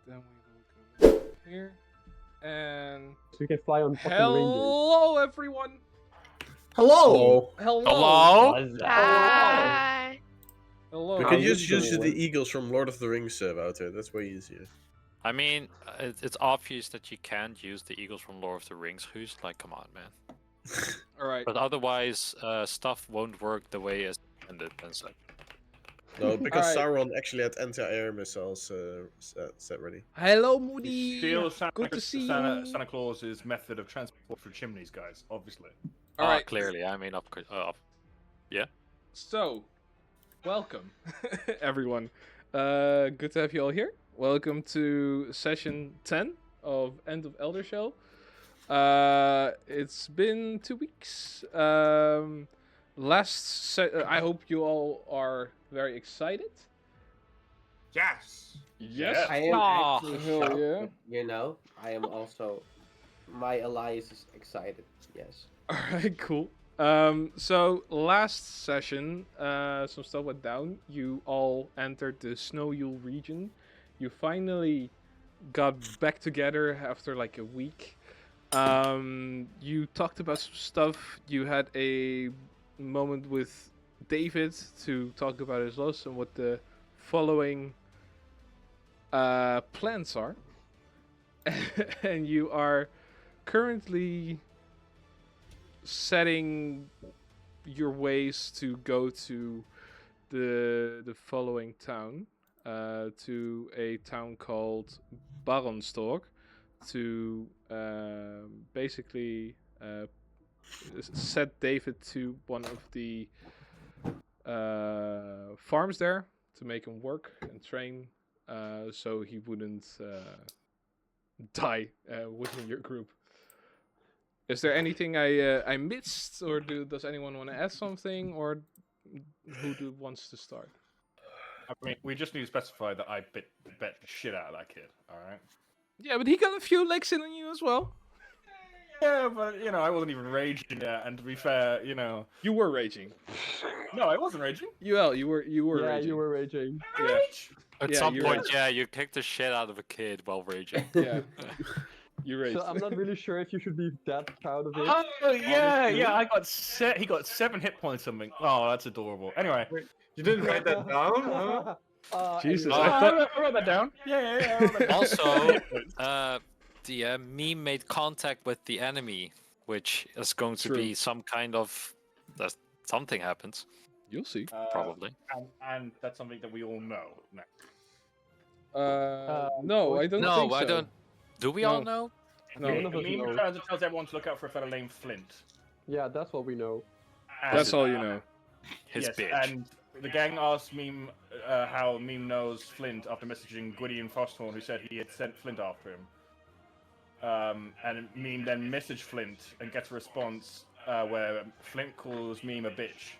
Then we will go here. And So you can fly on fucking reindeer. hello, everyone. Hello. Hello. Hello? Hi. Hello. We How can is just it use the going? eagles from Lord of the Rings out there. That's way easier. I mean, it's obvious that you can't use the eagles from Lord of the Rings. Who's like, come on, man. All right. But otherwise, stuff won't work the way as intended and such. No, because Alright. Sauron actually had anti-air missiles set ready. Hello, You Moody. steal Santa, Good to see Santa, you. Santa Claus's method of transport for chimneys, guys. Obviously. All right. Clearly, I mean, yeah. So, welcome, everyone. Good to have you all here. Welcome to session 10 of End of Eldershell. It's been 2 weeks. I hope you all are very excited. Yes. Yes. I am Aw, actually hell shocked, yeah. but, you know, I am also. My alliance is excited. Yes. All right, cool. So last session, some stuff went down. You all entered the Snow Yule region. You finally got back together after like a week. You talked about some stuff. You had a moment with David to talk about his loss and what the following plans are. And you are currently setting your ways to go to the following town, to a town called Baronstorg, to basically set David to one of the farms there to make him work and train, so he wouldn't die within your group. Is there anything I missed, or does anyone want to add something, or who wants to start? I mean, we just need to specify that I bet the shit out of that kid. All right. Yeah, but he got a few legs in on you as well. Yeah, but I wasn't even raging yet. And to be fair, You were raging. no, I wasn't raging. You were Yeah, raging. you were raging. Yeah. Rage. At Yeah, some you're point, right. yeah, you kicked the shit out of a kid while raging. Yeah, you raged. So I'm not really sure if you should be that proud of it. Oh yeah, honestly. yeah. He got 7 hit points. Something. Oh, that's adorable. Anyway. You didn't write that down, huh? Jesus, anyway. I wrote that down. Yeah. I wrote that down. Also, the meme made contact with the enemy, which is going to True. be some kind of something happens, You'll see. probably. And that's something that we all know. No. No, I don't No, think so. I don't. Do we all know? No, None of us Meme know. tells everyone to look out for a fellow named Flint. Yeah, that's what we know. That's all you know. His yes, bitch. And the gang asked Meme how Meme knows Flint after messaging Gwydion Frosthorn, who said he had sent Flint after him. And Meme then messaged Flint and gets a response where Flint calls Meme a bitch.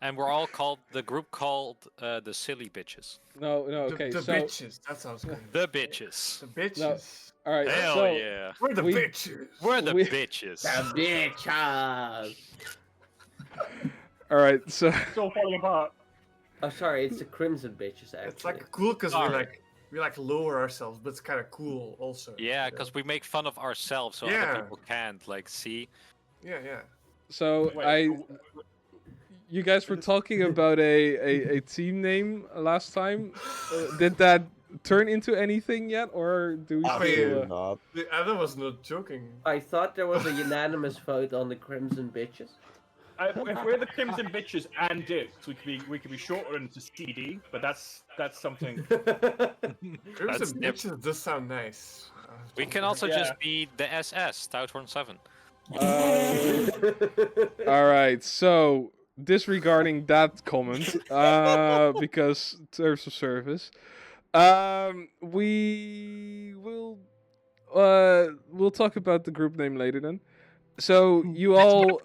And we're all called the group called the silly bitches. No, okay. The so, bitches. That sounds good. The bitches. The bitches. all right. Hell so, yeah. We're the we- bitches. We're the we- bitches. bitches. all right. So, It's all falling apart. Oh, sorry, it's the Crimson bitches. Actually. It's like cool because Sorry. we like lower ourselves, but it's kind of cool also. Yeah, because we make fun of ourselves so Yeah. other people can't. Like, see? Yeah. Wait, you guys were talking about a team name last time. Did that turn into anything yet, or do we I still? mean, Not. The other was not joking. I thought there was a unanimous vote on the Crimson bitches. if we're the Crimson bitches and dicks, we could be shortened to CD, but that's something. Crimson nip. bitches does sound nice. We can also Yeah. just be the SS, Stouthorn 7. All right. So disregarding that comment, because terms of service, we will we'll talk about the group name later then. So you all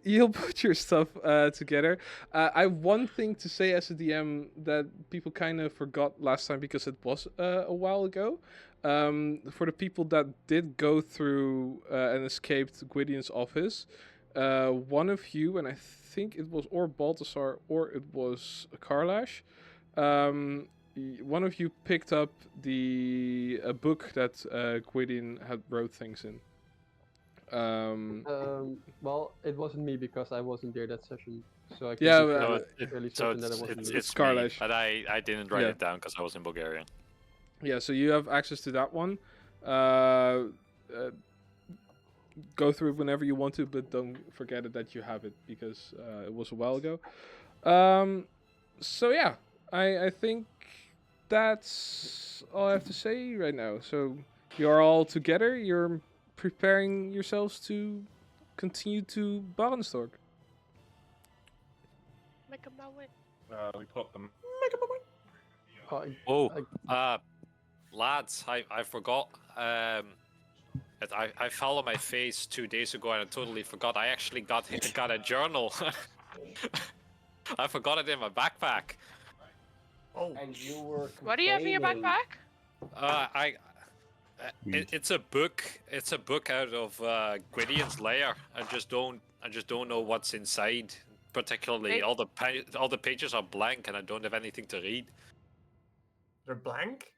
you'll put your stuff together. I have one thing to say as a DM that people kind of forgot last time because it was a while ago. For the people that did go through and escaped Gwydion's office, one of you, and I think it was or Balthasar or it was Karlash, One of you picked up a book that Gwydion had wrote things in. Well, it wasn't me because I wasn't there that session, so I can Yeah, be but- No, fairly so certain that it wasn't me. It's it's me, Scarlash. but I didn't write Yeah. it down because I was in Bulgaria. Yeah, so you have access to that one. Go through it whenever you want to, but don't forget that you have it because it was a while ago. So yeah, I think that's all I have to say right now. So you're all together. You're preparing yourselves to continue to Barenstork. Make a moment. We pull up them. Oh, Oh, lads, I forgot. I fell on my face 2 days ago and I totally forgot. I actually got a journal. I forgot it in my backpack. Oh, And you were What do you have in your complaining- backpack? It's a book. It's a book out of Gwydion's lair. I just don't know what's inside. Particularly, Hey. all the pages are blank, and I don't have anything to read. they're blank.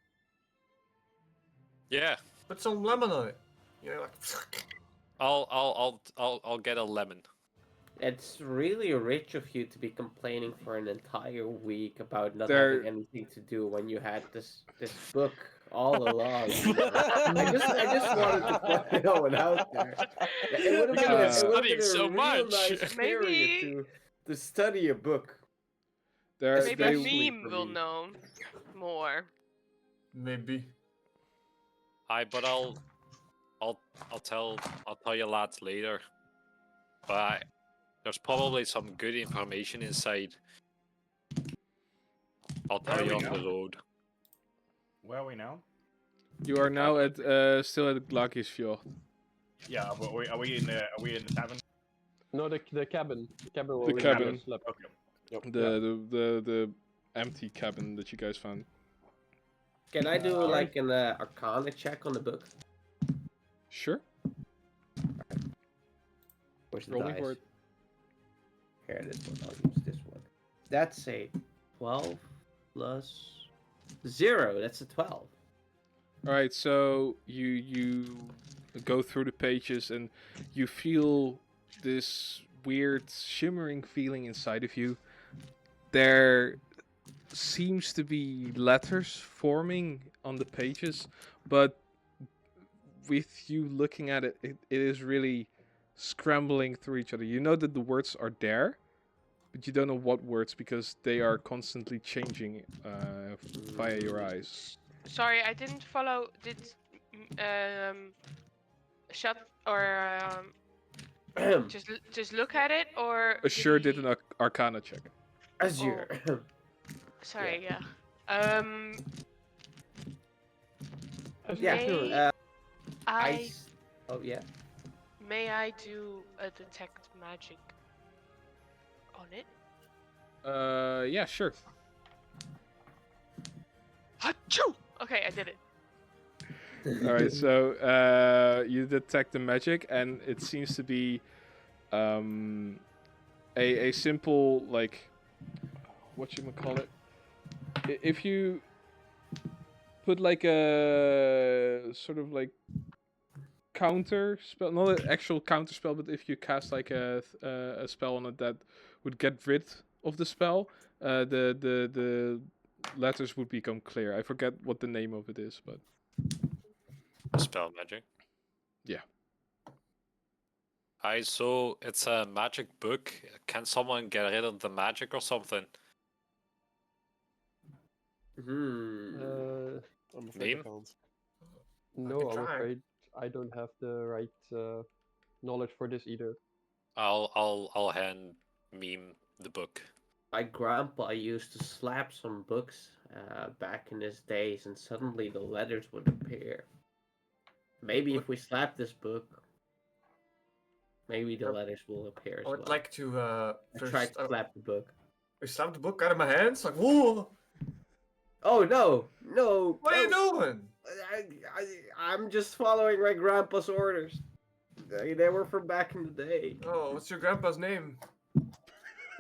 Yeah, Put some lemon on it. You know, like. I'll get a lemon. It's really rich of you to be complaining for an entire week about not There- having anything to do when you had this book all along. I just wanted to put that one out there. It would have been, been it would've studying been a so real much. nice period Maybe- to study a book. There, Maybe they, Especially Meme for will me. know more. Maybe. But I'll tell you lads later. But there's probably some good information inside. I'll tell There you we on the go. road. Where are we now? you are now at still at Glakisfjord. Yeah, but are we in the tavern? no, the cabin. The cabin where The we cabin. slept. Okay. The empty cabin that you guys found. Can I do Alright. like an Arcana check on the book? Sure. Where's the Roll me dice? for it. Here it is. I'll use this one. That's a 12 plus 0. That's a 12. All right, so you go through the pages and you feel this weird shimmering feeling inside of you. There seems to be letters forming on the pages, but with you looking at it, it is really scrambling through each other. You know that the words are there, but you don't know what words because they are constantly changing via your eyes. Sorry, I didn't follow. Did shut or just look at it or? Assure did he- an Arcana check. Azure. Sorry, yeah. Yeah, May sure. I Oh yeah. may I do a detect magic on it? Yeah, sure. Achoo! Okay, I did it. All right, so you detect the magic, and it seems to be a simple like whatchamacallit it. If you put like a sort of like counter spell, not an actual counter spell, but if you cast like a spell on it that would get rid of the spell, the letters would become clear. I forget what the name of it is, but Spell magic. Yeah. So it's a magic book. Can someone get rid of the magic or something? Hmm. I'm afraid I Meme? can't. No, can I'm try. afraid I don't have the right knowledge for this either. I'll hand Meme the book. My grandpa used to slap some books back in his days, and suddenly the letters would appear. Maybe if we slap this book, maybe the Yep. letters will appear as I would well. like to I first. tried to slap the book. I slapped the book out of my hands. Like, whoa! Oh no, no! What are you no. doing? I'm just following my grandpa's orders. They were from back in the day. Oh, what's your grandpa's name?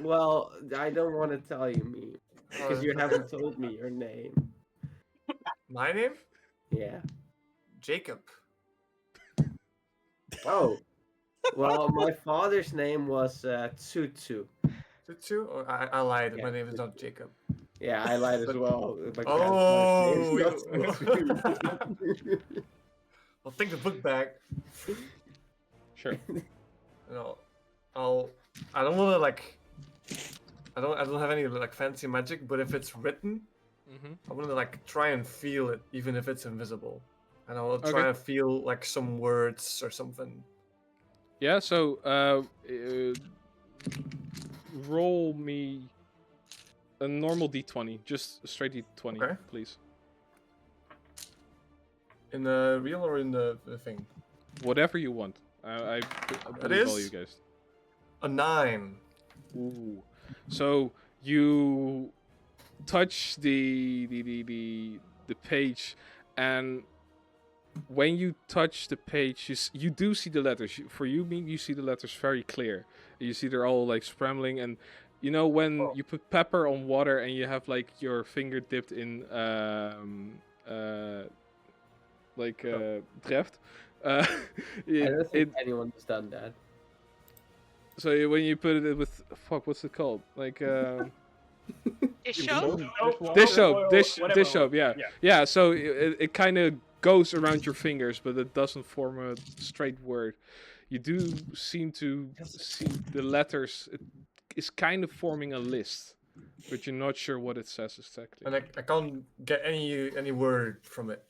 Well, I don't want to tell you, me. Because you haven't told me your name. My name? Yeah. Jacob. Oh. Well, my father's name was Tsutsu. Tutsu? Or I lied. Yeah, My name is not Tutsu. Jacob. Yeah, I lied as But- well. My Oh, grandfather's name is not Tsutsu. I'll take the book back. Sure. No, I don't want to like. I don't have any like fancy magic, but if it's written, Mm-hmm. I want to like try and feel it, even if it's invisible, and I will try Okay. and feel like some words or something. Yeah. So roll me a normal d20, just a straight d20, Okay. please. In the real or in the thing? Whatever you want. I believe all you is? guys. A 9. Ooh. So you touch the page, and when you touch the page, you do see the letters. For you, you see the letters very clear. You see they're all like scrambling, and you know when you put pepper on water and you have like your finger dipped in Dreft. I don't think it, anyone has done that. so when you put it with what's it called? Like It shows. dish soap. Yeah, Yeah. yeah. So it kind of goes around your fingers, but it doesn't form a straight word. You do seem to see the letters. It is kind of forming a list, but you're not sure what it says exactly. And I can't get any word from it.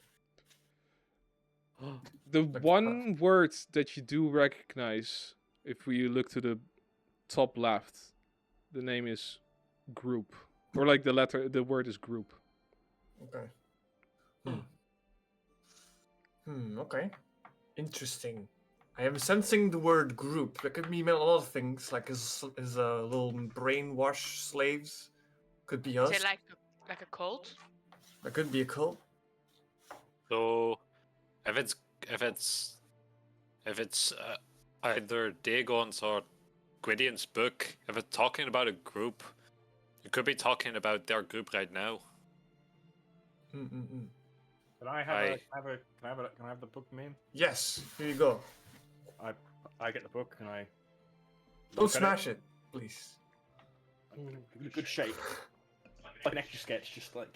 The Like, one word that you do recognize, if we look to the top left, the name is group, or like the word is group. Okay. Okay. Interesting. I am sensing the word group. That could mean a lot of things, like his little brainwash slaves. Could be us. Is it like a cult? That could be a cult. So, if it's either Dagon's or Gwydion's book, if it's talking about a group, it could be talking about their group right now. Mm-mm-mm. Can I have the book, meme? Yes. Here you go. I get the book and I. Don't look at smash it, please. Give it a good shake. Like an extra sketch, just like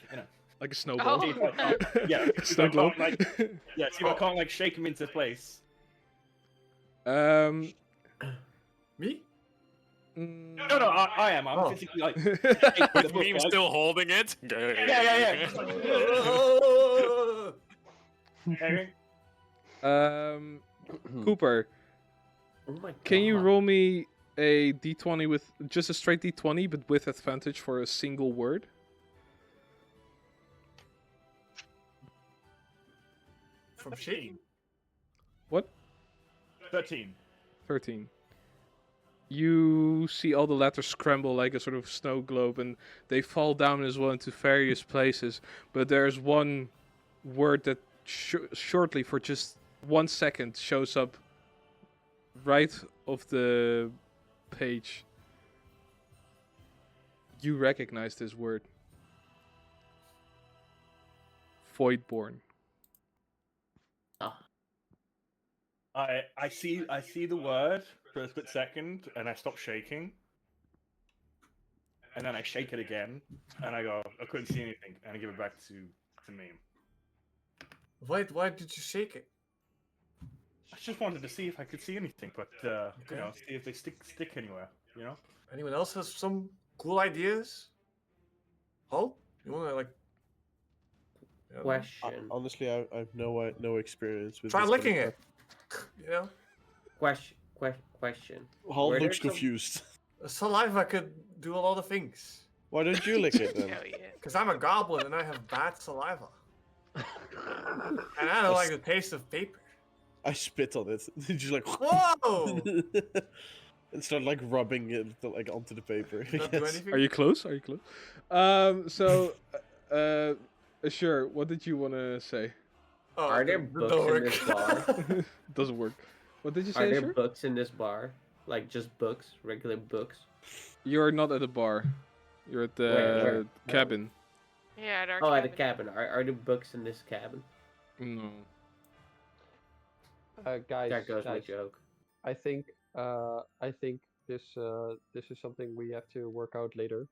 Like a snowball. Oh. Yeah, Snow I globe. can't, see if I can't like shake him into place. Um. Me? No, I am. I'm Oh. physically like. With meme still holding it. Yeah. Eric? Cooper, Oh my god. can you roll me a d20 with just a straight d20, but with advantage for a single word? From shaking? What? 13. 13. You see all the letters scramble like a sort of snow globe, and they fall down as well into various places. But there's one word that shortly, for just 1 second, shows up right of the page. You recognize this word. Voidborn. I see the word for a split second, and I stop shaking, and then I shake it again, and I go, I couldn't see anything, and I give it back to meme. Why did you shake it? I just wanted to see if I could see anything, but see if they stick anywhere, Anyone else has some cool ideas? Hull? You wanna like Question. Honestly, I've no experience with. try this licking kind of it? You know? Question. stuff. Hal Were there looks some- confused. Saliva could do a lot of things. Why don't you lick it then? Hell yeah. Because I'm a goblin and I have bad saliva. And I don't like the taste of paper. I spit on it. Just like Whoa! and start like rubbing it like onto the paper. I Not do guess. anything? Are you close? Are you close? Sure. What did you want to say? Oh, Are there that books don't in work. this bar? Doesn't work. What did you Are say, there Sure? books in this bar? Like just books, regular books? You're not at a bar. You're at Where? the cabin. Yeah, at our Oh, at the cabin. cabin. Are the books in this cabin? No. Guys, There goes my guys, joke. I think this is something we have to work out later.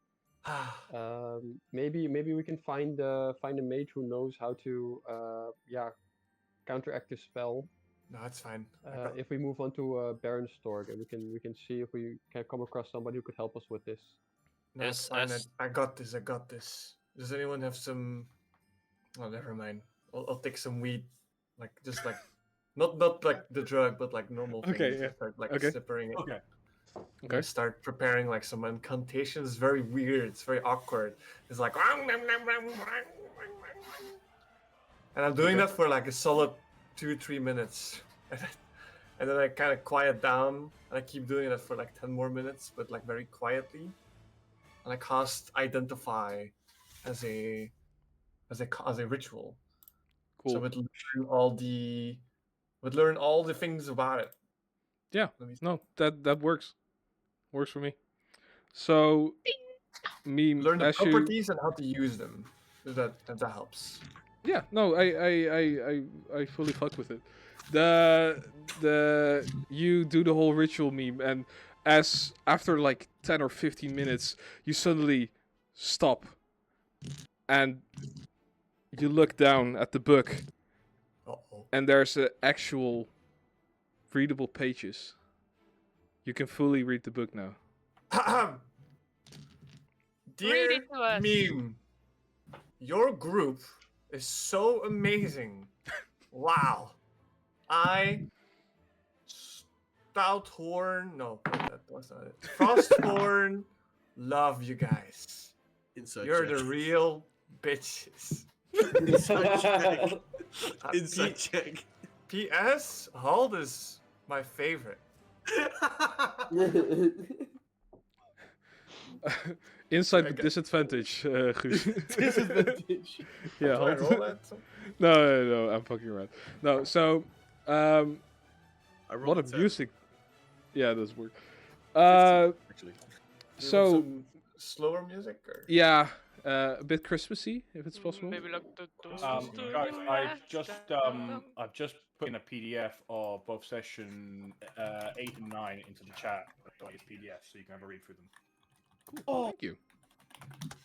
Maybe we can find a mage who knows how to counteract this spell. No, it's fine. If we move on to Baron's Stork, and we can see if we can come across somebody who could help us with this. No, it's fine. I got this. I got this. Does anyone have some? Oh, never mind. I'll take some weed, just not like the drug, but like normal things. Okay, yeah. I start Okay. sipping it. Okay. And I start preparing like some incantations. It's very weird. It's very awkward. It's like, and I'm doing that for like a solid 2-3 minutes, and then I kind of quiet down, and I keep doing that for like 10 more minutes, but like very quietly. And I cast Identify as a ritual. Cool. So it would learn all the things about it. Yeah. Let me No, that works. Works for me. So, learn the as you properties and how to use them. If that helps. Yeah, no, I fully fuck with it. You do the whole ritual meme, and as after like 10 or 15 minutes, you suddenly stop, and you look down at the book, and there's actual readable pages. You can fully read the book now. Dear Read it to us. meme, your group is so amazing. Wow. Stouthorn, no, that was not it. Frosthorn, love you guys. Inside You're check. the real bitches. Inside check. Uh, Inside P- check. P.S. Hald is my favorite. Inside I with got- disadvantage, Guus. Disadvantage. Yeah, Do I hold roll on. that? No, I'm fucking around. No, so, I what rolled a a 10. music. Yeah, it does work. 15, So, actually. Do you want some slower music or? yeah, a bit Christmassy, if it's possible. Maybe like the Guys, I've just put in a PDF of both session 8 and 9 into the chat. It's PDF, so you can have a read through them. Thank you.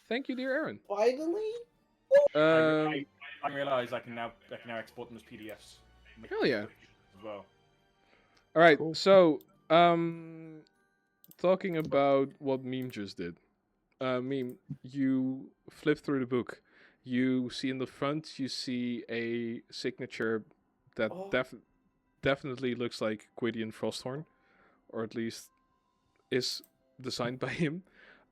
Thank you, dear Aaron. Finally? I realize I can now export them as PDFs. Hell yeah. As well. All right, Cool. so talking about what Meme just did. Meme, you flip through the book. You see in the front, you see a signature that Oh. definitely looks like Gwydion Frosthorn, or at least is designed by him.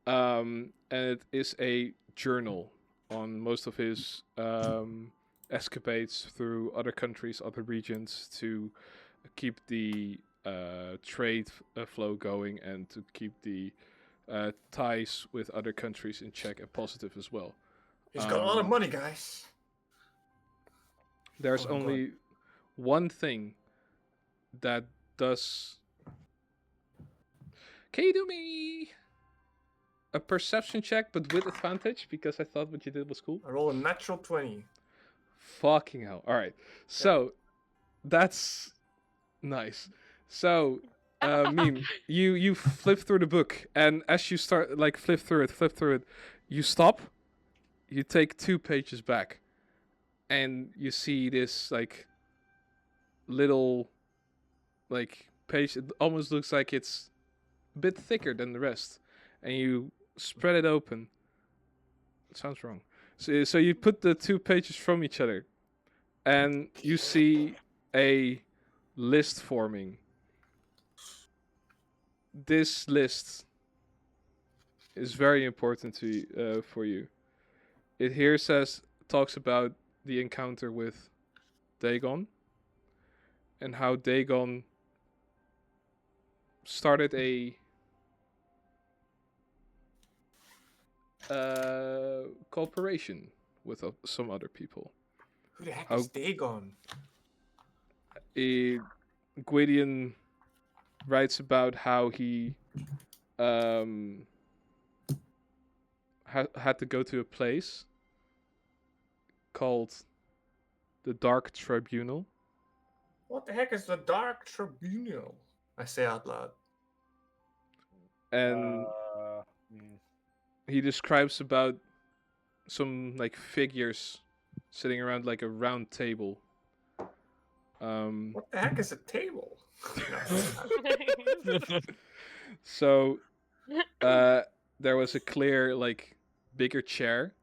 And it is a journal on most of his escapades through other countries, other regions, to keep the trade flow going and to keep the ties with other countries in check and positive as well. He's got a lot of money, guys. There's Oh, I'm only one thing that does. Can you do me a perception check, but with advantage? Because I thought what you did was cool. I roll a natural 20. Fucking hell. Alright. So, that's nice. So, Meme, you flip through the book, and as you start, like, flip through it, you stop, you take 2 pages back, and you see this, like, little, like, page. It almost looks like it's a bit thicker than the rest, and you spread it open. It sounds wrong. So you put the 2 pages from each other, and you see a list forming. This list is very important to for you. It here talks about the encounter with Dagon, and how Dagon started a cooperation with some other people. Who the heck How- is Dagon? Gwydion writes about how he had to go to a place called the Dark Tribunal. What the heck is the Dark Tribunal? I say out loud. And he describes about some like figures sitting around like a round table. What the heck is a table? So there was a clear like bigger chair,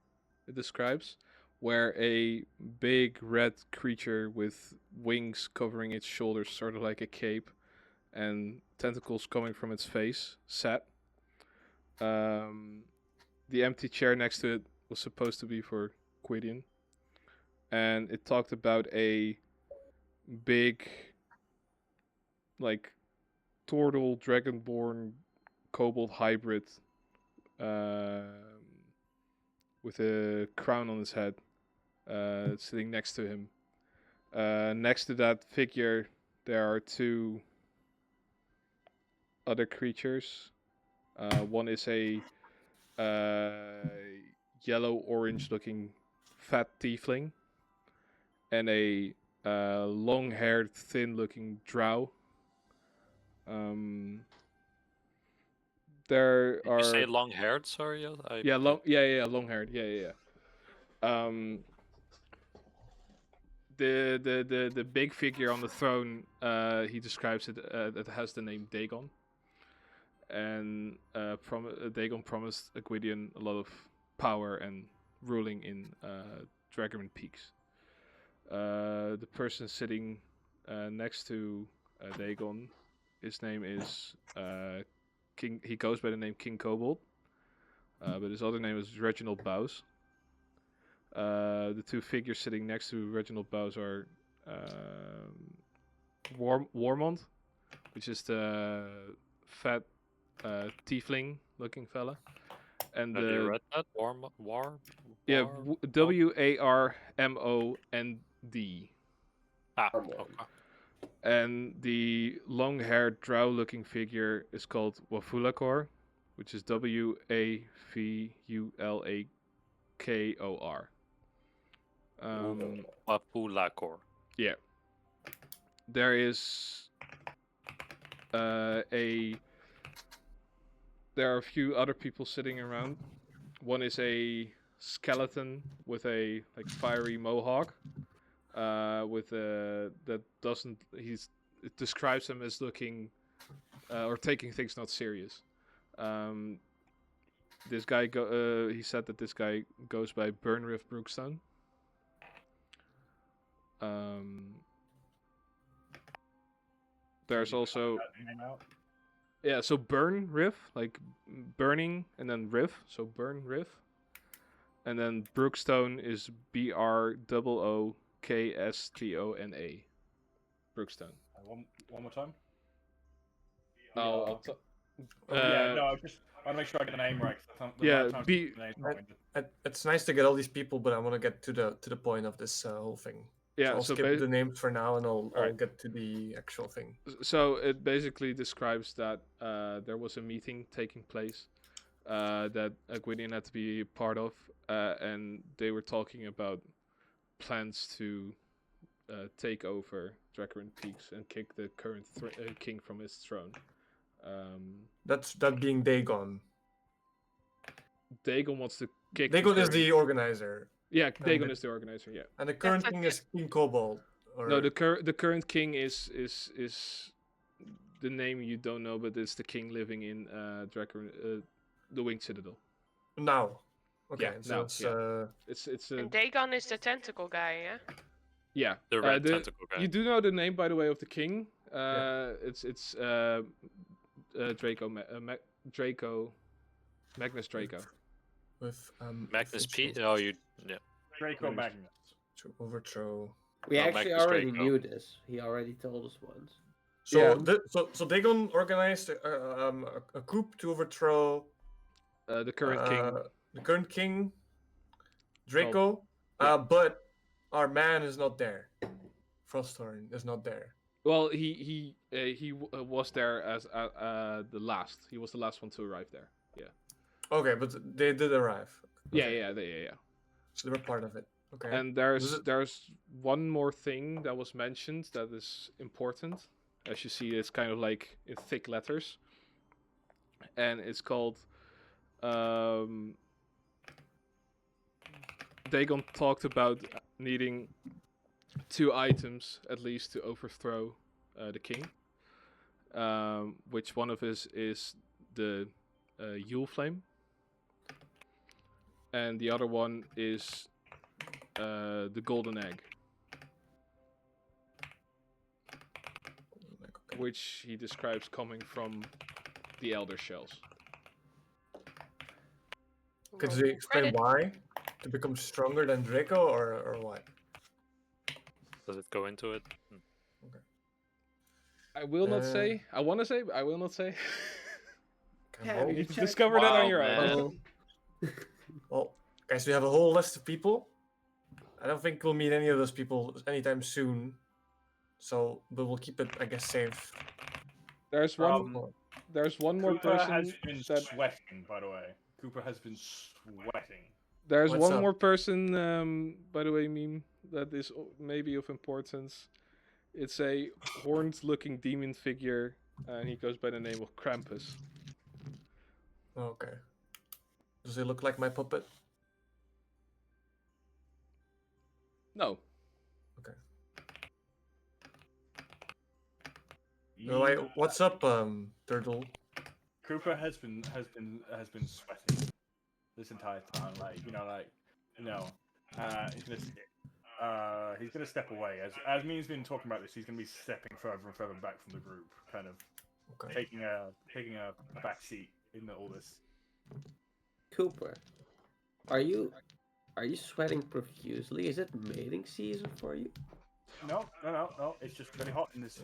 it describes, where a big red creature with wings covering its shoulders, sort of like a cape, and tentacles coming from its face, sat. The empty chair next to it was supposed to be for Gwydion. And it talked about a big, like, turtle dragonborn kobold hybrid with a crown on his head sitting next to him. Next to that figure, there are two other creatures. One is a yellow-orange looking fat tiefling, and a long-haired, thin-looking drow. There Did are you say long-haired? Sorry, long-haired. The big figure on the throne, he describes it that has the name Dagon, and Dagon promised Gwydion a lot of power and ruling in Dragon Peaks. The person sitting next to Dagon, his name is King. He goes by the name King Kobold, but his other name is Reginald Bowes. The two figures sitting next to Reginald Bowes are Warmond, which is the fat tiefling-looking fella, and Have you read that? Warmond. Warmond. Ah, Warmond. okay. And the long-haired drow-looking figure is called Wafulakor, which is Wafulakor. Wapulakor. Yeah. There is there are a few other people sitting around. One is a skeleton with a like fiery mohawk. That doesn't it describes him as looking or taking things not serious. This guy he said that this guy goes by Burnriff Brookstone. There's also so Burn Riff, like burning and then Riff, so Burn Riff. And then Brookstone is BROOKSTONA. Brookstone. One more time. I just want to make sure I get the name right. It's nice to get all these people, but I want to get to the point of this whole thing. Yeah, so I'll skip the names for now, and I'll get to the actual thing. So it basically describes that there was a meeting taking place that Gwydion had to be part of, and they were talking about plans to take over Dracarin Peaks and kick the current king from his throne. That being Dagon. Dagon wants to kick. Dagon is the organizer. Yeah, Dagon is the organizer. Yeah. And the current king is King Kobold. No, the current king is the name you don't know, but it's the king living in Dracarin, the Winged Citadel. Now. Okay. Yeah, so it's And Dagon is the tentacle guy, yeah? Yeah. The red tentacle guy. You do know the name, by the way, of the king. It's Magnus Draco. With Magnus P. Oh, Draco Magnus. To overthrow. We actually already Draco. knew this. He already told us once. So so Dagon organized a coup to overthrow the current king. The current king, Draco. But our man is not there. Frosthorn is not there. Well, he was there as the last. He was the last one to arrive there. Yeah. Okay, but they did arrive. Yeah, Okay. yeah. So they were part of it. Okay. And Does there's one more thing that was mentioned that is important. As you see, it's kind of like in thick letters, and it's called. Dagon talked about needing 2 items at least to overthrow the king. Which one of us is the Yule Flame, and the other one is the Golden Egg, which he describes coming from the Eldershells. Could Roll you explain credit. why? To become stronger than Draco, or what? Does it go into it? I will not Uh, say. I want to say, but I will not say. Can I Yeah, roll? you You can check. discover that on Wow, your man. own. Well, guys, we have a whole list of people. I don't think we'll meet any of those people anytime soon. So, but we'll keep it, I guess, safe. There's one. There's one more Cooper has person been that. sweating, by the way. Cooper has been sweating. There's What's one up? more person, by the way, meme that is maybe of importance. It's a horned-looking demon figure, and he goes by the name of Krampus. Okay. Does he look like my puppet? No, No, what's up, Turtle? Cooper has been sweating this entire time. He's gonna step away as Mean's been talking about this. He's gonna be stepping further and further back from the group, kind of Okay. taking a back seat in all this. Cooper, are you sweating profusely? Is it mating season for you? No. It's just really hot in this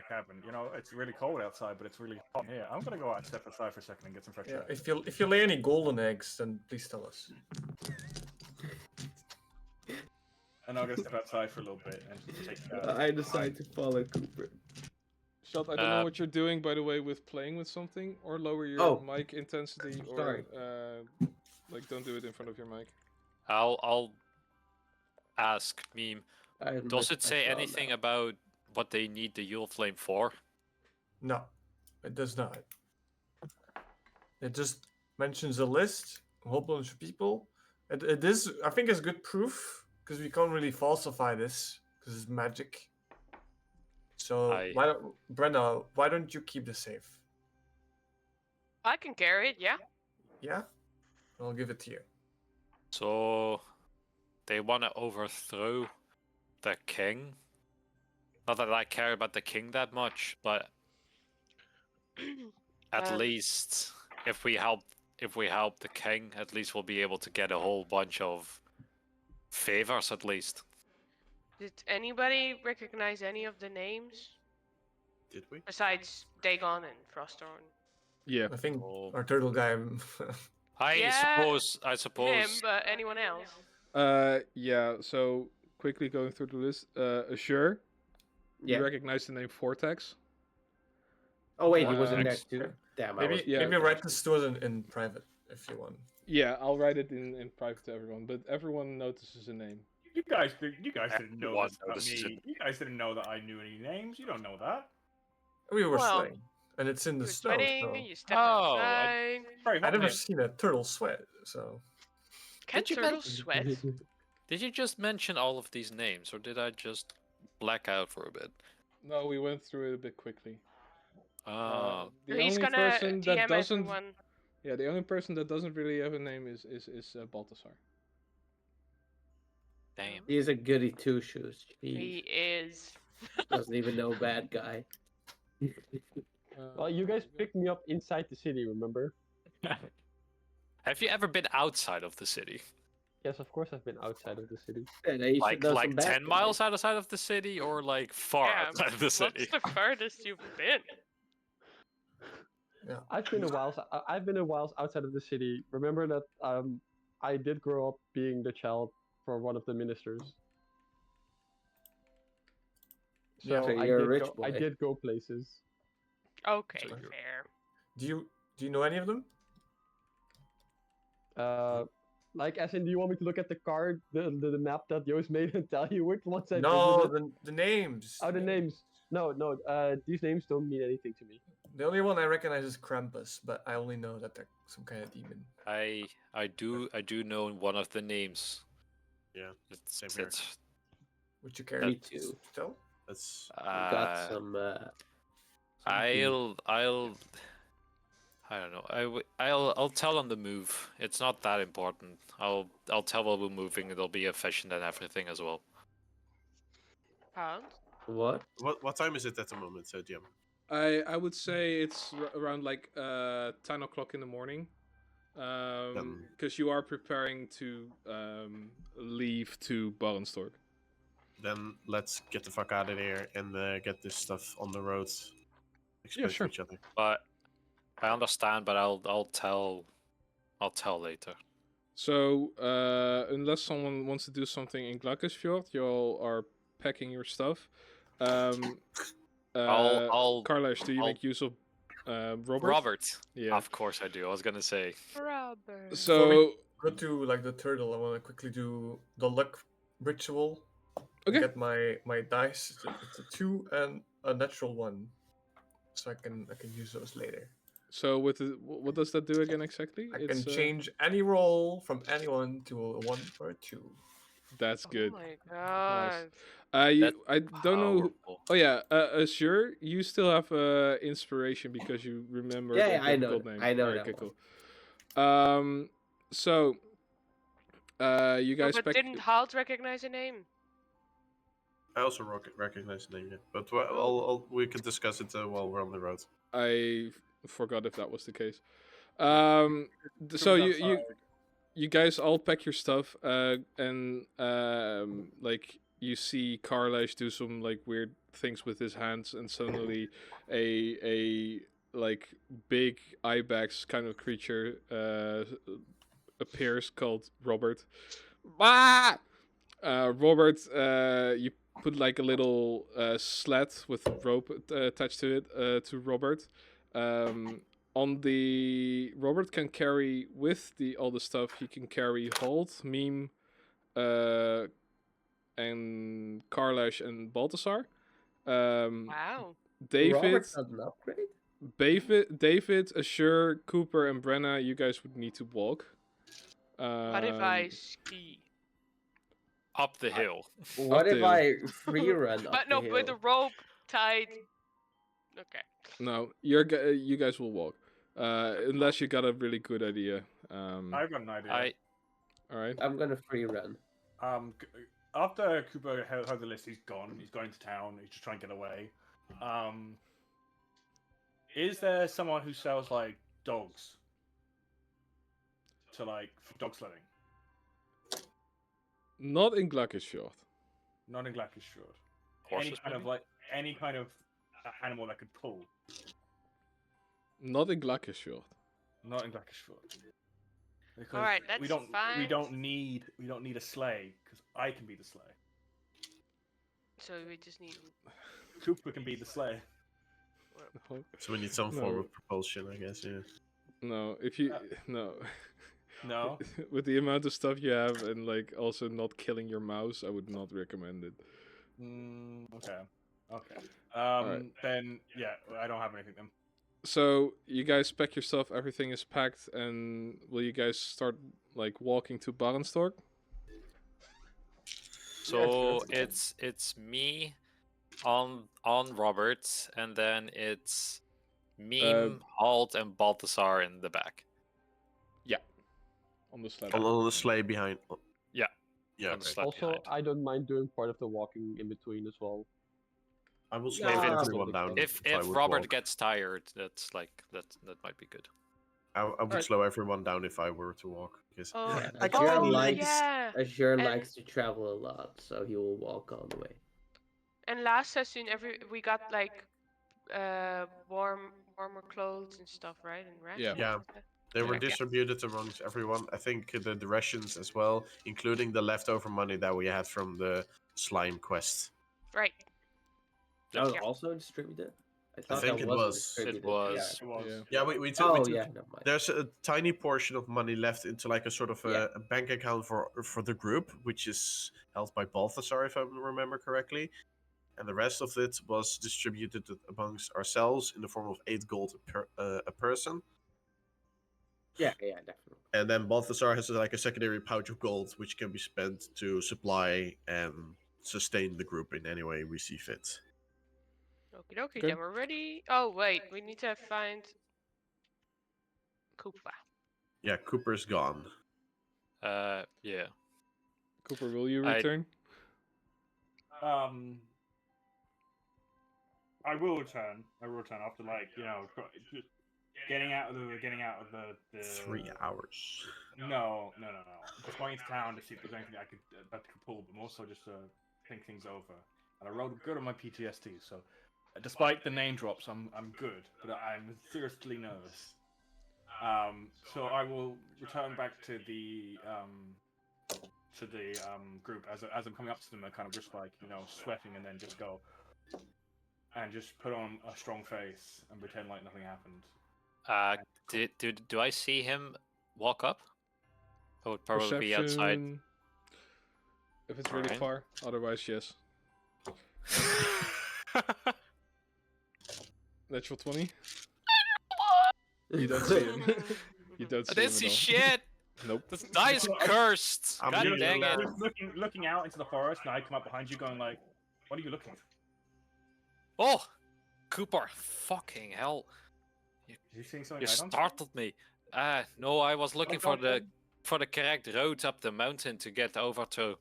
cabin. You know, it's really cold outside, but it's really hot here. I'm gonna go out and step outside for a second and get some fresh Yeah. air. If you lay any golden eggs, then please tell us. And I'm gonna step outside for a little bit and take. I decide to follow Cooper. Shot. I don't know what you're doing, by the way, with playing with something, or lower your Oh. mic intensity, or Sorry. like don't do it in front of your mic. I'll ask Meme. I admit Does it I say saw anything that. about what they need the Yule Flame for? No, it does not. It just mentions a list, a whole bunch of people. It is, I think, it's good proof because we can't really falsify this because it's magic. So Brenna, why don't you keep this safe? I can carry it, yeah. Yeah, I'll give it to you. So they want to overthrow the king. Not that I care about the king that much, but at least if we help the king, at least we'll be able to get a whole bunch of favors at least. Did anybody recognize any of the names Did we? besides Dagon and Frosthorn? Yeah. I think Oh. our turtle guy. I Yeah, suppose Him, but anyone else? Yeah. So quickly going through the list. Azure. Yeah. You recognize the name Vortex. Oh wait, he was in there Next. too. Damn, I was. maybe Yeah. maybe write this to us in private if you want. Yeah, I'll write it in private to everyone, but everyone notices a name. You guys didn't know Everyone this about notices me. You guys didn't know that I knew any names. You don't know that. We were Well, sweating, and it's in You the were snow. sweating, So. you stepped Oh, outside. Very I hot never here. seen a turtle sweat, so. Can Did you turtles sweat? Did you just mention all of these names, or did I just black out for a bit? No, we went through it a bit quickly. The He's only gonna person that DM doesn't. everyone. Yeah, the only person that doesn't really have a name is Balthasar. Damn. He is a goody two shoes. He He is. doesn't even know bad guy. Well, you guys picked me up inside the city, remember? Have you ever been outside of the city? Yes, of course I've been outside of the city. Yeah, now you should know some bad 10 guys. miles outside of the city, or like far Yeah, outside of the what's city? the furthest you've been? I've been a while outside of the city. Remember that I did grow up being the child for one of the ministers. So Yeah. So I you're a did rich go, boy. I did go places. Okay, So fair. Do you know any of them? Like, as in, do you want me to look at the card, the map that Joost made, and tell you which ones I No, visited? the names. Oh, the names. No, no. These names don't mean anything to me. The only one I recognize is Krampus, but I only know that they're some kind of demon. I do know one of the names. Yeah, It's same here. Would you care Me to too. tell? That's Got some. I'll I don't know. I'll tell on the move. It's not that important. I'll tell while we're moving. It'll be efficient and everything as well. Pound? What? what time is it at the moment, GM? I would say it's around like 10 o'clock in the morning. Because you are preparing to leave to Barenstorg. Then let's get the fuck out of here and get this stuff on the road. Explain sure. to each other. But I understand. But I'll tell later. So, unless someone wants to do something in Glakesfjord, you all are packing your stuff. Carlash, do you make use of Robert? Robert. Yeah. Of course I do. I was gonna say. Robert. So, Go to like the turtle. I want to quickly do the luck ritual. Okay. Get my dice. It's a 2 and a natural 1, so I can use those later. so what does that do again exactly? I can change any roll from anyone to a 1 or a 2. That's good. Oh my god. I That's don't know. powerful. Oh yeah, Azure, you still have inspiration because you remember Yeah, the I know gold that. name. I know Alright, that okay, one. cool. So, you guys But pack. didn't Halt recognize a name? I also recognize the name, yeah. But we can discuss it while we're on the road. I forgot if that was the case. So Who's you guys all pack your stuff, and like you see Carlash do some like weird things with his hands, and suddenly a like big ibex kind of creature appears called Robert. Ah! Robert, you put like a little slat with rope attached to it to Robert. On the Robert can carry with all the stuff. He can carry Holt, Meme, and Carlash and Baltasar. Wow. David, Robert's not an upgrade. David, Assure, Cooper, and Brenna. You guys would need to walk. What if I ski? Up the hill. What if hill. I free run up But no, the with the hill? rope tied. Okay. No, you guys will walk, unless you got a really good idea. I've got an idea. All right. I'm gonna free run. After Cooper heard the list, he's gone. He's going to town. He's just trying to get away. Is there someone who sells like dogs to like for dog sledding? Not in Glakesfjord. Not in Glakesfjord. Horses, Any kind of animal that could pull. Not in Glakesfjord. Not in Glakesfjord. Because Alright, that's we don't fine. need a sleigh because I can be the sleigh. So we just need. Cooper can be the sleigh. No. So we need some form of propulsion, I guess, yeah. No, if you no. No. With the amount of stuff you have and like also not killing your mouse, I would not recommend it. Okay. Okay. Alright. Then yeah, I don't have anything then. So you guys pack your stuff, everything is packed, and will you guys start like walking to Barenstorg? So it's me on Robert, and then it's Meme, Halt, and Baltasar in the back. On the sled. On the sleigh behind. Yeah. Yeah, On the okay. sled Also, behind. I don't mind doing part of the walking in between as well. I will slow Yeah, everyone down. If I would Robert walk. gets tired, that's like that might be good. I would Alright. slow everyone down if I were to walk. Because Oh, Yeah, I Azure can't likes yeah. Azure And- likes to travel a lot, so he will walk all the way. And last session, we got like warmer clothes and stuff, right? And rations. Yeah. and stuff. they were Yeah. distributed amongst everyone. I think the rations as well, including the leftover money that we had from the slime quest. Right. That was Yeah. also distributed. I thought think that it wasn't was. distributed. It was. It was. Yeah. Yeah, we Oh took yeah, never mind. there's a tiny portion of money left into like a sort of Yeah. a bank account for the group, which is held by Balthasar, if I remember correctly, and the rest of it was distributed amongst ourselves in the form of 8 gold a person. Yeah, definitely. And then Balthasar has like a secondary pouch of gold, which can be spent to supply and sustain the group in any way we see fit. Okie dokie, Okay. then we're ready. Oh wait, we need to find Koopa. Yeah, Cooper's gone. Yeah. Cooper, will you I- return? I will return. After just getting out of the 3 hours. No. Just going into town to see if there's anything I could pull, but also just think things over. And I rolled good on my PTSD, so despite the name drops, I'm good, but I'm seriously nervous. So I will return back to the group as I'm coming up to them. I kind of just like sweating, and then just go and just put on a strong face and pretend like nothing happened. Do I see him walk up? I would probably be outside. Perception, if it's really Alright. far. Otherwise, yes. Natural 20. You don't see him. You don't see I him didn't see at all. shit. Nope. This die is cursed. I'm God just- dang it. Just looking out into the forest, and I come up behind you, going like, "What are you looking?" Oh, Cooper! Fucking hell! Are you seeing something You I don't? startled me. No, I was looking for don't the correct route up the mountain to get over to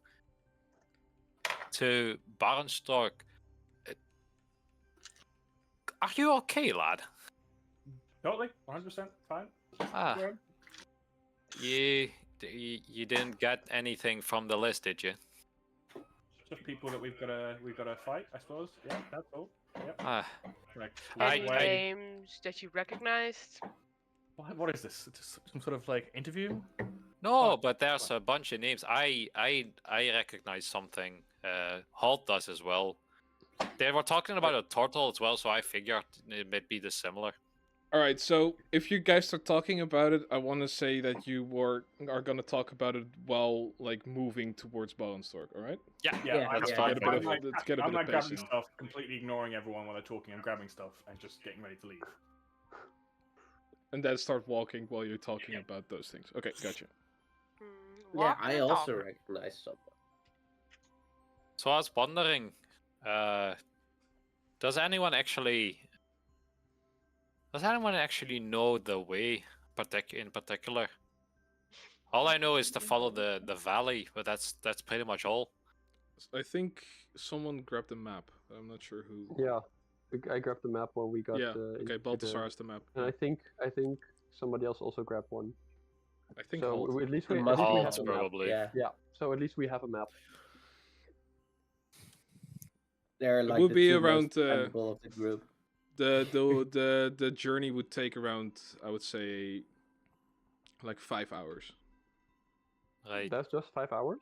Barnstork. Are you okay, lad? Totally, 100% fine. Ah, Go ahead. you didn't get anything from the list, did you? Just people that we've got to fight, I suppose. Yeah, that's all. Yep. Ah, Correct. Any I- names that you recognized? What is this? Just some sort of like interview? no, Oh, but there's a bunch of names. I recognize something. Halt does as well. They were talking about a turtle as well, so I figured it might be the similar. Alright, so if you guys start talking about it, I want to say that you are going to talk about it while like moving towards Ballenstork, alright? Yeah, Yeah, that's yeah. fine. Get a bit I'm of- like, let's get a I'm bit of like grabbing pacing. stuff, completely ignoring everyone while they're talking. I'm grabbing stuff and just getting ready to leave. And then start walking while you're talking Yeah. about those things. Okay, gotcha. Yeah, Walk I and also talk. recognize someone. So I was wondering, does anyone actually know the way in particular? All I know is to follow the valley, but that's pretty much all. I think someone grabbed the map. I'm not sure who. Yeah, I grabbed the map when we got. Yeah, into okay, Balthasar has the map. And I think somebody else also grabbed one. I think So Holt. at least It we must be have Holt's a map. probably. Yeah, Yeah, so at least we have a map. they're like would the be two most around, dependable of the group. The journey would take around, I would say, like 5 hours. Right. That's just 5 hours.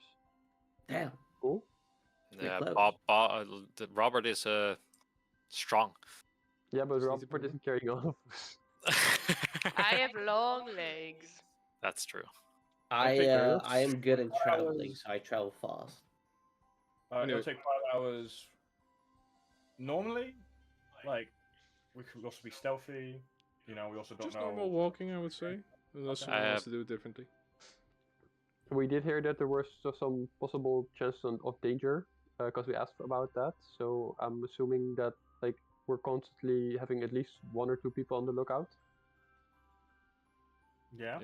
Damn. Cool. Yeah, close. Robert is strong. Yeah, but Just need to Robert be- isn't carrying all of us. I have long legs. That's true. I take those. I am good at traveling, hours. so I travel fast. Anyway. It'll take 5 hours. Normally, like we could also be stealthy. We also don't Just know. normal walking, I would say. Unless someone wants to do it differently. We did hear that there was some possible chance of danger because we asked about that. So I'm assuming that like we're constantly having at least 1 or 2 people on the lookout. Yeah.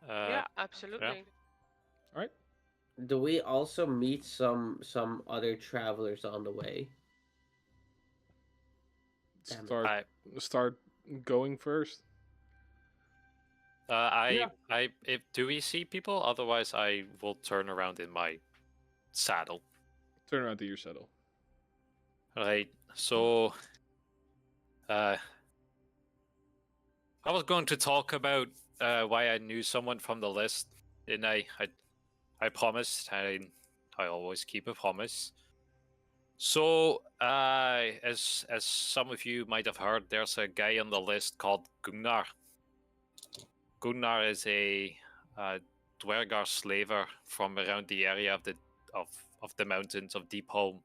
Yeah, absolutely. Alright. Do we also meet some other travelers on the way? Damn. Start going first. Do we see people? Otherwise, I will turn around in my saddle. Turn around to your saddle. Right. So, I was going to talk about why I knew someone from the list, and I promised. I always keep a promise. So, as some of you might have heard, there's a guy on the list called Gunnar. Gunnar is a Dwergar slaver from around the area of the mountains of Deep Home,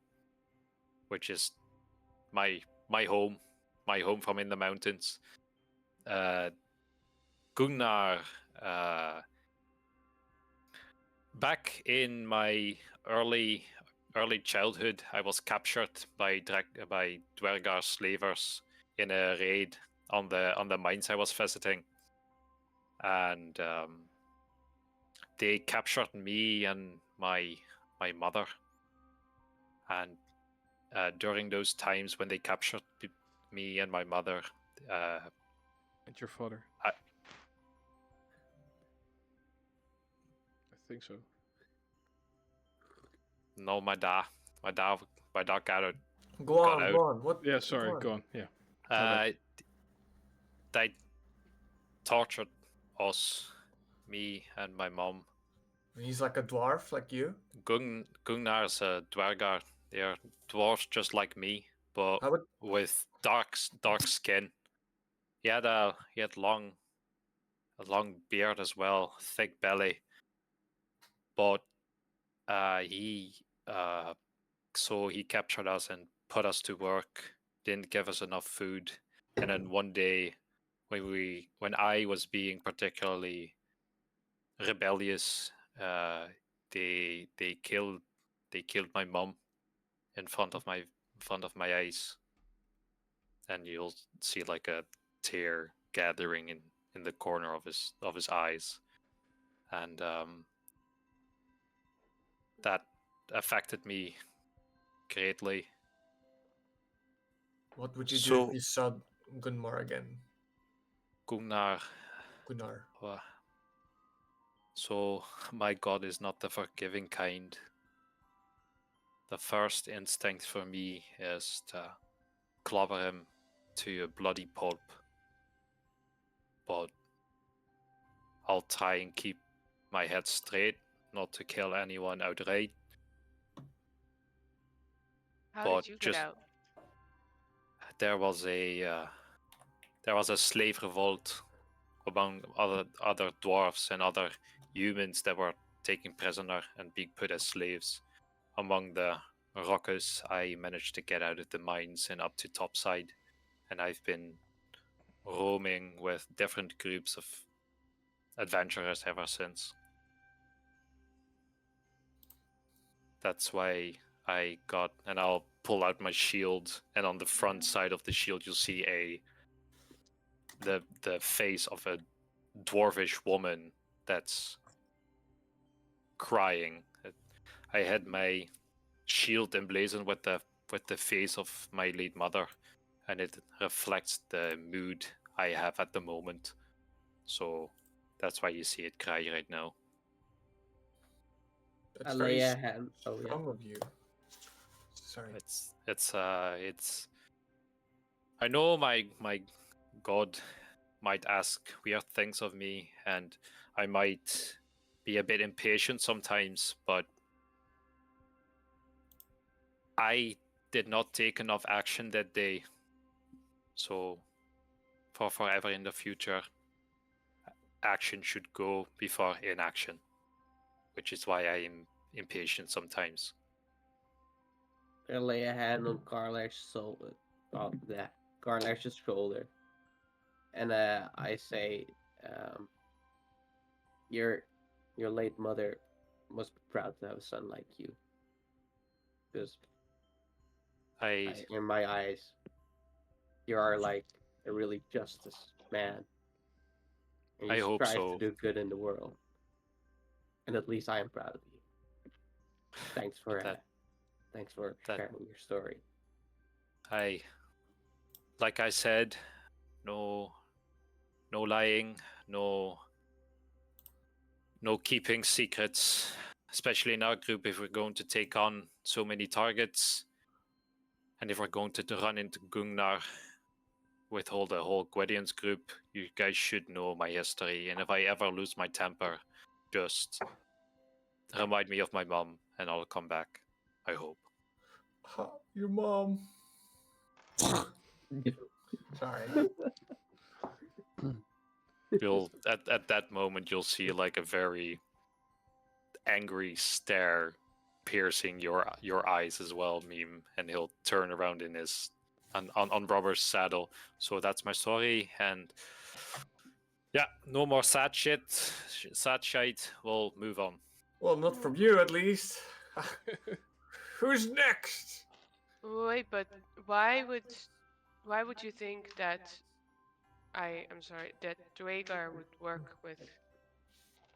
which is my home from in the mountains. Gunnar, back in my early childhood, I was captured by Dwergar slavers in a raid on the mines I was visiting, and they captured me and my mother. And during those times when they captured me and my mother, And your father. I- I think so. no, my dad got it. Go Got on, out. go on. What? Yeah, sorry, go on. Yeah. They tortured us, me and my mom. He's like a dwarf, like you. Gunnar is a Dwergar. They're dwarves just like me, but How about with dark skin. He had a long beard as well, thick belly. But he captured us and put us to work. Didn't give us enough food, and then one day, when I was being particularly rebellious, they killed my mom in front of my eyes, and you'll see like a tear gathering in the corner of his eyes, and that affected me greatly. what would you do So- if you saw Gunmar again? Gunnar, Gunnar. so my God is not the forgiving kind. The first instinct for me is to clobber him to a bloody pulp, but I'll try and keep my head straight, not to kill anyone outright. How But did you get just- out? There was a slave revolt among other dwarves and other humans that were taken prisoner and being put as slaves. Among the rockers, I managed to get out of the mines and up to topside, and I've been roaming with different groups of adventurers ever since. That's why I got, and I'll pull out my shield, and on the front side of the shield you'll see the face of a dwarvish woman that's crying. I had my shield emblazoned with the face of my late mother, and it reflects the mood I have at the moment. So that's why you see it cry right now. That's I very lay a hand. Oh yeah. strong of you. Sorry. It's I know my God might ask weird things of me, and I might be a bit impatient sometimes, but I did not take enough action that day. So for forever in the future, action should go before inaction, which is why I am impatient sometimes. I lay a hand on Carlash's shoulder, and I say, "Your late mother must be proud to have a son like you, because in my eyes, you are like a really justice man, and I you hope strive so. to do good in the world, and at least I am proud of you. Thanks for sharing your story." Like I said, no lying, no keeping secrets, especially in our group if we're going to take on so many targets, and if we're going to run into Gunnar with the whole Gwedians group. You guys should know my history, and if I ever lose my temper, just remind me of my mom and I'll come back. I hope. Your mom. Sorry. You'll at that moment you'll see like a very angry stare piercing your eyes as well, meme, and he'll turn around in his on Robert's saddle. So that's my story, and yeah, no more sad shite. We'll move on. Well, not from you, at least. Who's next? Wait, but why would you think that I'm sorry, that Dwagar would work with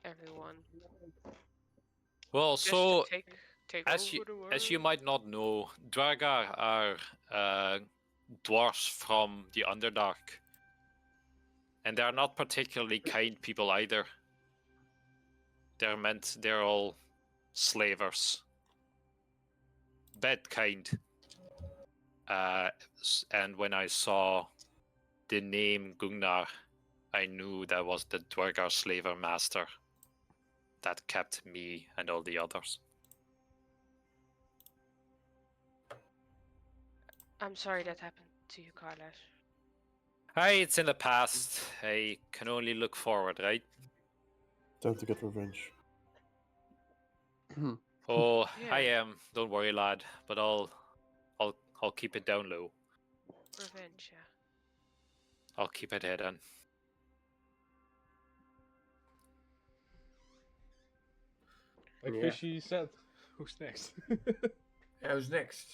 everyone? Well, Just to so take as over you the world? as you might not know, Dragar are dwarves from the Underdark, and they're not particularly kind people either. They're all slavers, bad kind. And when I saw the name Gungnar, I knew that was the Dwargar slaver master that kept me and all the others. I'm sorry that happened to you, Carlos. Hey, it's in the past. I can only look forward, right? Time to get revenge. Oh, Yeah. I am. Don't worry, lad. But I'll keep it down low. Revenge, yeah. I'll keep it hidden. Like Yeah. Fishy said, who's next? Who's next?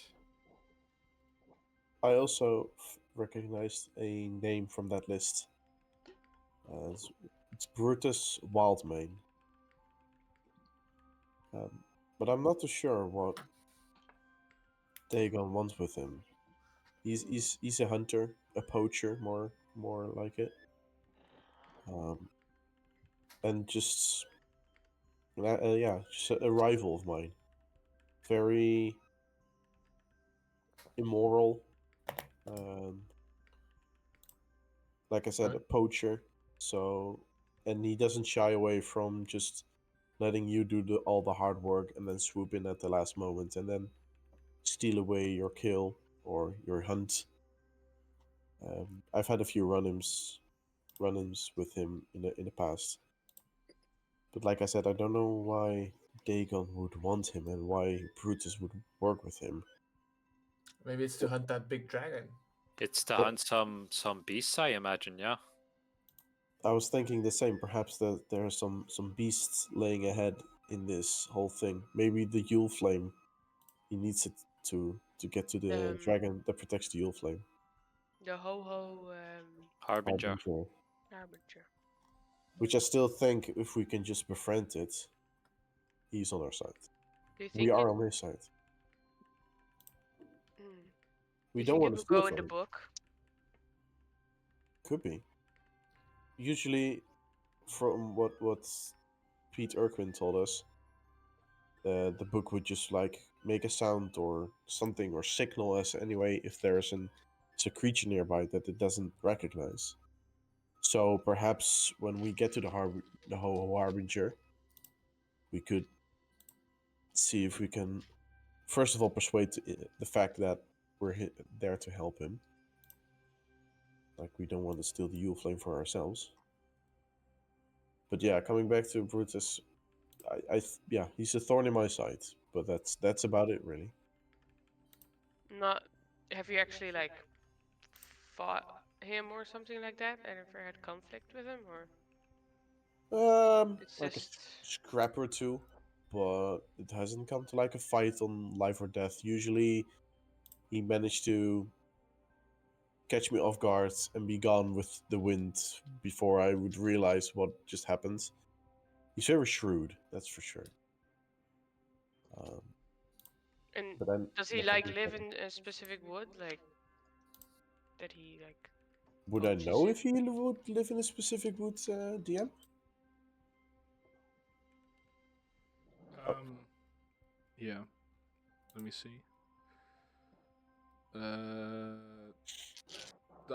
I also recognized a name from that list. It's Brutus Wildmane. But I'm not too sure what Dagon wants with him. He's a hunter, a poacher, more like it. And just just a rival of mine. Very immoral. Like I said, a poacher. So, and he doesn't shy away from just letting you do all the hard work and then swoop in at the last moment and then steal away your kill or your hunt. I've had a few run-ins with him in the past. But like I said, I don't know why Dagon would want him and why Brutus would work with him. Maybe it's to hunt that big dragon. It's to hunt some beasts, I imagine. Yeah. I was thinking the same. Perhaps that there are some beasts laying ahead in this whole thing. Maybe the Yule Flame. He needs it to get to the dragon that protects the Yule Flame. The ho-ho Harbinger. harbinger. Which I still think if we can just befriend it, he's on our side. Do you think We are on his side. We don't want to steal go in from the him. book? Could be. Usually, from what Pete Urquin told us, the book would just like make a sound or something or signal us anyway if there's a creature nearby that it doesn't recognize. So perhaps when we get to the Harbinger, we could see if we can, first of all, persuade the fact that we're there to help him. Like we don't want to steal the Yule Flame for ourselves. But yeah, coming back to Brutus, yeah, he's a thorn in my side. But that's about it, really. Not. Have you actually like fought him or something like that? And ever had conflict with him, or? It's Like just... a scrap or two, but it hasn't come to like a fight on life or death. Usually, he managed to catch me off guard and be gone with the wind before I would realize what just happened. He's very shrewd, that's for sure. And but I'm does he not like gonna live fight him. in a specific wood, like that he like? Would I poaches know in? if he would live in a specific wood, DM? Yeah. Let me see. The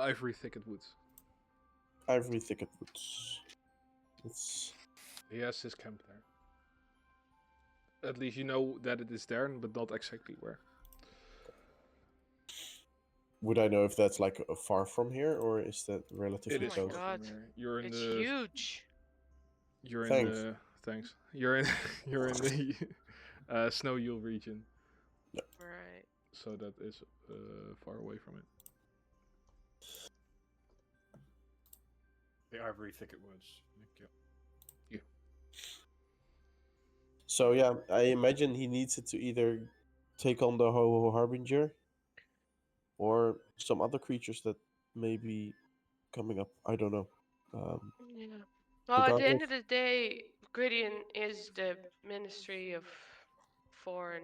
Ivory Thicket Woods. Ivory Thicket Woods. It's He has his camp there. At least you know that it is there, but not exactly where. would I know if that's like far from here, or is that relatively It is my close? far God. from here. You're in It's the. huge. You're in Thanks. the. Thanks. You're in. You're in the Snow Yule region, Right. so that is far away from it. The Ivory Thicket Woods. Thank you. So yeah, I imagine he needs it to either take on the Ho-Ho Harbinger, or some other creatures that may be coming up. I don't know. Yeah. Well, at the end Regardless, of the day, Gwydion is the Ministry of Foreign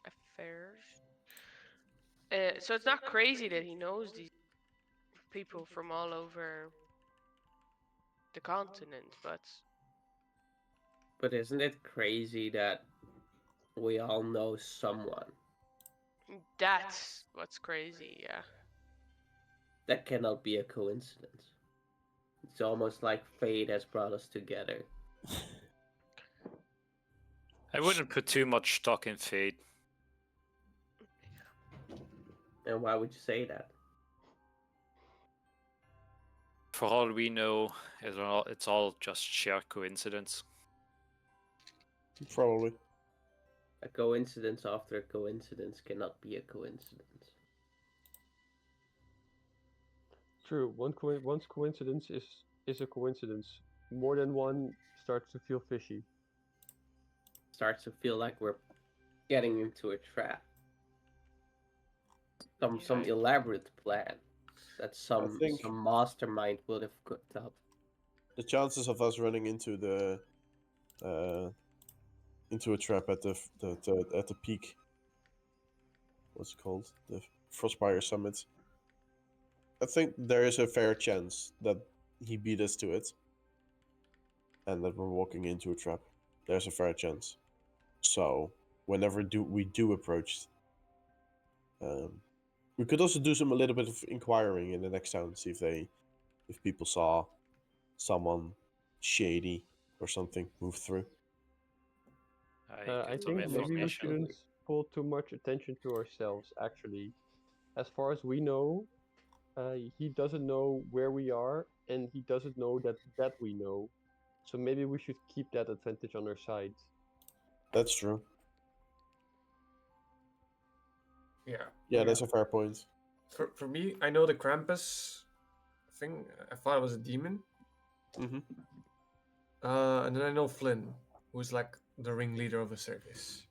Affairs. So it's not crazy that he knows these people from all over the continent, but But isn't it crazy that we all know someone? that's what's crazy, yeah. That cannot be a coincidence. It's almost like fate has brought us together. I wouldn't put too much stock in fate. And why would you say that? For all we know, it's all just sheer coincidence. probably. A coincidence after a coincidence cannot be a coincidence. True. Once coincidence is a coincidence. More than one starts to feel fishy. Starts to feel like we're getting into a trap. Some Yeah. elaborate plan that some think- mastermind would have cooked up. The chances of us running into the into a trap at at the peak. What's it called? The Frostfire Summit. I think there is a fair chance that he beat us to it, and that we're walking into a trap. There's a fair chance. So whenever we do approach, we could also do a little bit of inquiring in the next town, see if people saw someone shady or something move through. I Get some think maybe we information. shouldn't pull too much attention to ourselves, actually. As far as we know, he doesn't know where we are, and he doesn't know that we know. So maybe we should keep that advantage on our side. That's true. Yeah. Yeah, that's a fair point. For me, I know the Krampus thing. I thought it was a demon. Mm-hmm. And then I know Flynn, who's like the ringleader of a circus.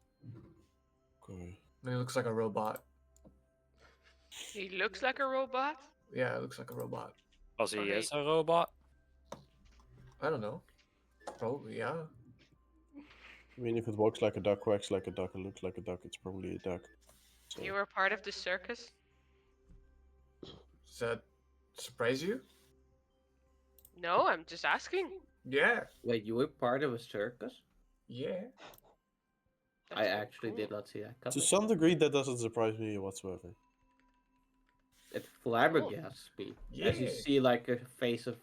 Okay. And he looks like a robot. He looks like a robot? Yeah, it looks like a robot. Because he Okay. is a robot. I don't know. Probably, yeah. I mean, if it walks like a duck, quacks like a duck, and looks like a duck, it's probably a duck. So, You were part of the circus? Does that surprise you? No, I'm just asking. Yeah. Wait, you were part of a circus? Yeah. That's I very actually cool. did not see that to coming. some degree, that doesn't surprise me whatsoever. It flabbergasts me as you Yeah. see like a face of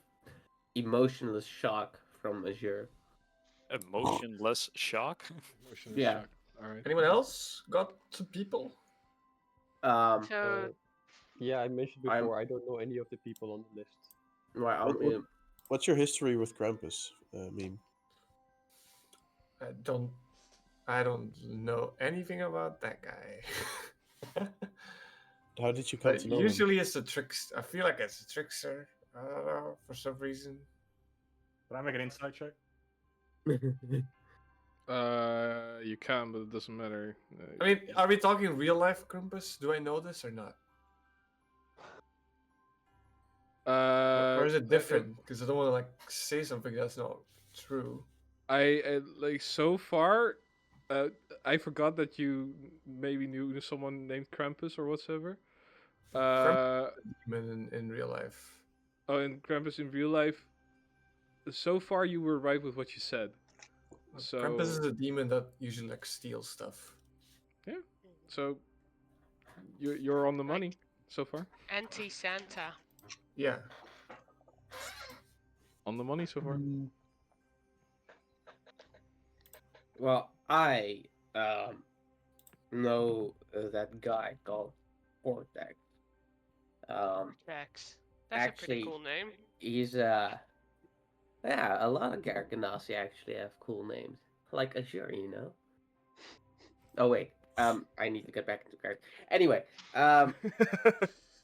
emotionless shock from Azure. Emotionless shock. Emotionally Yeah. shocked. All right. Anyone else got some people? So, Yeah, I mentioned I'm- before, I don't know any of the people on the list. Well, What- What's your history with Krampus? I mean, I don't know anything about that guy. how did you come But to know him? usually it's a trickster. I feel like it's a trickster. I don't know, for some reason. Can I make an insight check? You can, but it doesn't matter. I mean, are we talking real life Krampus? Do I know this or not? Or is it different? Because I don't want to like say something that's not true. I like so far. I forgot that you maybe knew someone named Krampus or whatsoever. Demon in real life. Oh, and Krampus in real life. So far, you were right with what you said. So Krampus is a demon that usually like steals stuff. so you're on the money so far. anti-Santa. Yeah. On the money so far. Well, I know that guy called Vortex. Vortex. That's a pretty Actually, cool name. he's yeah, a lot of Garganasi actually have cool names, like Azure, you know. Oh wait, I need to get back into cards. Anyway,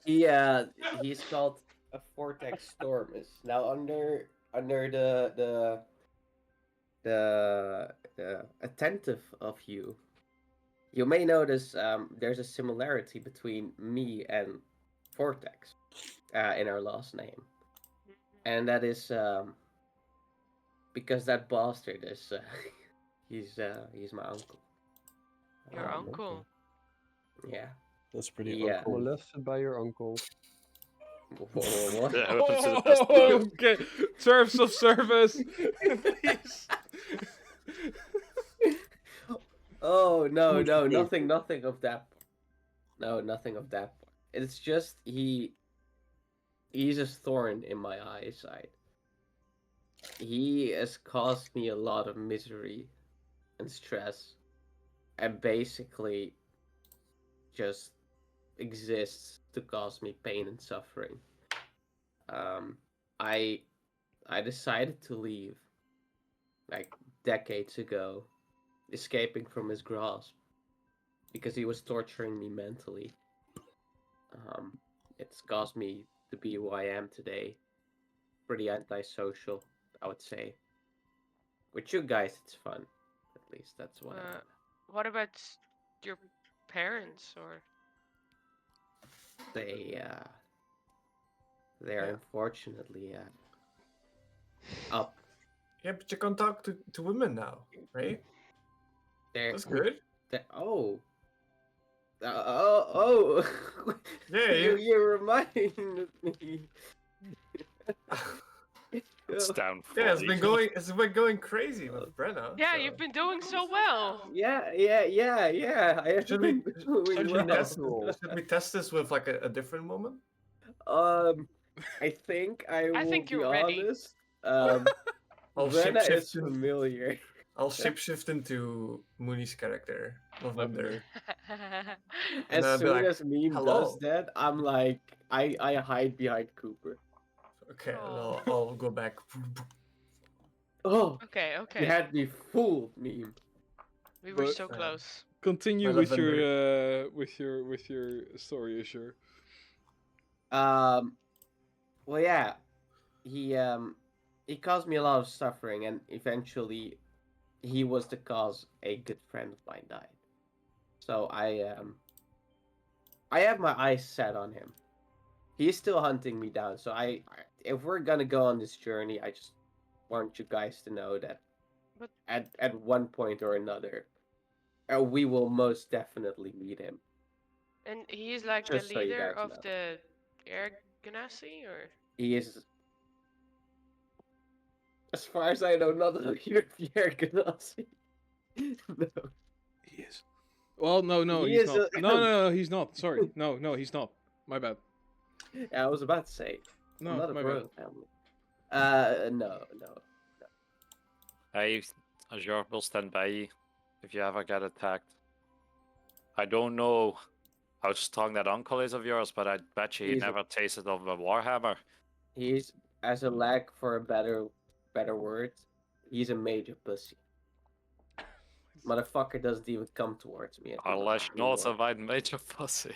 he's called a Vortex Stormus. Now under the attentive of you, you may notice there's a similarity between me and Vortex in our last name, and that is because that bastard is he's my uncle. Your uncle. Yeah. That's pretty Yeah. uncool. Molested by your uncle. What? That happens to the best of us. Okay, terms of service, please. Oh no, Who's no, the nothing of that. No, nothing of that. It's just he's a thorn in my eyesight. He has caused me a lot of misery and stress, and basically just exists to cause me pain and suffering. I decided to leave like decades ago, escaping from his grasp because he was torturing me mentally. It's caused me to be who I am today. Pretty antisocial, I would say. With you guys, it's fun. At least that's what I know. What about your parents or? They are Yeah. unfortunately up. Yeah, but you can talk to women now, right? They're That's good. oh. Oh. Yeah, you reminded me. It's down. Yeah, it's 40. been going crazy with Brenna. Yeah, so- you've been doing so well. Yeah. I have Should we been doing such a well. natural. should we test this with like a different woman? I think I will think be you're ready. honest. I'll Brenna is shapeshift. familiar. I'll shapeshift into Mooney's character, Lavender. As I'll be soon like, as Meme "Hello." does that, I'm like, I hide behind Cooper. Okay, and Oh. I'll go back. Oh, Okay, you okay. had me fooled, Meme. We were But- so close. Continue My with lavender. with your story, Azure. Well, yeah, he caused me a lot of suffering, and eventually, he was the cause a good friend of mine died. So I have my eyes set on him. He's still hunting me down. So if we're gonna go on this journey, I just want you guys to know that But- at one point or another, we will most definitely meet him. And he's like Just the so you leader guys of know. the Air Ganassi, or? He is, as far as I know, not the leader of Pierre Ganassi. No. He is. Well, no, He he's is not. a- No, he's not. Sorry, no, he's not. My bad. I was about to say, No, I'm not a my bad. royal family. No. Hey, Azure, we'll stand by you if you ever get attacked. I don't know how strong that uncle is of yours, but I bet you he He's a- never tasted of a warhammer. He's, as a lack for a better word, he's a major pussy. Motherfucker doesn't even come towards me. Unless you also anymore. find major pussy.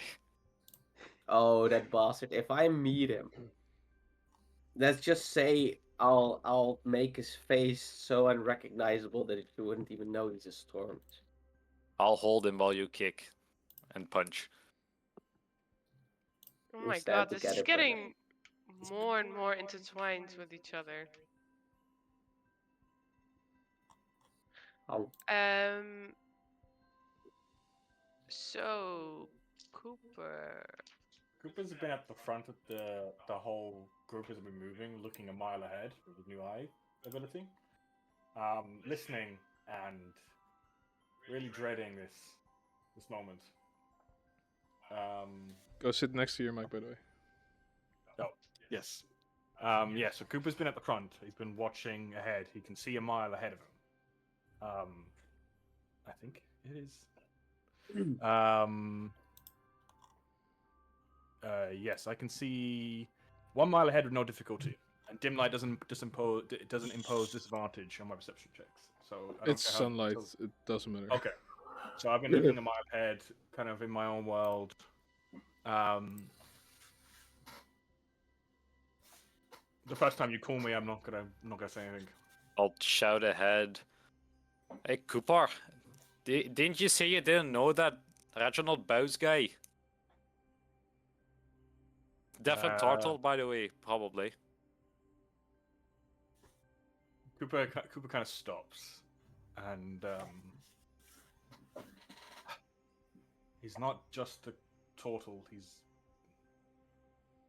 Oh, that bastard! If I meet him, let's just say I'll make his face so unrecognizable that you wouldn't even know he's a storm. I'll hold him while you kick and punch. Oh We'll my stand god, this together is for that. getting more and more intertwined with each other. I'll So Cooper. Cooper's been at the front of the whole group has been moving, looking a mile ahead with his new eye ability. Listening and really dreading this moment. Go sit next to your mic, by the way. Yes. So Cooper's been at the front. He's been watching ahead. He can see a mile ahead of him. I think it is. Yes, I can see 1 mile ahead with no difficulty, and dim light doesn't impose disadvantage on my perception checks. So I don't It's care how. sunlight. It doesn't matter. Okay, so I've been looking a mile ahead, kind of in my own world. The first time you call me, I'm not gonna say anything. I'll shout ahead. Hey, Cooper, didn't you say you didn't know that Reginald Bowes guy? Different turtle, by the way, probably. Cooper kind of stops, and he's not just a turtle. He's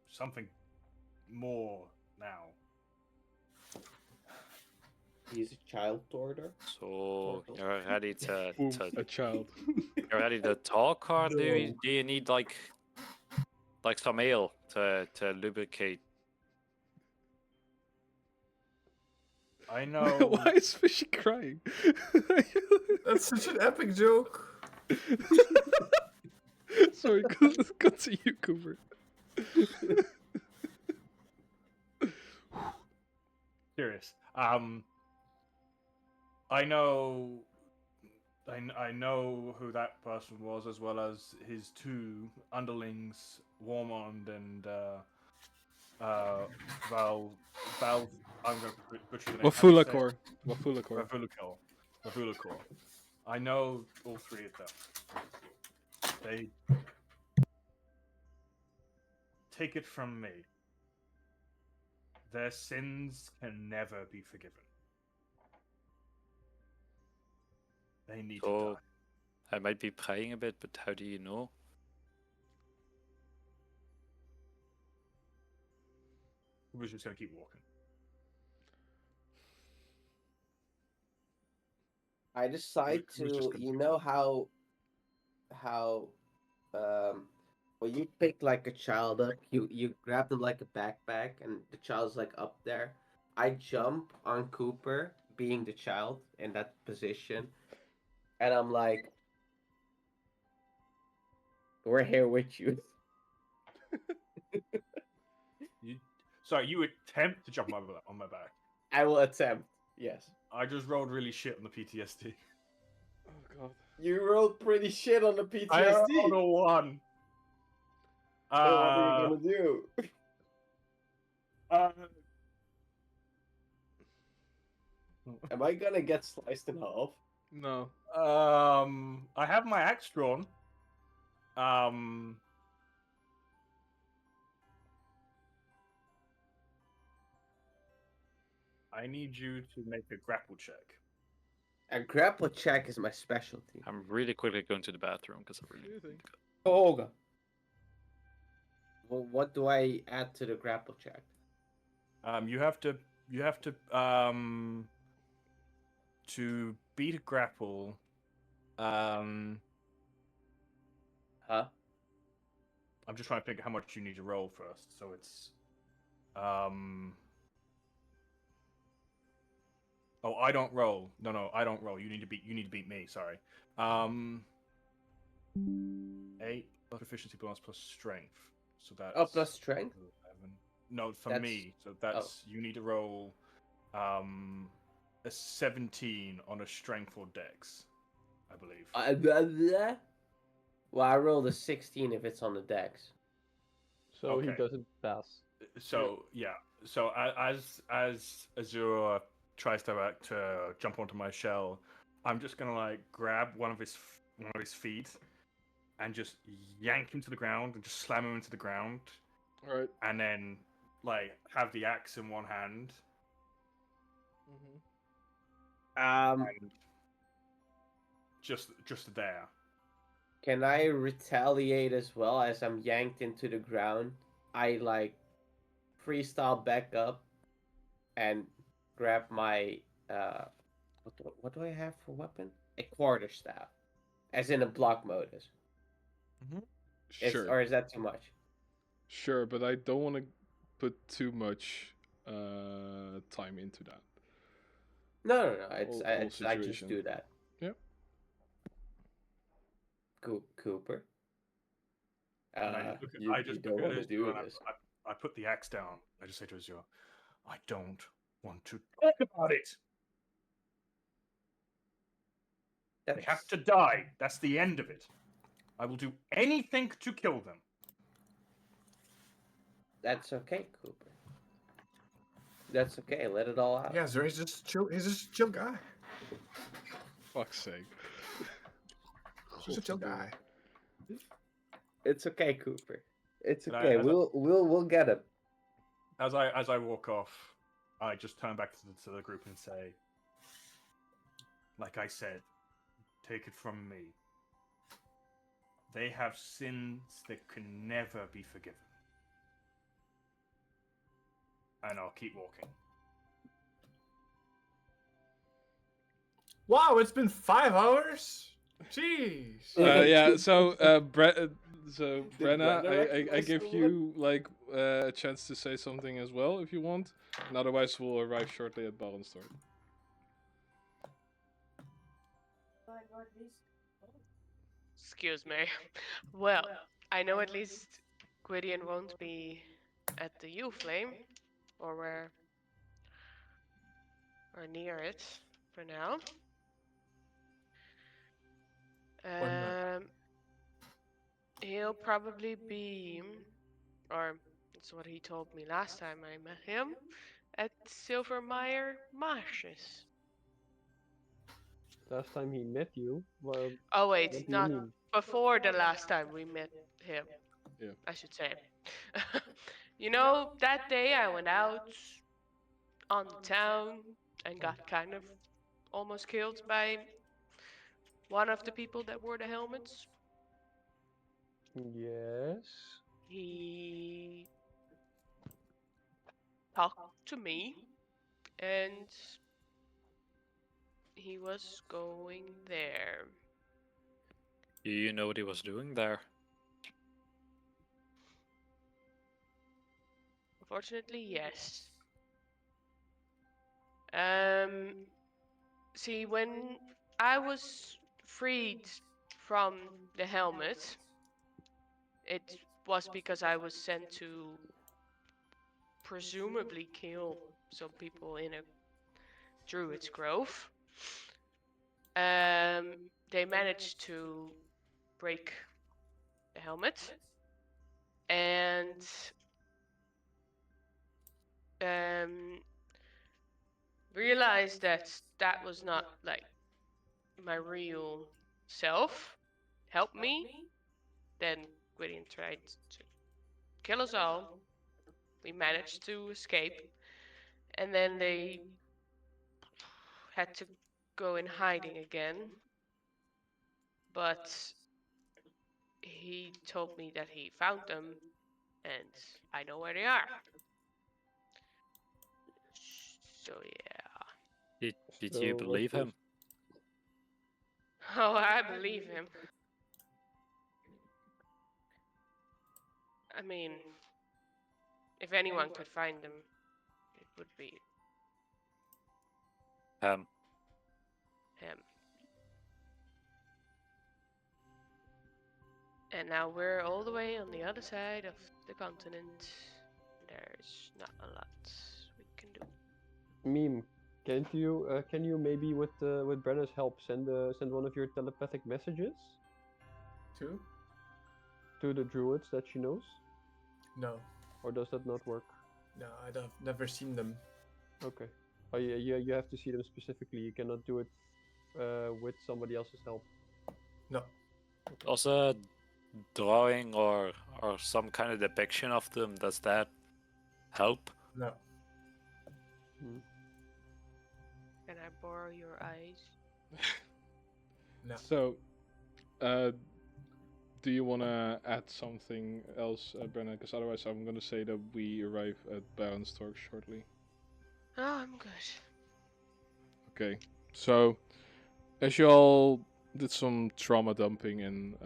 something more now. He's a child order. So you're ready to, Boom, a child. you're ready to talk, or do you need like some ale to lubricate? I know. Why is Fishy crying? That's such an epic joke. Sorry, continue, Cooper. Curious. I know who that person was, as well as his 2 underlings, Warmond and Val. I'm going to butcher the name. Wafulakor. Wafulakor. I know all 3 of them. They take it from me. Their sins can never be forgiven. They need to So die. I might be prying a bit, but how do you know? We're just gonna keep walking. I decide We're just to, gonna you keep know how when you pick like a child up, you grab them like a backpack, and the child's like up there. I jump on Cooper, being the child in that position, and I'm like, "We're here with you." You attempt to jump on my back. I will attempt. Yes. I just rolled really shit on the PTSD. Oh god. You rolled pretty shit on the PTSD. I rolled a 1. So what are you gonna do? Am I gonna get sliced in half? No. I have my axe drawn. I need you to make a grapple check. A grapple check is my specialty. I'm really quickly going to the bathroom because I really. Oh, God. Well, what do I add to the grapple check? You have to beat a grapple. Huh? I'm just trying to think how much you need to roll first. So it's Oh, I don't roll. No, I don't roll. You need to beat me. Sorry. 8 plus proficiency bonus plus strength. So that's plus strength? 11. No, for That's- me. So that's you need to roll a 17 on a strength or dex, I believe. Well, I rolled a 16 if it's on the dex. So he Okay. doesn't pass. So yeah. So as Azura tries to jump onto my shell, I'm just gonna like grab one of his feet and just yank him to the ground and just slam him into the ground. All right. And then like have the axe in one hand. And just there. Can I retaliate as well as I'm yanked into the ground? I like freestyle back up and grab my what do I have for weapon? A quarterstaff, as in a block modus. Sure. Or is that too much? Sure, but I don't want to put too much time into that. No. It's Whole I just situation. do that. Yep. Cooper. And You I just don't look at want to Azure do and this. I put the axe down. I just say to Azure, I don't want to talk about it. They have to die. That's the end of it. I will do anything to kill them. That's okay, Cooper. That's okay. Let it all out. Yeah, Zuri, he's just chill. He's just a chill guy. Fuck's sake. He's just a chill guy. It's okay, Cooper. It's And okay. We'll get him. As I walk off, I just turn back to the group and say, like I said, take it from me. They have sins that can never be forgiven. And I'll keep walking. Wow, it's been 5 hours. Jeez. Yeah. So, so Did Brenna, Brenna I recognize give the you like a chance to say something as well if you want, and otherwise we'll arrive shortly at Ballenstorm. Excuse me. Well, I know at least Gwydion won't be at the U Flame, or near it for now. One night. He'll probably be, or that's what he told me last time I met him, at Silvermire Marshes. Last time he met you, well, Oh what wait, do you not mean? before the last time we met him. Yeah. I should say. You know, that day I went out on the town and got kind of almost killed by one of the people that wore the helmets. Yes. He talked to me and he was going there. Do you know what he was doing there? Unfortunately, yes. See, when I was freed from the helmet, it was because I was sent to presumably kill some people in a druid's grove. They managed to break the helmet and realized that that was not like my real self. Help me. Then Gwydion tried to kill us all. We managed to escape, and then they had to go in hiding again. But he told me that he found them, and I know where they are. So yeah. Did So you what's believe this? him? Oh, I believe him. I mean, if anyone could find them, it would be Um, him. And now we're all the way on the other side of the continent. There's not a lot we can do. Meme, can you maybe with Brenna's help send one of your telepathic messages Two? to the druids that she knows, No. or does that not work? No, I've never seen them. Okay. Oh yeah, you have to see them specifically. You cannot do it with somebody else's help. No. also, drawing or some kind of depiction of them, does that help? No. Can I borrow your eyes? No. So, do you want to add something else, Brenna? Because otherwise I'm going to say that we arrive at Ballenstorm shortly. Oh, I'm good. Okay. So, as you all did some trauma dumping and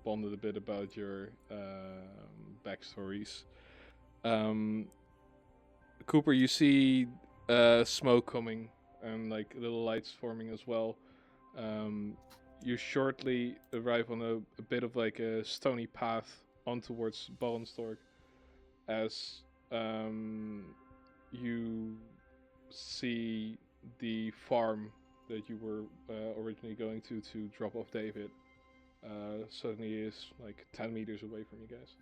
bonded a bit about your backstories, Cooper, you see smoke coming and like little lights forming as well. You shortly arrive on a bit of like a stony path on towards Ballenstork as you see the farm that you were originally going to drop off David suddenly is like 10 meters away from you guys.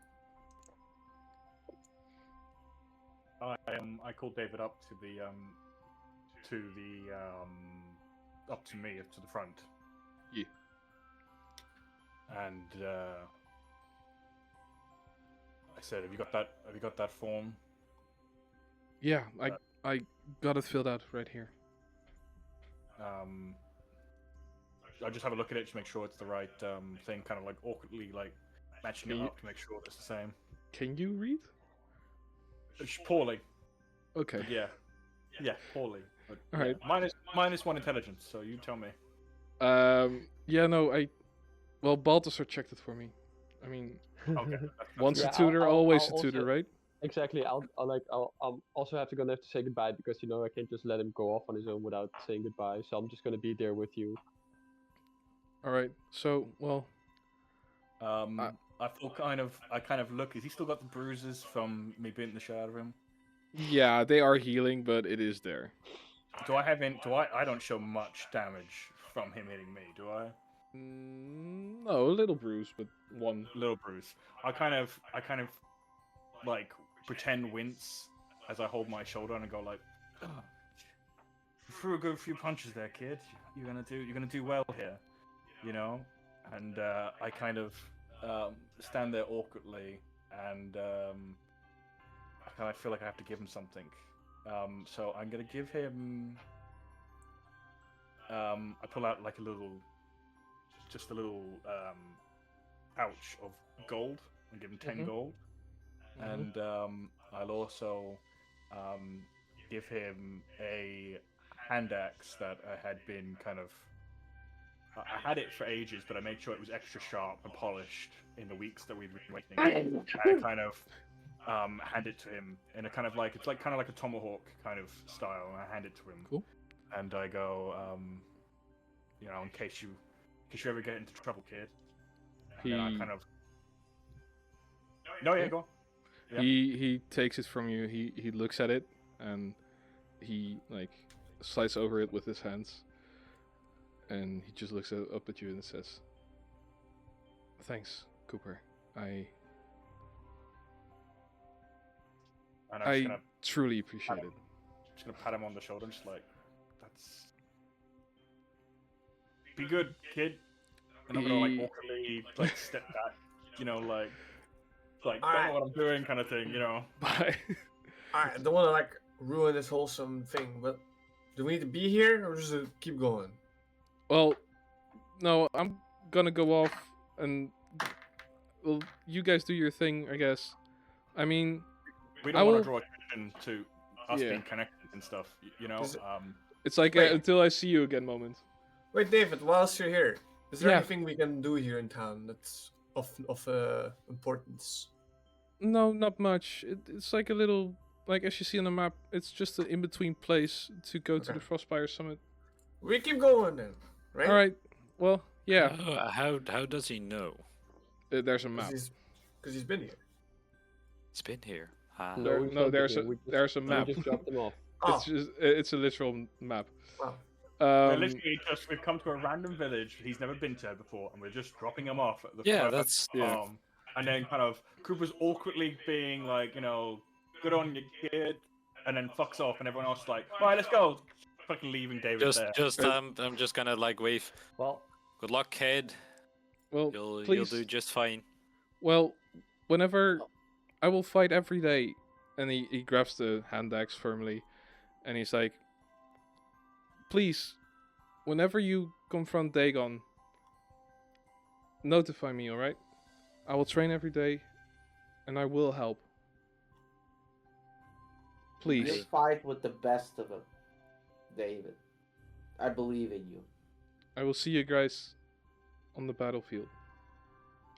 I called David up to the up to me to the front. Yeah. And I said, "Have you got that? Have you got that form?" Yeah, I got it filled out right here. I just have a look at it to make sure it's the right thing, kind of like awkwardly like matching it up to make sure it's the same. Can you read? Poorly. Okay. But yeah, poorly. But All yeah, right. minus 1 intelligence. So you tell me. Yeah, no, well, Balthasar checked it for me. I mean, Okay. once Yeah, a tutor, I'll always a also- tutor, right? Exactly. I'll also have to say goodbye because I can't just let him go off on his own without saying goodbye. So I'm just gonna be there with you. All right. So, well, I feel kind of look. Has he still got the bruises from me beating the shit out of him? yeah, they are healing, but it is there. Do I have any? I don't show much damage from him hitting me, do I? No, a little bruise, but one. Little bruise. I kind of like pretend wince as I hold my shoulder and go like, "Ugh. You threw a good few punches there, kid. You're gonna do well here, you know." And I kind of stand there awkwardly, and I kind of feel like I have to give him something. So I'm gonna give him. I pull out like a little pouch of gold and give him 10 gold. And I'll also give him a hand axe that I had been kind of. I had it for ages, but I made sure it was extra sharp and polished in the weeks that we'd been waiting. I kind of hand it to him in a kind of like kind of like a tomahawk kind of style, and I hand it to him. Cool. And I go, you know, in case you ever get into trouble, kid. And then I kind of. No, yeah, go on. Yeah. He takes it from you. He looks at it and he like slides over it with his hands, and he just looks up at you and says, "Thanks, Cooper. And I truly appreciate it." Just gonna pat him on the shoulder, and just like, that's. Be good, kid. And I'm gonna like awkwardly like step back, you know, like don't know what I'm doing, kind of thing, you know. Bye. I don't want to like ruin this wholesome thing, but do we need to be here or just keep going? Well, no, I'm gonna go off and well, you guys do your thing, I guess. I mean, We I don't want will- to draw attention to us Yeah. being connected and stuff, you know. Is it- it's like Wait. a until I see you again moment. Wait, David, whilst you're here, is there Yeah. anything we can do here in town that's of importance? No, not much. It's like a little, like as you see on the map, it's just an in-between place to go to Okay. the Frostfire Summit. We keep going then, right? All right. Well, yeah. How does he know? There's a map. Because he's been here. It's been here. Ah. There- we've no, not been there's here. a- We just- there's a map. We just dropped them off. Oh, It's a literal map. wow. We're literally we've come to a random village he's never been to before, and we're just dropping him off at the Yeah, front of that's- the farm. And then kind of Cooper's awkwardly being like, you know, good on you, kid, and then fucks off, and everyone else is like, all right, let's go. Fucking leaving David there. I'm just gonna like wave. Well, Good luck, kid. Well, You'll please. do just fine. Well, whenever I will fight every day, and he grabs the hand axe firmly, and he's like, "Please, whenever you confront Dagon, notify me, all right? I will train every day, and I will help. You'll Please." fight with the best of them, David. I believe in you. I will see you guys on the battlefield.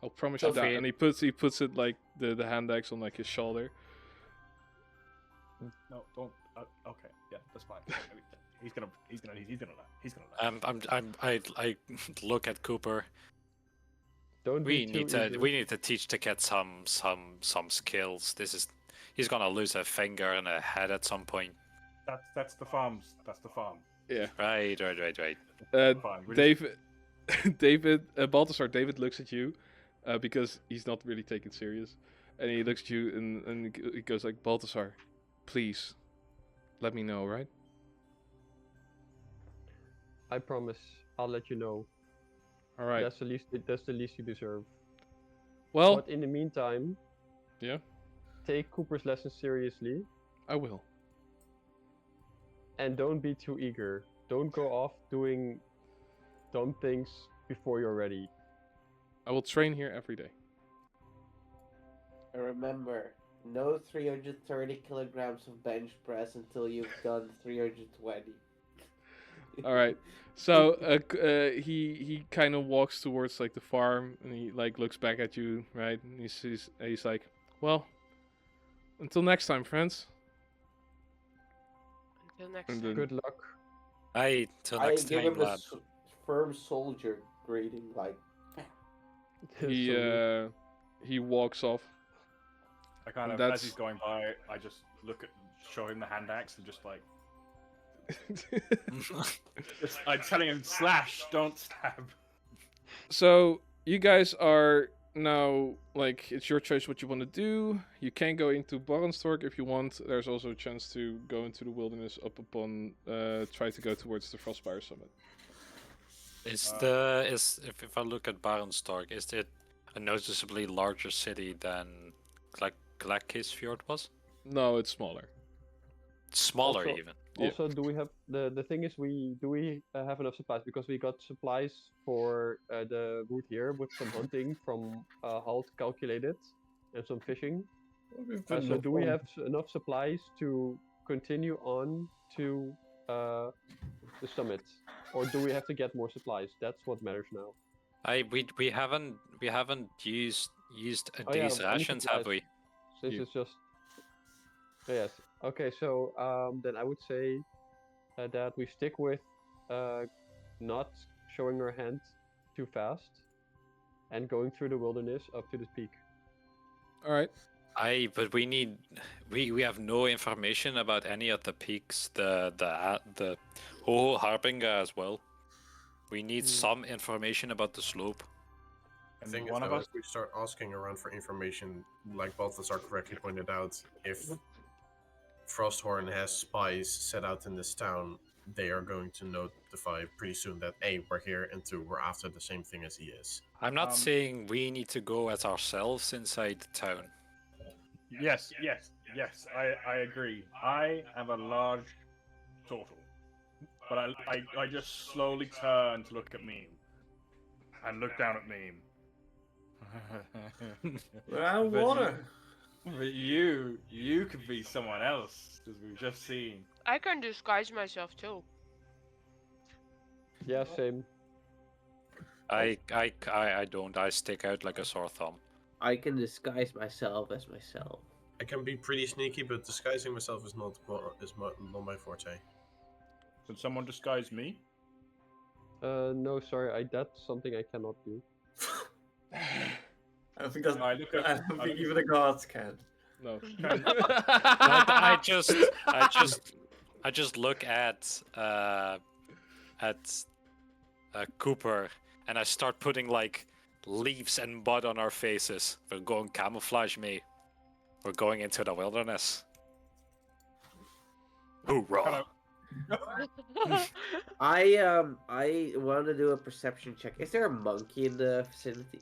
I'll promise you that. Okay. And he puts it like the hand axe on like his shoulder. No, don't. Okay, yeah, that's fine. He's gonna laugh. I look at Cooper. Don't We be too need to eager. we need to teach the kid some skills. He's gonna lose a finger and a head at some point. That's the farms. That's the farm. Yeah. Right. Fine. David, David, Balthasar, David looks at you because he's not really taken serious, and he looks at you and he goes like, Balthasar, please, let me know, right? I promise. I'll let you know. All right. That's the least. That's the least you deserve. Well, But in the meantime, yeah, take Cooper's lessons seriously I will. and don't be too eager. Don't go off doing dumb things before you're ready. I will train here every day. And remember, no 330 kilograms of bench press until you've done 320. All right. So he kind of walks towards like the farm, and he like looks back at you, right? And he's like, well, until next time, friends. Until next And time. then- Good luck. Hey, till I next give time, him a lad. firm soldier greeting, like, He walks off. I kind of, That's- as he's going by, I just show him the hand axe and just like, I'm telling him, slash, don't stab. So you guys are now like, it's your choice what you want to do. You can go into Barenstork if you want. There's also a chance to go into the wilderness up upon try to go towards the Frostfire Summit. If I look at Barenstork, is it a noticeably larger city than Glakkisfjord was? No, it's smaller. Smaller Also- even. Yeah. Also, do we have the thing is we have enough supplies because we got supplies for the route here with some hunting from Halt calculated and some fishing. So do we have enough supplies to continue on to the summit, or do we have to get more supplies? That's what matters now. We haven't used Oh, yeah, these any rations, have supplies. we? Since You- it's just yes. Okay, so then I would say that we stick with not showing our hand too fast and going through the wilderness up to the peak. All right. But we have no information about any of the peaks, the Ho Harbinger as well. We need some information about the slope. The And thing is, one of though, us, as we start asking around for information, like Balthasar correctly pointed out, if Frosthorn has spies set out in this town, they are going to notify pretty soon that A, we're here, and 2, we're after the same thing as he is. I'm not Um, saying we need to go as ourselves inside the town. yes, I agree. I am a large turtle, but I just slowly turn to look at Meme, and look down at Meme. We're out of But water. But you could be someone else, as we've just seen. I can disguise myself too. Yeah, same. I don't. I stick out like a sore thumb. I can disguise myself as myself. I can be pretty sneaky, but disguising myself is not my forte. Could someone disguise me? No, sorry, that's something I cannot do. I don't think that's. I look at- I don't I think look even the gods can. No. I just look at Cooper, and I start putting like leaves and mud on our faces. We're going camouflage me. We're going into the wilderness. Hoorah! I want to do a perception check. Is there a monkey in the vicinity?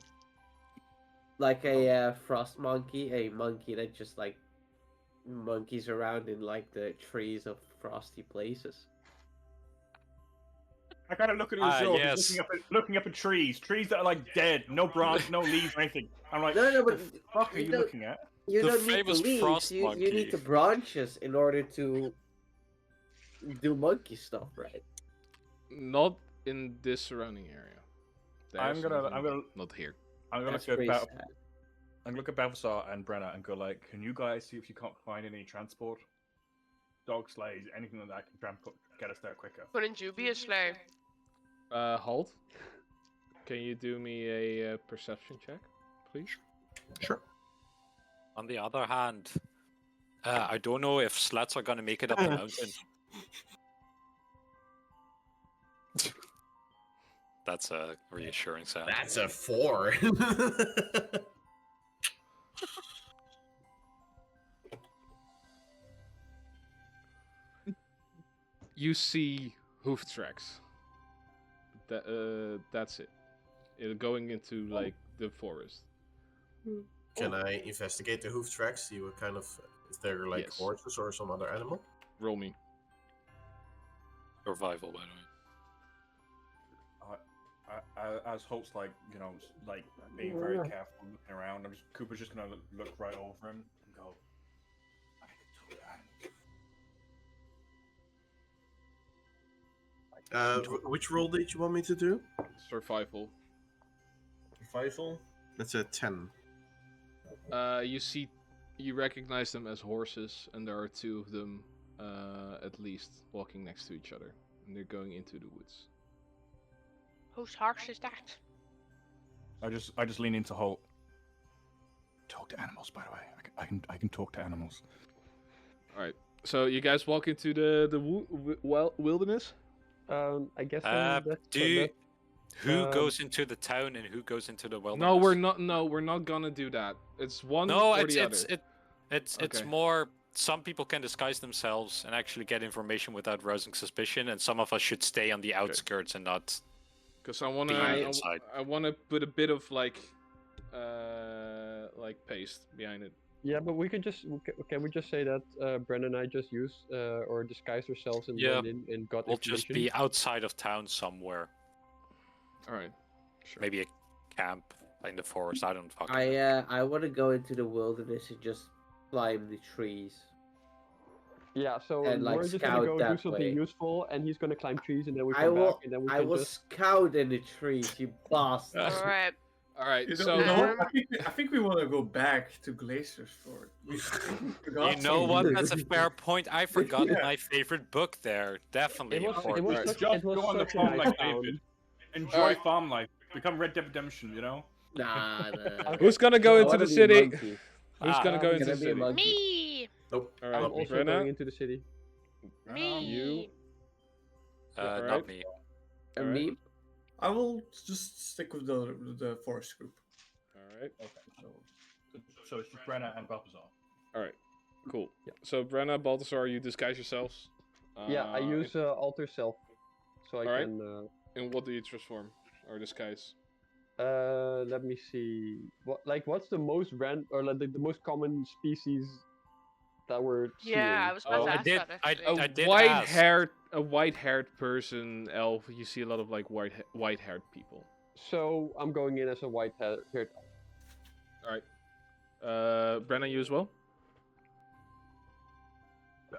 Like a frost monkey, a monkey that just like monkeys around in like the trees of frosty places. I kind of look at his Ah, jaw, yes. looking up at trees that are like dead, no branch, no leaves or anything. I'm like, No, what but the fuck are you you don't- looking at? You The don't need the famous leaves. frost You monkey. need the branches in order to do monkey stuff, right? Not in this surrounding area. I'm gonna Not here. I'm gonna That's look pretty at sad. I'm gonna look at Balthasar and Brenna and go like, can you guys see if you can't find any transport, dog sleighs, anything like that can get us there quicker? Couldn't you be a slave? Halt. Can you do me a perception check, please? Sure. On the other hand, I don't know if slats are gonna make it up the mountain. That's a reassuring sound. That's a 4. You see hoof tracks. That's it. Going into like the forest. Can I investigate the hoof tracks? See what kind of... Is there like Yes. horses or some other animal? Roll me. Survival, by the way. As Holt's like, like being very careful, looking around. Cooper's just gonna look right over him and go, I can talk to animals. Which roll did you want me to do? Survival. Survival? That's a 10. You recognize them as horses, and there are 2 of them, at least, walking next to each other, and they're going into the woods. Whose horse is that? I just lean into Holt. Talk to animals, by the way. I can talk to animals. All right. So you guys walk into the wilderness. I guess. Who goes into the town and who goes into the wilderness? No, we're not. No, we're not gonna do that. It's one No, or it's the other. it's Okay. more. Some people can disguise themselves and actually get information without rousing suspicion, and some of us should stay on the outskirts and not. Because I wanna, Behind inside. I wanna put a bit of like paste behind it. Yeah, but we can we just say that Brennan and I just used or disguised ourselves and Yeah. went in and got We'll just information. be outside of town somewhere. All right. Sure. Maybe a camp in the forest. I don't fucking know. I want to go into the wilderness and just climb the trees. Yeah, so And, like, we're just gonna scout go do that something way. useful, and he's gonna climb trees, and then we I come will. back, and then we I can will just. scout in the trees, you bastard. Yes. All right. All right. You know, So you know what? I think we want to go back to Glacier's Fort. We forgot You know something. what? That's a fair point. I forgot Yeah. my favorite book there. Definitely. It was, important. it was Alright. such, Just it was go on the such a farm nice like town. David. Enjoy Alright. farm life. Become Red Dead Redemption, Nah. who's gonna go I into wanna the be city? monkey. Who's gonna go I'm into the gonna be a city? monkey. Me. Nope. All I'm right. also Brenna? going into the city. Me. You. Not Alright. me. And Alright. me? I will just stick with the forest group. All right. Okay, so it's just Brenna and Balthazar. All right. Cool. So Brenna, Balthazar, you disguise yourselves. Yeah, I use alter self, so I Alright. can. In what do you transform or disguise? Let me see. What's the most or like the most common species that we're seeing? Yeah, I was about Oh, to I ask did- that. I- Actually. A did white-haired person, elf. You see a lot of like white-haired people. So I'm going in as a white-haired. All right. Brenna, you as well.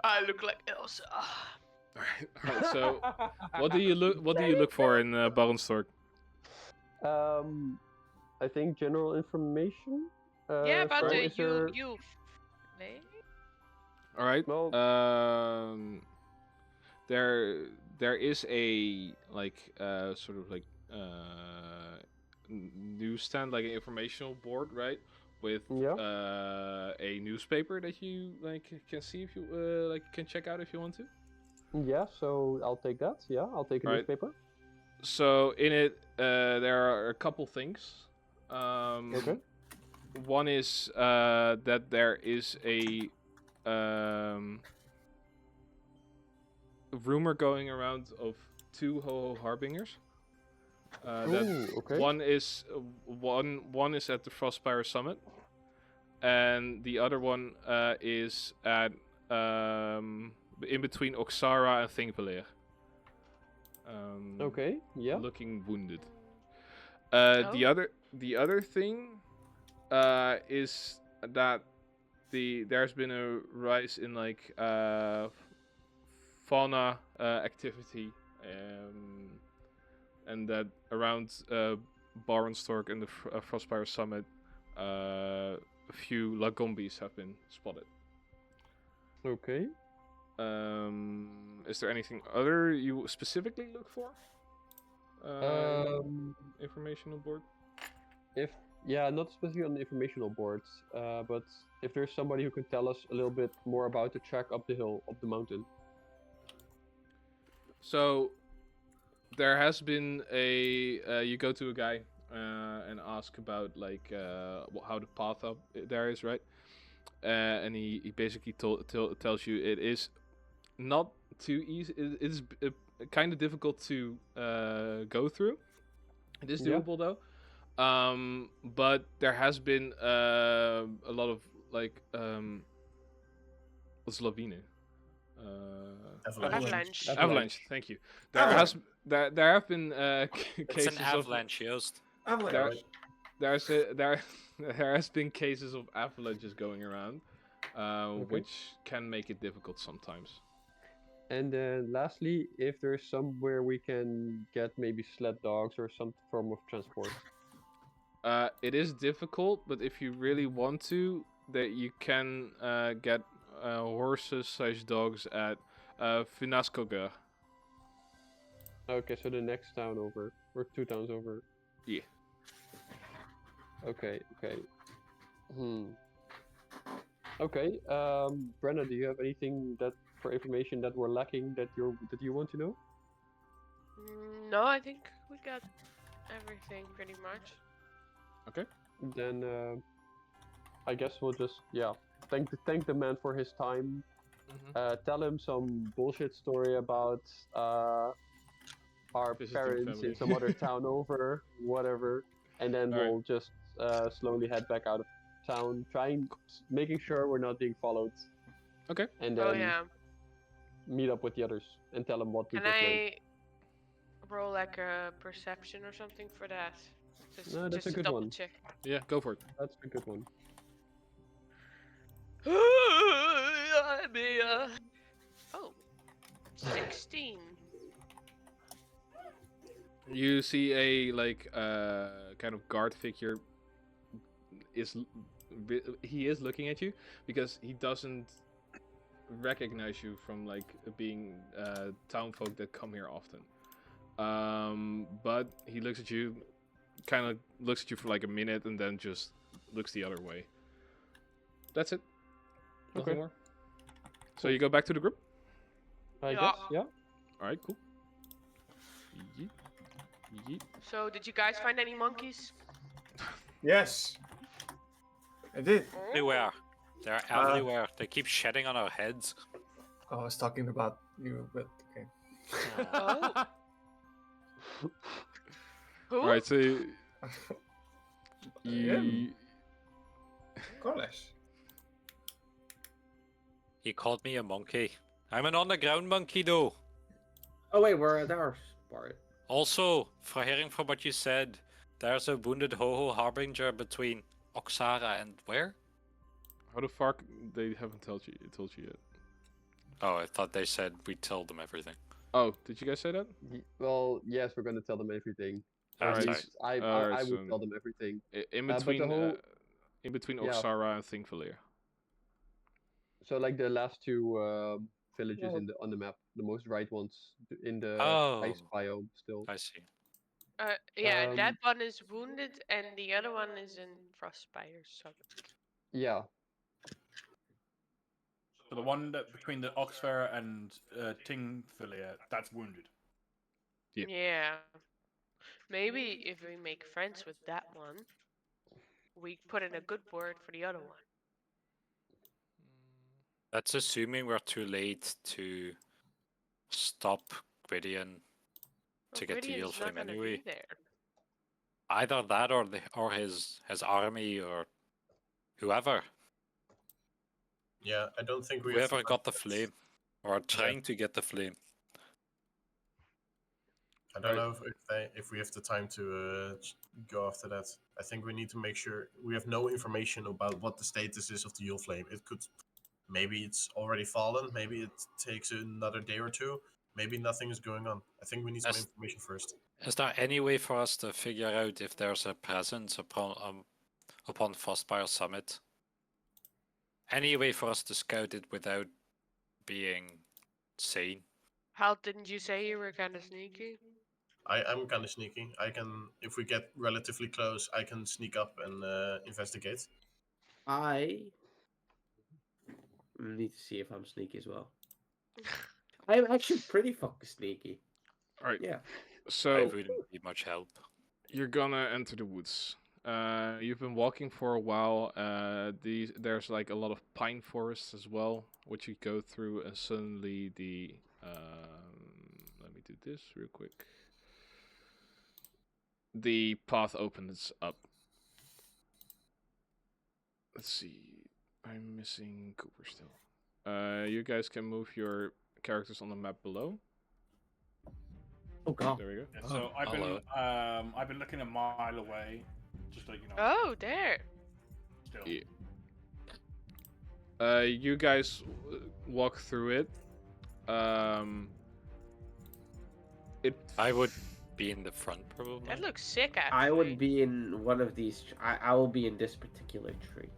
I look like Elsa. All right. All right. So, what do you look for in Baronstork? I think general information. Yeah, about so the is there- you. Nee? All right. Well, There is a like sort of like newsstand, like an informational board, right? With Yeah. a newspaper that you like can see if you like can check out if you want to. Yeah, so I'll take that. Yeah, I'll take a Right. newspaper. So in it, there are a couple things. Okay. One is that there is a rumor going around of 2 Ho-Ho Harbingers. That Ooh, okay. one is at the Frostspire Summit, and the other one is at in between Oxara and Thingpelir. Okay. Yeah. Looking wounded. Oh. The other thing is that there's been a rise in like fauna activity, and that around Baronstork and the Frostspire Summit, a few Lagombis have been spotted. Okay. Is there anything other you specifically look for? Informational board. If not specifically on the informational boards, but if there's somebody who can tell us a little bit more about the track up the hill, up the mountain. So there has been a you go to a guy and ask about like how the path up there is, right? And he basically tells you it is not too easy. It is kind of difficult to go through. It is Yeah. doable though. But there has been a lot of like what's lawine? Avalanche. Avalanche. Thank you. There Avalanche. there have been It's cases an avalanche, Joost. Avalanche. there has been cases of avalanches going around, which can make it difficult sometimes. And then lastly, if there's somewhere we can get maybe sled dogs or some form of transport. It is difficult, but if you really want to, that you can get horses/dogs at Finaskoga. Okay, so the next town over, or 2 towns over. Yeah. Okay. Okay. Brenna, do you have anything that for information that we're lacking that you want to know? No, I think we got everything pretty much. Then I guess we'll just thank the man for his time. Tell him some bullshit story about our Visiting parents family. in some other town over, whatever, and then Alright. we'll just slowly head back out of town, making sure we're not being followed. Okay. And Oh then yeah. meet up with the others and tell them what we Can just learned. I roll like a perception or something for that? No, that's just a to good double one. check. Yeah, go for it. That's a good one. Oh, 16. You see a like kind of guard figure he is looking at you because he doesn't recognize you from like being town folk that come here often. But he looks at you, kind of looks at you for like a minute and then just looks the other way. That's it. Nothing Okay. more. So you go back to the group? I Yeah. guess, yeah. Alright, cool. Yeet. Yeet. So, did you guys find any monkeys? Yes. I did. Everywhere. They're everywhere. They keep shedding on our heads. Oh, I was talking about you, but okay. Oh. Who? Alright, so Yeah. you Gosh. He called me a monkey. I'm an underground monkey, though. Oh wait, we're at our part. Also, for hearing from what you said, there's a wounded Ho-Ho harbinger between Oxara and where? how the fuck they haven't told you yet. Oh, I thought they said we'd tell them everything. Oh, did you guys say that? Well, yes, we're gonna tell them everything. Or at Alright. least I Alright, would so- tell them everything. In but the between whole- in between yeah. Oxara and Thingvalir. So like the last 2 villages Yeah. on the map, the most right ones in the Oh. ice biome still. I see. Yeah, that Um, one is wounded, and the other one is in Frostspire. So. Yeah. So the one that between the Oxfair and Tingvalir, that's wounded. Yep. Yeah. Maybe if we make friends with that one, we put in a good word for the other one. That's assuming we're too late to stop Gwydion to get the Yule Gwydian's not Flame gonna anyway. be there. Either that or his army or whoever. Yeah, I don't think we have Whoever to got the fight flame. Or are trying to get the flame. I don't Right. know if we have the time to go after that. I think we need to make sure we have no information about what the status is of the Yule Flame. It could, maybe it's already fallen. Maybe it takes another day or two. Maybe nothing is going on. I think we need some As- information first. Is there any way for us to figure out if there's a presence upon Frostspire Summit? Any way for us to scout it without being seen? How didn't you say you were kind of sneaky? I'm kind of sneaky. I can, if we get relatively close, I can sneak up and investigate. I need to see if I'm sneaky as well. I'm actually pretty fucking sneaky. All right. Yeah. I So wouldn't be much help. you're gonna enter the woods. You've been walking for a while. There's like a lot of pine forests as well, which you go through, and suddenly the let me do this real quick. The path opens up. Let's see. I'm missing Cooper still. You guys can move your characters on the map below. Oh god. There we go. Yeah, so I've been looking a mile away, just like Oh, there. still. Yeah. You guys walk through it. I would be in the front probably. That looks sick, actually. I would be in one of these. I will be in this particular tree.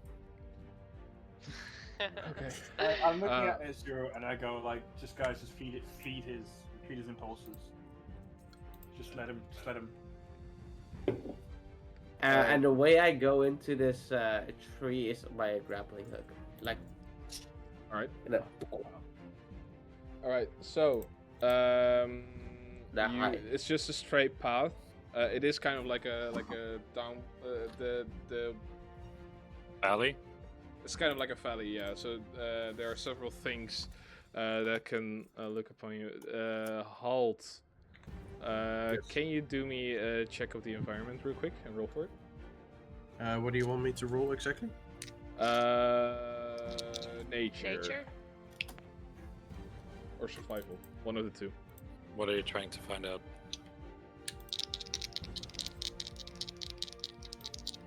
Okay. I'm looking at Ezreal and I go like, just guys, just feed his impulses. Just let him. And the way I go into this tree is by a grappling hook. Like, All right. you know, All right. So, it's just a straight path. It is kind of like a down the Valley? It's kind of like a valley, yeah. So there are several things that can look upon you. Halt. Can you do me a check of the environment real quick and roll for it? What do you want me to roll exactly? Nature. Nature? Or survival. One of the two. What are you trying to find out?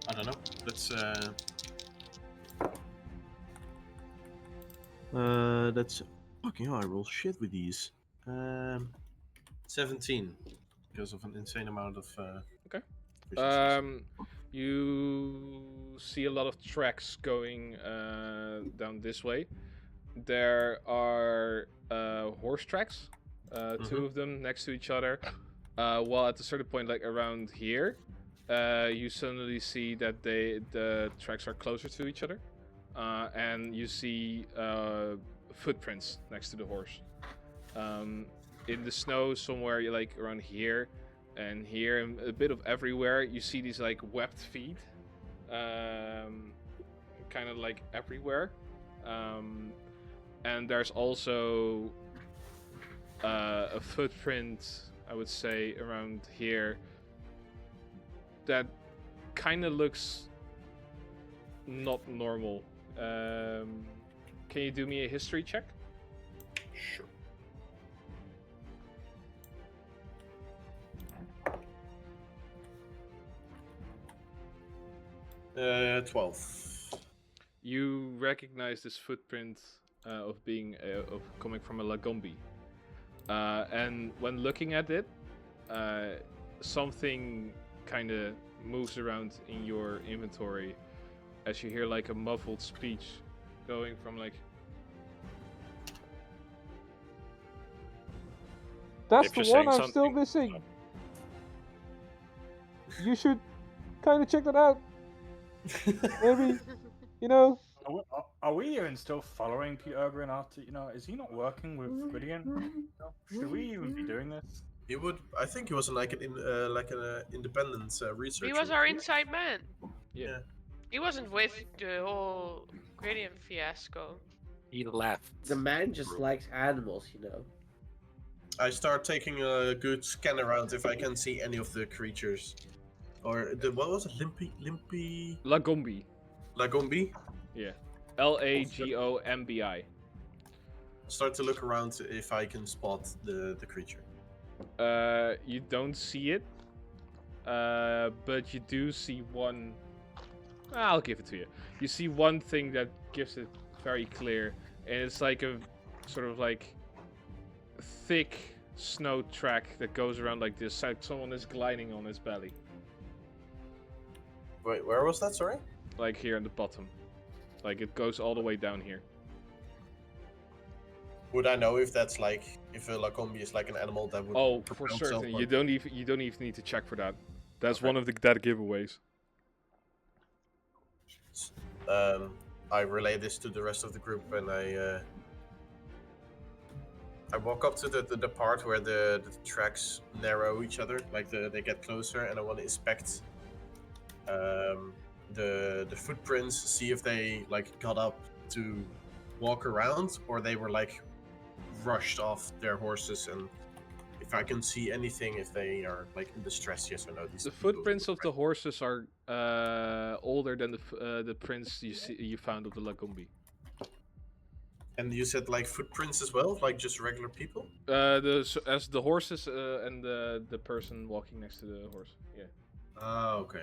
I don't know. That's fucking hell. I roll shit with these. 17 because of an insane amount of. Okay. efficiencies. You see a lot of tracks going down this way. There are horse tracks, two of them next to each other. While at a certain point, like around here, you suddenly see that the tracks are closer to each other, and you see footprints next to the horse. In the snow somewhere, like around here and here, and a bit of everywhere, you see these like webbed feet, kind of like everywhere. And there's also a footprint, I would say, around here that kind of looks not normal. Can you do me a history check? Sure. Uh, 12. You recognize this footprint of being of coming from a Lagombi, and when looking at it, something kind of moves around in your inventory as you hear like a muffled speech going from like. That's If the you're one saying I'm still something- missing. You should kind of check that out. Maybe, you know. Are we even still following Pete Ogren after? Is he not working with Gwydion? Should we even be doing this? He would. I think he was like an independent researcher. He was our inside man. Yeah. He wasn't with the whole Gradient fiasco. He left. the man just likes animals, you know. I start taking a good scan around if I can see any of the creatures, or what was it? Limpy. Lagombi. Lagombi. Yeah. Lagombi. Start to look around if I can spot the creature. You don't see it, but you do see one. I'll give it to you. You see one thing that gives it very clear, and it's like a sort of like thick snow track that goes around like this. Like someone is gliding on his belly. Wait, where was that? Sorry. Like here in the bottom. Like it goes all the way down here. Would I know if that's like if a Lagombi is like an animal that would? Oh, propel for itself, certain. or- You don't even need to check for that. That's Okay. one of the dead giveaways. I relay this to the rest of the group, and I walk up to the part where the tracks narrow each other, like they get closer, and I want to inspect the footprints, see if they like got up to walk around or they were like rushed off their horses, and if I can see anything, if they are like in distress, yes or no. These The people footprints who of the horses are older than the prints you found of the Lagombi. And you said like footprints as well, like just regular people. As the horses and the person walking next to the horse. Yeah. Ah, okay.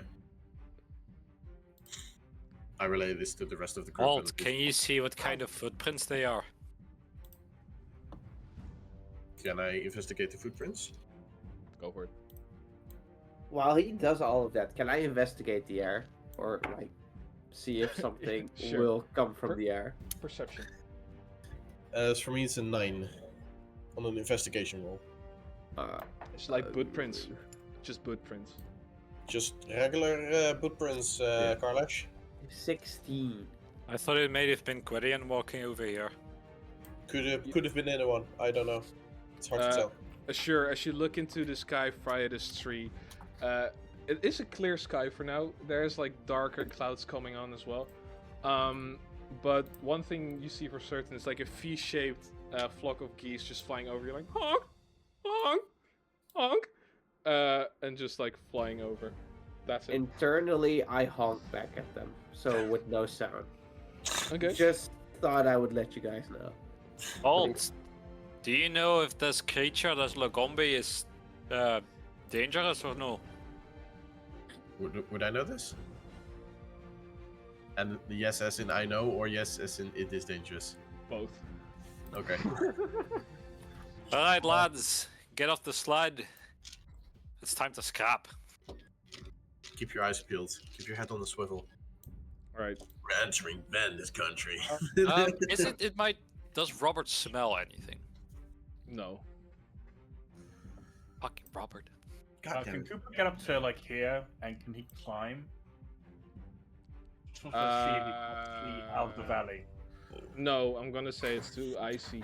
I relay this to the rest of the group. Alt, can you see what kind of footprints they are? Can I investigate the footprints? Go for it. While he does all of that, can I investigate the air? Or, like, see if something Sure. will come from the air? Perception. As for me, it's a 9 on an investigation roll. It's like boot prints, just boot prints. Just regular footprints, Karlash. 16. I thought it may have been Gwydion walking over here. Could have been anyone. I don't know. It's hard to tell. Sure, as you look into the sky via this tree, it is a clear sky for now. There's like darker clouds coming on as well. But one thing you see for certain is like a V-shaped flock of geese just flying over you, like honk, honk, honk, and just like flying over. That's it. Internally, I honk back at them, so with no sound. Okay. Just thought I would let you guys know. Alt, do you know if this creature, this Lagombi, is dangerous or no? Would I know this? And yes, as in I know, or yes, as in it is dangerous. Both. Okay. Alright, lads, get off the sled. It's time to scrap. Keep your eyes peeled. Keep your head on the swivel. All right. We're entering this country. Is it? It might. Does Robert smell anything? No. Fucking Robert. God damn Can it. Cooper get up to like here, and can he climb? Just wants to see if he can see out of the valley. No, I'm gonna say it's too icy.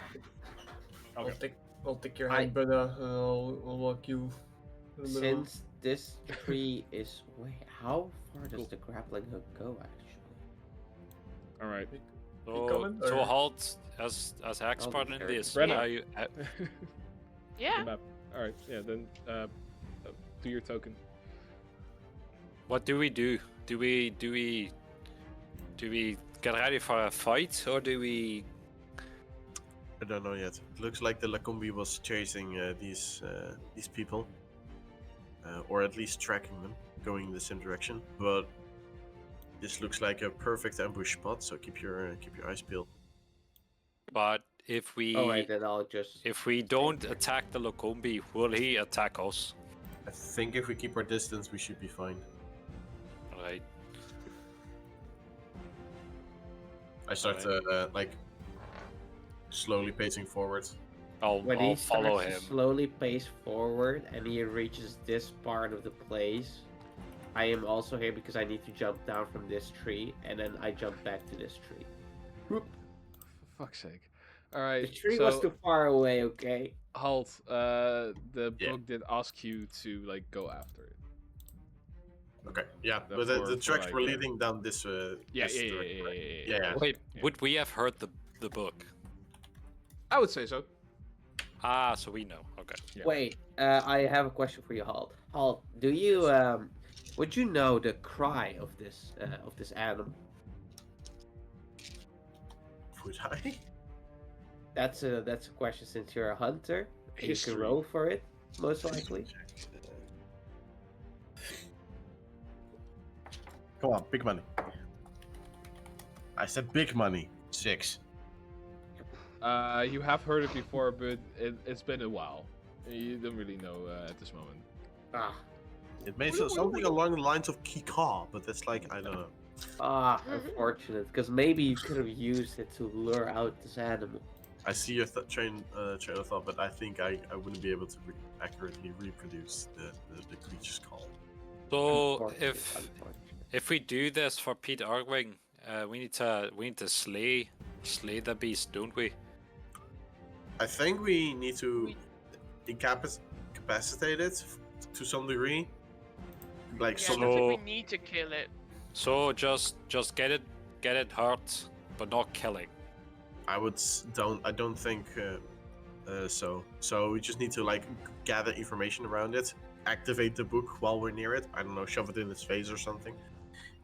Okay. I'll take your hand, brother, and I'll walk you. in the middle. Since this tree is... Wait, how far does the grappling hook go, actually? All right. coming, So or- Halt, as expert in sure. this, Brenna. Yeah. The map. All right. Yeah. Then do your token. what do we do? Do we get ready for a fight, or do we? I don't know yet. It looks like the Lagombi was chasing these people, or at least tracking them, going in the same direction. But this looks like a perfect ambush spot, so keep your eyes peeled. But if we Alright, then I'll just... if we don't attack the Lagombi, will he attack us? I think if we keep our distance, we should be fine. Right. I start like slowly pacing forward. When I'll he follow starts him. to slowly pace forward and he reaches this part of the place, I am also here because I need to jump down from this tree, and then I jump back to this tree. For fuck's sake. All right. The tree so, was too far away, okay? Halt. The Yeah. book did ask you to like go after it. Okay, yeah, The but for- the for, tracks like, were leading down this. Yeah. this direction, right? Yeah. Wait, Yeah. would we have heard the book? I would say so. Ah, so we know. Okay. Yeah. Wait, I have a question for you, Halt. Halt, do you would you know the cry of this animal? Would I? That's a question since you're a hunter. And you History. can roll for it, most likely. Come on, big money. I said big money. 6. You have heard it before, but it's been a while. You don't really know at this moment. Ah, It made something along the lines of Kika, but that's like I don't know. unfortunate. Because maybe you could have used it to lure out this animal. I see your train of thought, but I think I wouldn't be able to accurately reproduce the creature's call. So if we do this for Pete Argwing, we need to slay the beast, don't we? I think we need to incapacitate it to some degree. Like Yeah, I some. don't think we need to kill it. So just get it hurt, but not killing. I don't think so. So we just need to like gather information around it, activate the book while we're near it. I don't know, shove it in its face or something,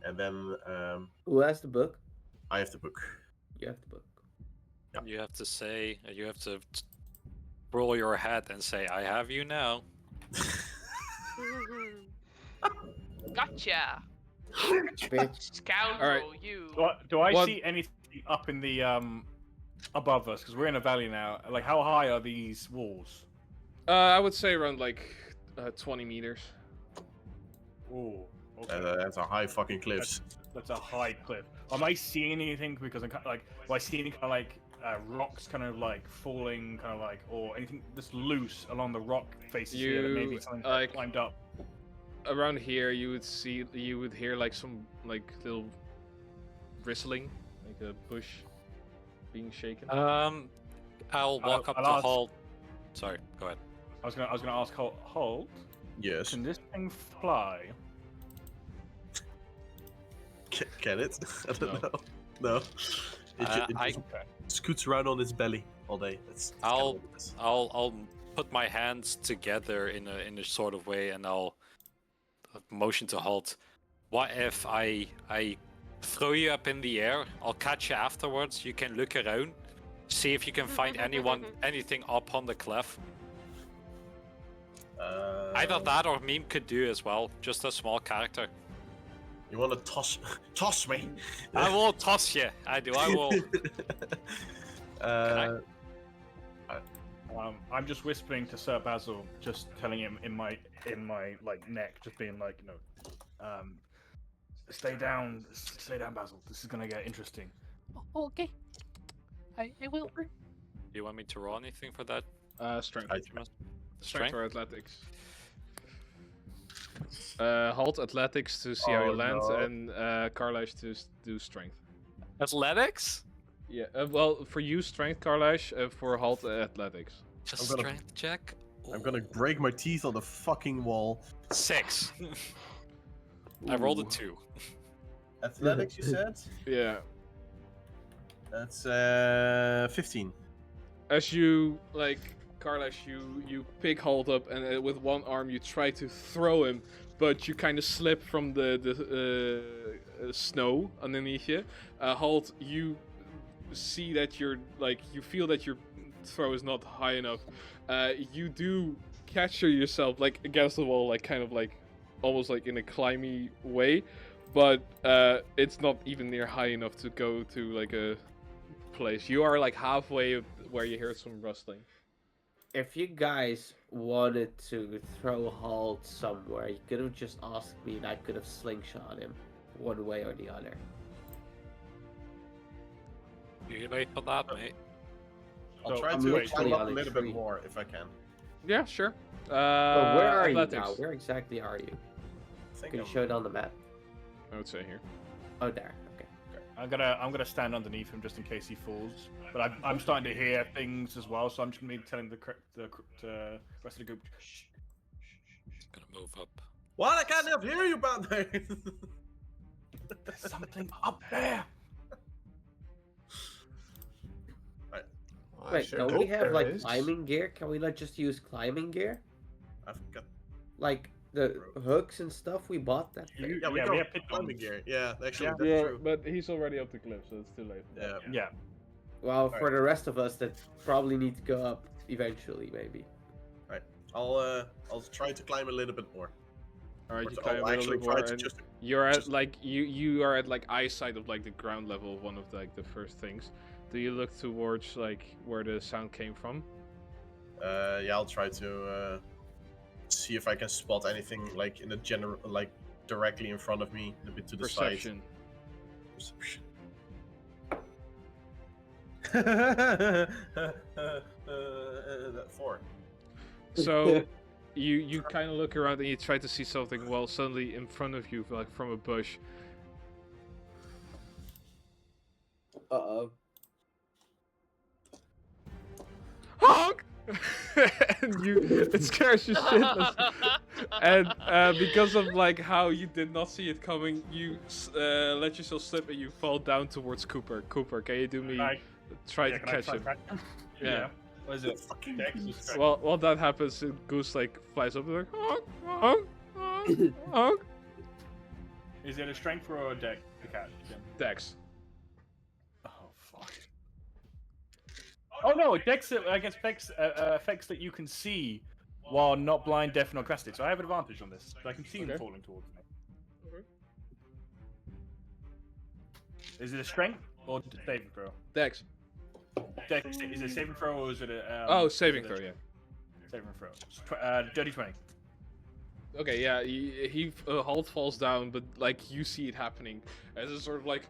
and then Who has the book? I have the book. You have the book. Yep. You have to roll your head and say, "I have you now." Gotcha! Bitch. Scoundrel, Alright. you. Do I What- see anything up in the above us? Because we're in a valley now. Like, how high are these walls? I would say around like 20 meters. Ooh, okay. That's a high fucking cliffs. That's a high cliff. Am I seeing anything? Because I'm kind of like, do I see any kind of like rocks, kind of like falling, kind of like, or anything that's loose along the rock faces here that maybe You, something like- climbed up? Around here, you would hear like some like little bristling, like a bush being shaken. I'll walk up I'll to ask- Halt. Sorry, go ahead. I was gonna ask Holt, Yes. can this thing fly? Can it? I don't No. know. No. It I- just scoots around on its belly all day. That's kinda I'll- what it is. I'll put my hands together in a sort of way, and I'll motion to Halt. What if I throw you up in the air? I'll catch you afterwards. You can look around, see if you can find anything up on the cliff. Either that or Meme could do as well. Just a small character. You want to toss me? I will toss you. I do. I will. I'm just whispering to Sir Basil, just telling him in my like neck, just being like, stay down, Basil. This is gonna get interesting. Okay. I will. Do you want me to roll anything for that? Strength. I- Strength or athletics. Halt athletics to see how you Oh, land, no. and Carlash to do strength. Athletics? Yeah. Well, for you strength, Carlash. For Halt athletics. Just I'm gonna- strength check. I'm gonna break my teeth on the fucking wall. 6. I rolled a Ooh. 2. Athletics, you said? Yeah. That's 15. As you like, Carlash, you pick Halt up, and with one arm you try to throw him, but you kind of slip from the snow underneath you. Halt, you see that you feel that your throw is not high enough. You do catch yourself like against the wall, like kind of like almost like in a climby way, but it's not even near high enough to go to like a place. You are like halfway where you hear some rustling. If you guys wanted to throw Halt somewhere, you could have just asked me and I could have slingshot him one way or the other. You late for that, mate? I'll So try I'm to literally climb up on a a little bit tree. more if I can. Yeah, sure. But where are athletics, you now? Where exactly are you? I think Can you I'm- show it on the map? I would say here. Oh, there. Okay. I'm gonna stand underneath him just in case he falls. But I'm starting to hear things as well, so I'm just gonna be telling the rest of the group. Shh. Gonna move up. What? I can't hear you, man. There's something up there. I Wait, sure don't hope we have there like is. climbing gear? Can we not just use climbing gear? I've got. Like the hooks and stuff we bought that thing? Yeah, we Yeah, got we have pit climbing bombs. gear. Yeah, actually, Yeah. that's Yeah, true. but he's already up the cliff, so it's too late. Yeah. Yeah. Well, for the rest of us that probably need to go up eventually, maybe. I'll try to climb a little bit more. All right, Or you to- climb I'll a little actually bit try more, to and just. you're at just- like you are at like eyesight of like the ground level of one of like the first things. Do you look towards like where the sound came from? Yeah, I'll try to see if I can spot anything like in the general, like directly in front of me, a bit to the Perception. side. Perception. 4. So you kind of look around and you try to see something. While suddenly in front of you, like from a bush, Uh-oh. honk! And it scares you shitless. And because of like how you did not see it coming, you let yourself slip and you fall down towards Cooper. Cooper, can you do me try to Can I catch try him? catch him? Yeah. What is it? Dex or strength? Well, while that happens, Goose like flies up and like honk, honk, honk, honk. Is it a strength or a deck to catch him? Dex. Oh fuck. Oh no, Dex I guess effects that you can see while not blind, deaf, nor incapacitated. So I have advantage on this. So I can see him Okay. falling towards me. Is it a strength or a saving throw? Dex. Dex, is it a saving throw or is it a? Saving throw, yeah. Saving throw. Dirty 20. Okay, yeah, he Halt falls down, but like you see it happening as it's sort of like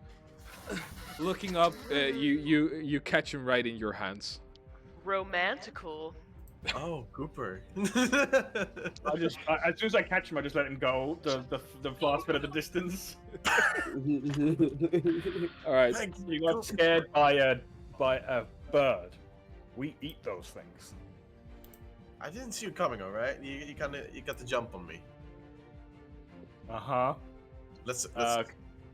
looking up. You catch him right in your hands. Romantical. Oh, Cooper. As soon as I catch him, I just let him go. The last bit of the distance. All right. You got scared by a bird. We eat those things. I didn't see you coming, alright? You got the jump on me. Uh-huh. Let's yeah,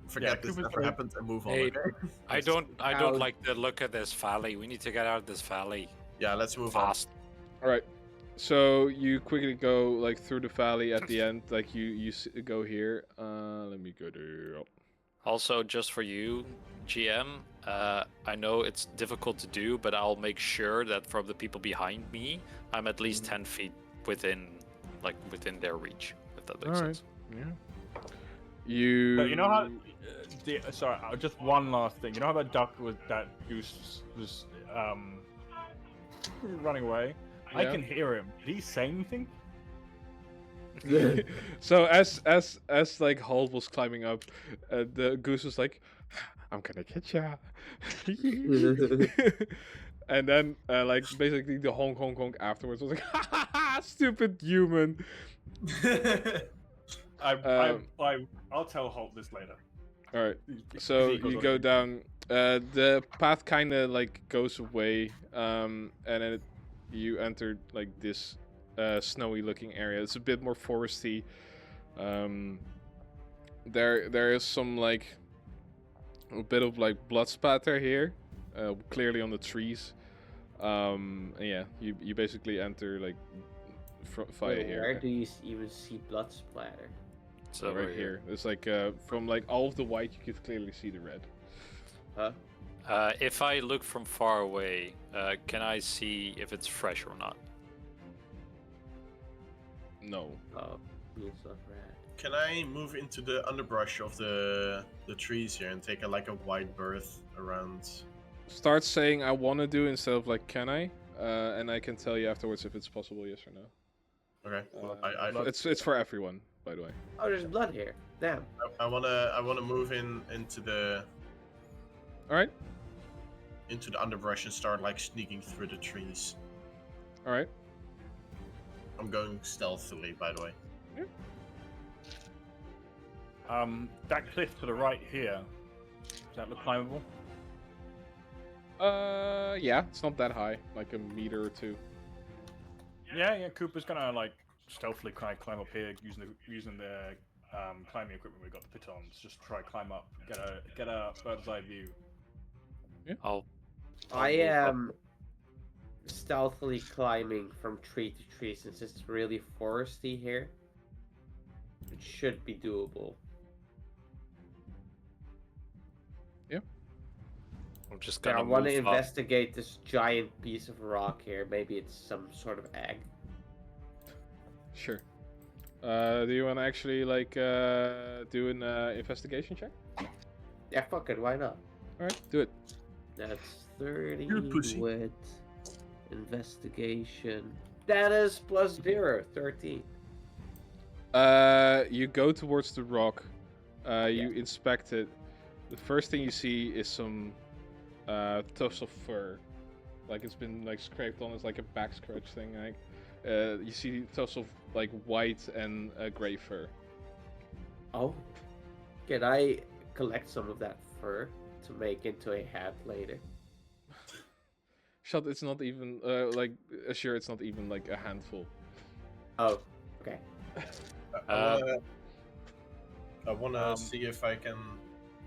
forget this Cooper's ever happened and move on, Hey, okay? I don't like the look of this valley. We need to get out of this valley Yeah, let's move fast. All right. So you quickly go like through the valley at the end, like you go here. Let me go to. Also, just for you, GM, I know it's difficult to do, but I'll make sure that from the people behind me, I'm at least 10 feet within their reach, if that makes sense. Yeah. You. But you know how? Sorry, just one last thing. You know how that Joost was running away? I Yeah. can hear him. Did he say anything? So as like Halt was climbing up, the Goose was like, "I'm gonna get ya," and then like basically the honk honk honk afterwards was like, "Ha ha ha, stupid human." I'll tell Holt this later. All right. He- So he goes you on go to- down. The path kind of like goes away, and then you enter like this snowy-looking area. It's a bit more foresty. There is some like a bit of like blood spatter here, clearly on the trees. And yeah, you basically enter like via here. Where do you even see blood splatter? So right here. It's like from like all of the white, you could clearly see the red. Huh? If I look from far away, can I see if it's fresh or not? No. Oh, means not red. Can I move into the underbrush of the trees here and take a wide berth around? Start saying I want to do instead of like can I, and I can tell you afterwards if it's possible, yes or no. Okay. Well, I It's for everyone, by the way. Oh, there's blood here. Damn. I wanna move into the underbrush and start like sneaking through the trees. All right. I'm going stealthily, by the way. That cliff to the right here. Does that look climbable? Yeah, it's not that high, like a meter or two. Yeah. Cooper's gonna like stealthily climb up here using the climbing equipment we got the pitons. Just try climb up, get a bird's eye view. I am stealthily climbing from tree to tree since it's really foresty here. It should be doable. I'm just I gonna want to move up. investigate this giant piece of rock here. Maybe it's some sort of egg. Sure. Do you want to actually like do an investigation check? Yeah, fuck it. Why not? All right, do it. That's 30 You're a pussy. with investigation. That is plus 0, 13. You go towards the rock. You inspect it. The first thing you see is some tufts of fur, like it's been like scraped on. It's like a back scratch thing. Like you see tufts of like white and gray fur. Oh, can I collect some of that fur to make into a hat later? Shut. It's not even like sure. It's not even like a handful. Oh, okay. I wanna see if I can.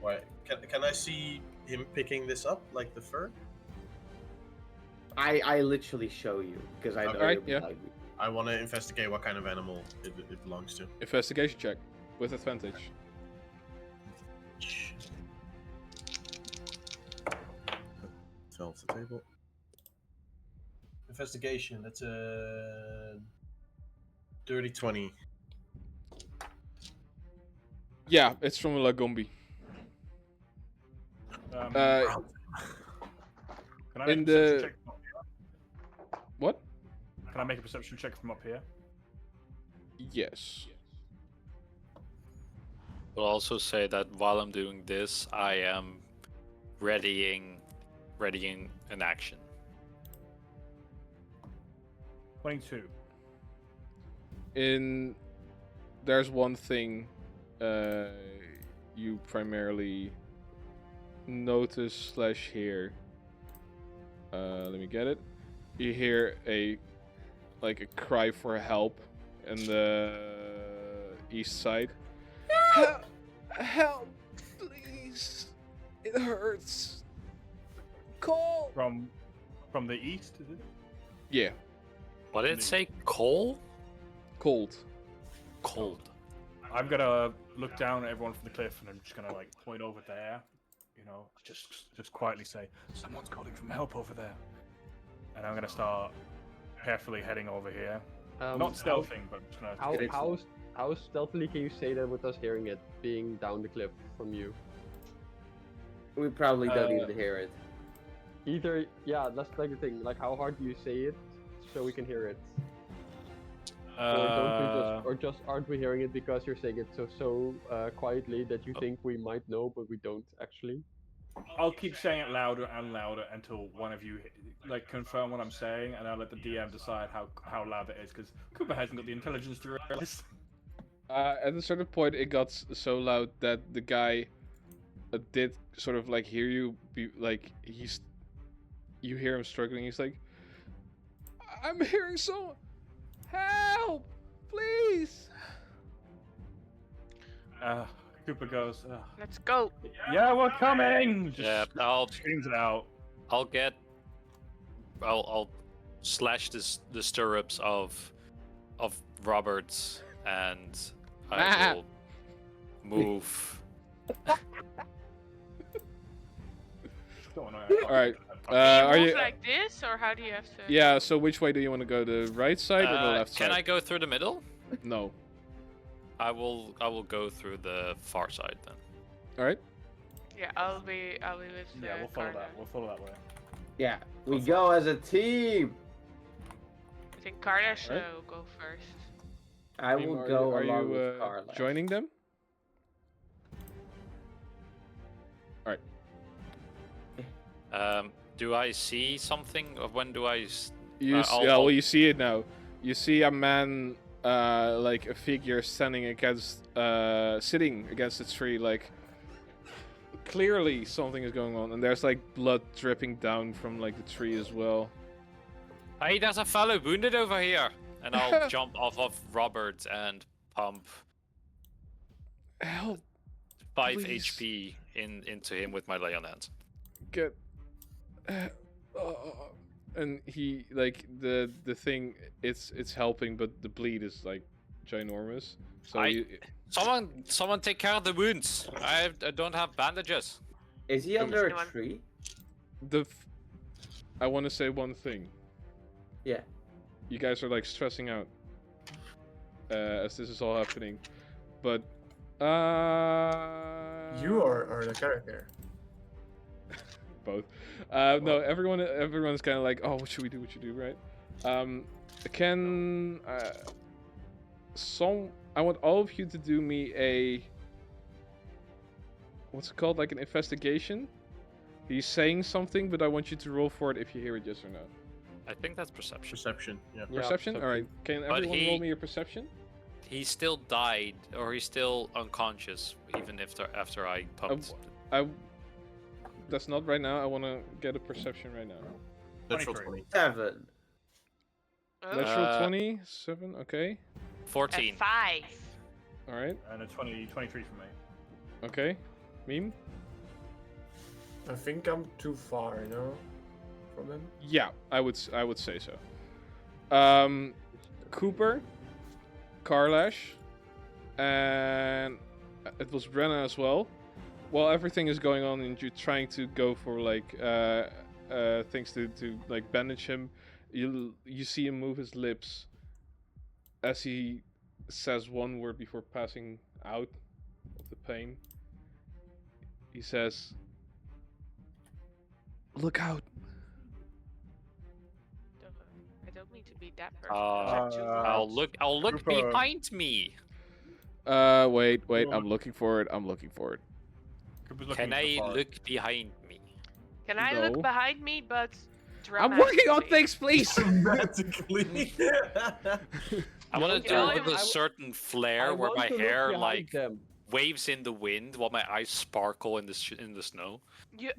Why? Can I see him picking this up, like the fur? I literally show you because I know Alright, you'll be yeah. like me. I want to investigate what kind of animal it belongs to. Investigation check with advantage. Fell off the table. Investigation. That's a dirty 20. Yeah, it's from a Lagombi. Can I in make a perception the- check from up here? What? Can I make a perception check from up here? Yes. We'll also say that while I'm doing this, I am readying an action. 22. There's one thing you primarily notice / hear. Let me get it. You hear a cry for help in the east side. Help, please! It hurts. Call. From the east, is it? Yeah, What did it say? Coal? cold. Cold. I'm gonna look down at everyone from the cliff, and I'm just gonna like point over there, you know, just quietly say, "Someone's calling for help over there," and I'm gonna start carefully heading over here. Not stealthing, but just gonna. How stealthily can you say that with us hearing it, being down the cliff from you? We probably don't even hear it. Either, yeah, that's like the thing. Like, how hard do you say it so we can hear it? Or just aren't we hearing it because you're saying it so quietly that you think we might know, but we don't actually? I'll keep saying it louder and louder until one of you like confirm what I'm saying, and I'll let the DM decide how loud it is, because Cooper hasn't got the intelligence to realize. At a certain point, it got so loud that the guy did sort of like hear you. You hear him struggling. He's like, "I'm hearing someone. Help, please!" Cooper goes, Let's go. "Yeah, we're coming!" Just Yeah, I'll screams it out. I'll slash the stirrups of Roberts, and I will move. Don't know. All right. Do you Are move you? like this, or how do you have to? Yeah. So which way do you want to go? The right side or the left side? Can I go through the middle? No. I will go through the far side then. All right. Yeah, I'll be with. Yeah, we'll follow Karna. that. We'll follow that way. Yeah, we go as a team. I think Karna should go first. I Team, will are go you, are along you, with Carla. joining them? Do I see something, or when do I? You see it now. You see a man, like a figure standing against, sitting against a tree. Like clearly something is going on, and there's like blood dripping down from like the tree as well. Hey, there's a fellow wounded over here, and I'll jump off of Robert and pump Help! 5 Please. HP into him with my lay on hands. Get. And he like the thing. It's helping, but the bleed is like ginormous. So Someone take care of the wounds. I don't have bandages. Is he under a anyone- tree? I want to say one thing. Yeah. You guys are like stressing out as this is all happening, but You are the character. both. No, everyone's kind of like, oh, what should we do? What should we do, right? I want all of you to do me a what's it called, like an investigation. He's saying something, but I want you to roll for it if you hear it, yes or no. I think that's perception. Perception. Yeah. Yeah, Perception? Alright. Can But everyone roll he- me a perception? He still died, or he's still unconscious, even after I pumped. That's not right now. I want to get a perception right now. Natural 23. 20. 7. Oh, Natural Uh, 20, 7, okay. 14. a 5. Alright, And a 23 for me. okay. Meme? I think I'm too far, from him. Yeah, I would say so. Cooper, Karlash, and it was Brenna as well. While everything is going on and you're trying to go for like things to like bandage him, you see him move his lips as he says one word before passing out of the pain. He says, "Look out." I don't mean to be that person. but too I'll much. look Cooper. behind me. Wait, I'm looking for it. Cooper's looking Can at the I forest. look behind me? Can I No. look behind me, but I'm working on dramatically? things, please. Dramatically. I want to You do know, it with I a w- certain flare I where want my to look hair behind like them. waves in the wind while my eyes sparkle in the snow.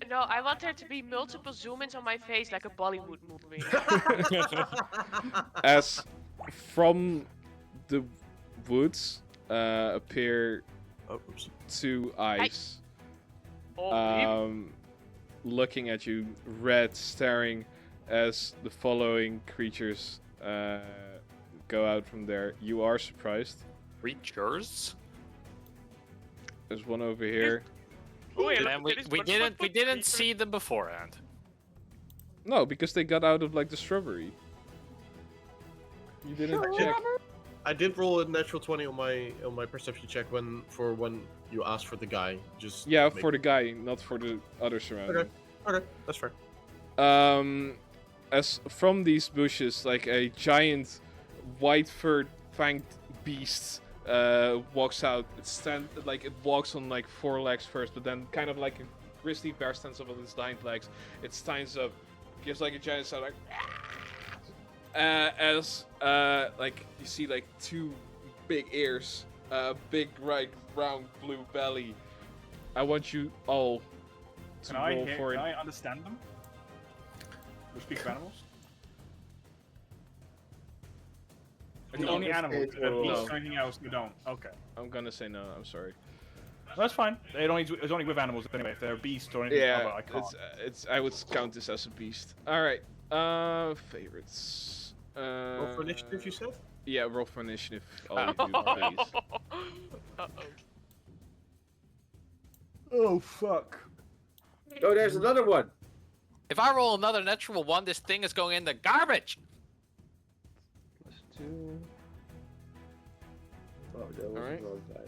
No, I want there to be multiple zoom-ins on my face like a Bollywood movie. As from the woods appear Oh, oops. two eyes, Oh, looking at you, red, staring, as the following creatures go out from there. You are surprised. Creatures? There's one over here. And we didn't see them beforehand. No, because they got out of like the shrubbery. You didn't check. I did roll a natural 20 on my perception check when you asked for the guy. Just Yeah, make- for the guy, not for the other surrounding. Okay, that's fair. As from these bushes, like a giant, white-furred, fanged beast walks out. It walks on like four legs first, but then kind of like a grizzly bear stands up on its hind legs. It stands up, gives like a giant sound, like as like you see like two big ears, big round blue belly. I want you all to roll for it. Can I understand them? We speak of animals? It's No, only it's- animals. it's- If beasts no. or anything else, you don't. Okay. I'm gonna say no. I'm sorry. That's fine. It's only with animals anyway. If they're beasts or anything Yeah, other, I can't. it's. I would count this as a beast. All right. Favorites. Roll for initiative, you said? Yeah, roll for initiative. All of you, please. Uh-oh. Oh, fuck. Oh, there's another one. If I roll another natural one, this thing is going in the garbage. +2. Oh, that was Alright. wrong, guys.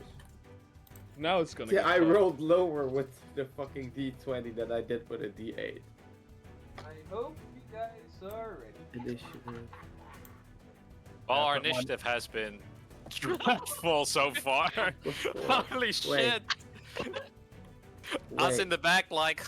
Now it's gonna. Yeah, get I fun. rolled lower with the fucking D20 than I did with a D8. I hope you guys are ready. Initiative. Well, our put one- initiative has been dreadful so far. Holy shit! Us in the back, like,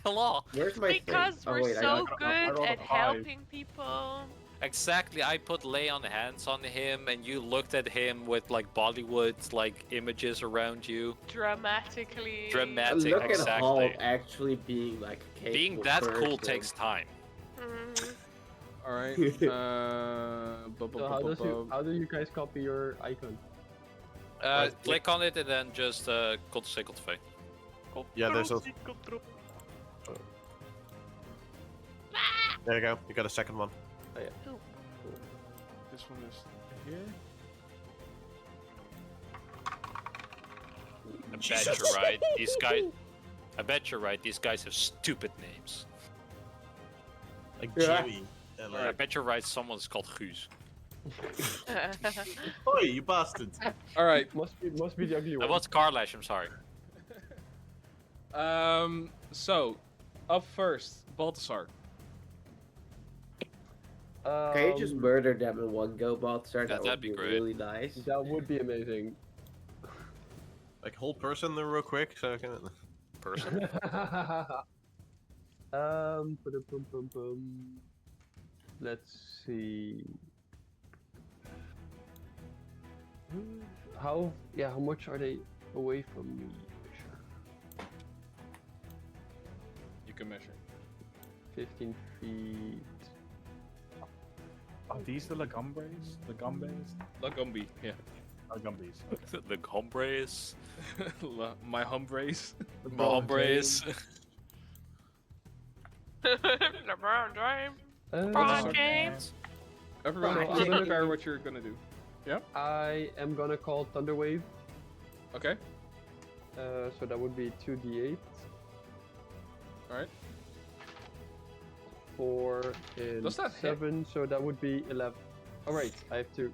hello. Where's my thing? Because Oh, we're wait, I so got- I good rolled a at 5. helping people. Exactly, I put lay on hands on him, and you looked at him with like Bollywood like images around you. Dramatically. Dramatic, Look at Hall exactly. actually being like a capable Being that cool person. takes time. Mhm. All right. So how do you guys copy your icon? Click on it and then just cultivate. Yeah, there's a. There you go. You got a second one. This one is here. I bet you're right. These guys. I bet you're right. These guys have stupid names. Like Yeah. Jimmy. And I like, bet you're right. Someone's called Guus. oi, you bastard! All right. Must be the ugly one. What's Karlash? I'm sorry. So, up first, Balthasar. Can you just murder them in one go, Balthasar? That that'd would be be great. really nice. That would be amazing. Like hold person there real quick so I can. Person. Pum. Let's see. How much are they away from me? Sure. You can measure. 15 feet. Are these the Lagombes? Lagombi, yeah. Lagombes. The hombres. My hombres. My hombres. LeBron James. Uh, LeBron James. Everyone, So please I'm gonna- prepare what you're gonna do. I am gonna call Thunder Wave. Okay. So that would be 2d8. Alright. 4 and Does that hit? 7, so that would be 11. Alright, I have to.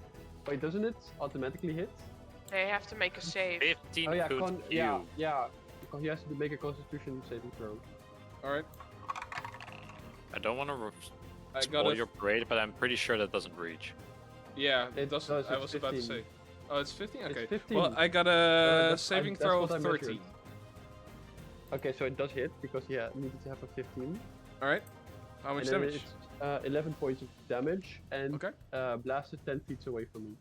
Wait, doesn't it automatically hit? They have to make a save. 15 Oh yeah, foot yeah, cube. yeah. Because he has to make a Constitution saving throw. Alright. I don't want to I spoil got your parade, but I'm pretty sure that doesn't reach. Yeah, It does. does, I it's was about to 15. say. Oh, it's 15? It's Okay. 15. Well, I got a that's- saving that's throw what of I measured. 13. Okay, so it does hit because he needed to have a 15. Alright. How much And then damage? It's 11 points of damage and Okay. blasted 10 feet away from me.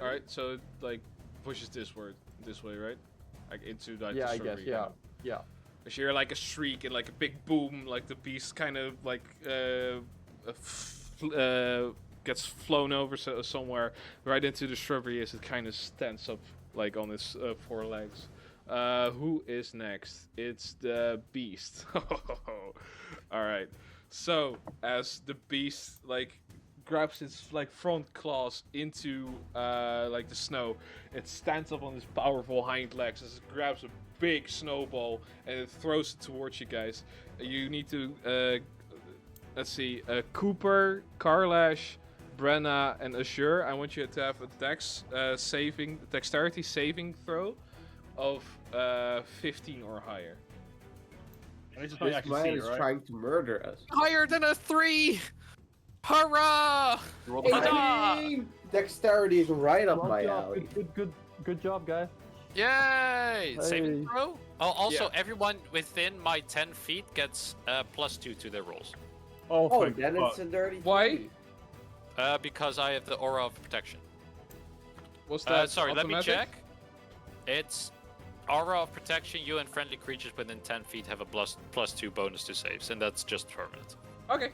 Alright, so it like pushes this way, right? Like into like Yeah, the I guess. shrubbery, Yeah, yeah. You hear like a shriek and like a big boom, like the beast kind of like gets flown over somewhere right into the shrubbery as it kind of stands up like on its 4 legs. Who is next? It's the beast. All right. So as the beast like grabs its like front claws into like the snow, it stands up on its powerful hind legs as it grabs a big snowball and it throws it towards you guys. You need to let's see, Cooper, Karlash, Brenna, and Azure. I want you to have a dexterity saving throw of 15 or higher. And this is something I This can man see, is right? trying to murder us. Higher than a 3! Hurrah! Roll the Huzzah! 18! Dexterity is right up Well my job. alley. Good job, guys. Yay! Saving Hey. throw? Oh, also, Yeah. everyone within my 10 feet gets +2 to their rolls. Oh, Oh, thank then God. it's a dirty. Why? 20. Because I have the aura of protection. Was that Sorry, let me automatic? check. It's aura of protection. You and friendly creatures within 10 feet have a +2 bonus to saves, and that's just permanent. Okay,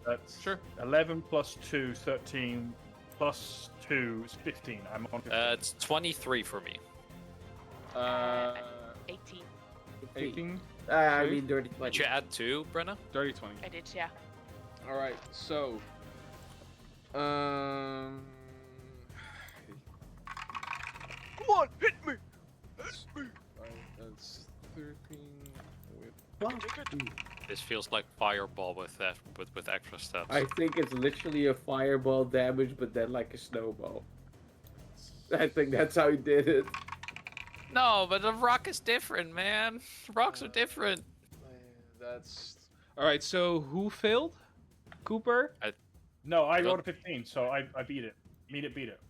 That's sure. 11 plus 2, 13 plus 2 is 15. I'm on 15. It's 23 for me. 18. 18, I Save. mean, dirty Did 20. you add 2, Brenna? dirty 20. I did, yeah. All right, so Come on, hit me! that's 13 with This feels like fireball with extra steps. I think it's literally a fireball damage, but then like a snowball. I think that's how he did it. No, but the rock is different, man. Rocks are different. that's all right. So who failed? Cooper? No, I rolled a 15, so I beat it. Beat it.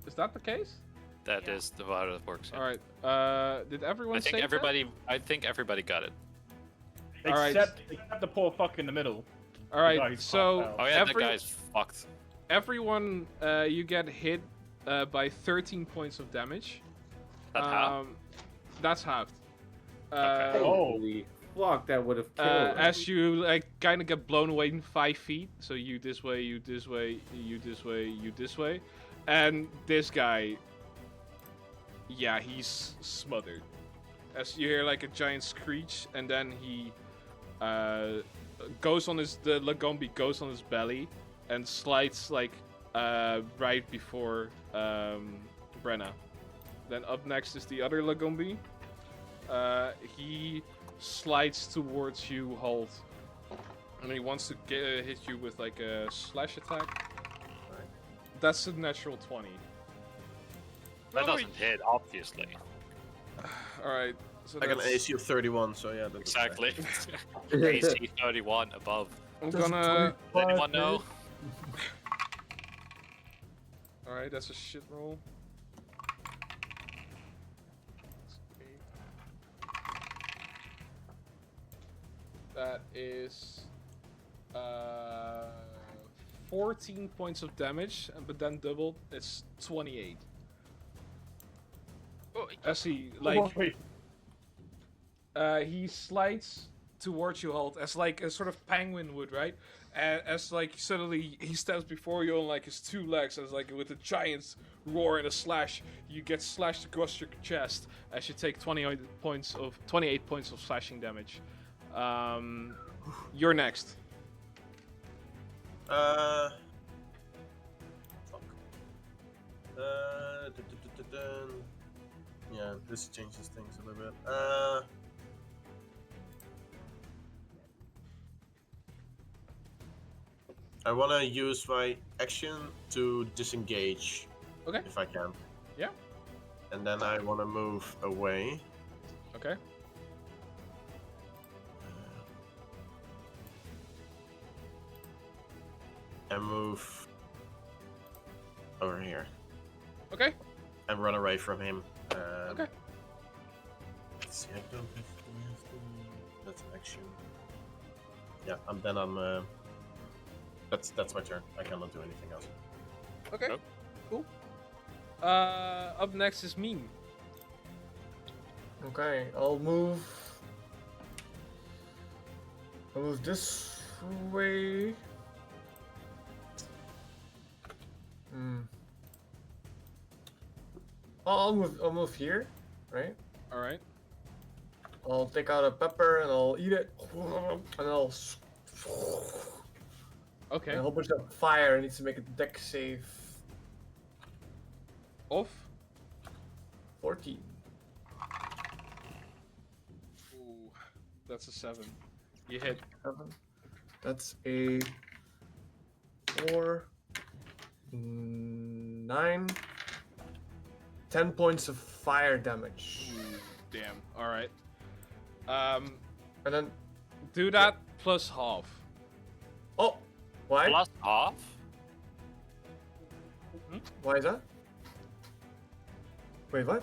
Is that the case? That Yeah. is the how it works. Yeah. All right. Did everyone I think save everybody. I think everybody got it. All right. Except the poor fuck in the middle. that? All right. guy who's So fucked Oh yeah, that guy's fucked. everyone, you get hit by 13 points of damage. That half? That's halved. Okay. Oh. Holy fuck, that would have killed him. As you like kind of get blown away in 5 feet, so you this way, you this way, you this way, you this way, and this guy, yeah, he's smothered. As you hear like a giant screech, and then he goes on the Lagombi goes on his belly and slides like right before Brenna. Then up next is the other Lagombi. He slides towards you, Halt, and he wants to hit you with like a slash attack. That's a natural 20. That doesn't hit, obviously. All right. So I got an that's- AC of 31, so yeah. That's Exactly. AC 31 above. I'm Does gonna. 25 Anyone know? hit? All right, that's a shit roll. That is 14 points of damage, but then doubled, it's 28. Oh, As he, Oh, wait. he slides towards you, Halt, as like a sort of penguin would, right? As like suddenly he stands before you on like his two legs, as like with a giant roar and a slash, you get slashed across your chest as you take 28 points of slashing damage. You're next. Fuck. Yeah, this changes things a little bit. I want to use my action to disengage. Okay. If I can. Yeah. And then I want to move away. Okay. And move over here. Okay. And run away from him. Okay. Let's see, I don't have that's an action. Yeah, that's my turn. I cannot do anything else. Okay. Nope. Cool. Up next is Meme. Okay, I'll move this way. I'll move here, right? All right. I'll take out a pepper and I'll eat it, and I'll. Okay. And a whole bunch of fire. I need to make a deck save. Off. 14. Ooh, that's a 7. You hit. 7. That's a 4, 9, 10 points of fire damage. Ooh, damn. All right. And then, Do that plus half. oh, why? Plus half? Why is that? Wait, what?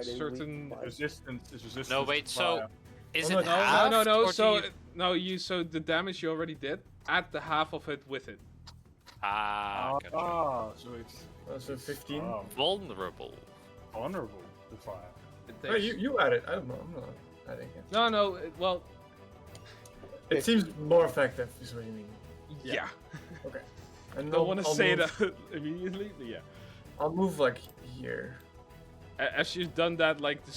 Certain. Resistance is resistance. No, wait, to so fire. is Oh, it no, half? No. or do So you- so the damage you already did, add the half of it with it. Ah, gotcha. So it's So 15. Vulnerable. vulnerable to fire. It Oh, takes- you add it. I don't know. I'm not adding it. No. Well, It seems more effective, is what you mean. yeah. Okay. And Don't want to I'll say move- that immediately, but yeah. I'll move like here. As you've done that, like the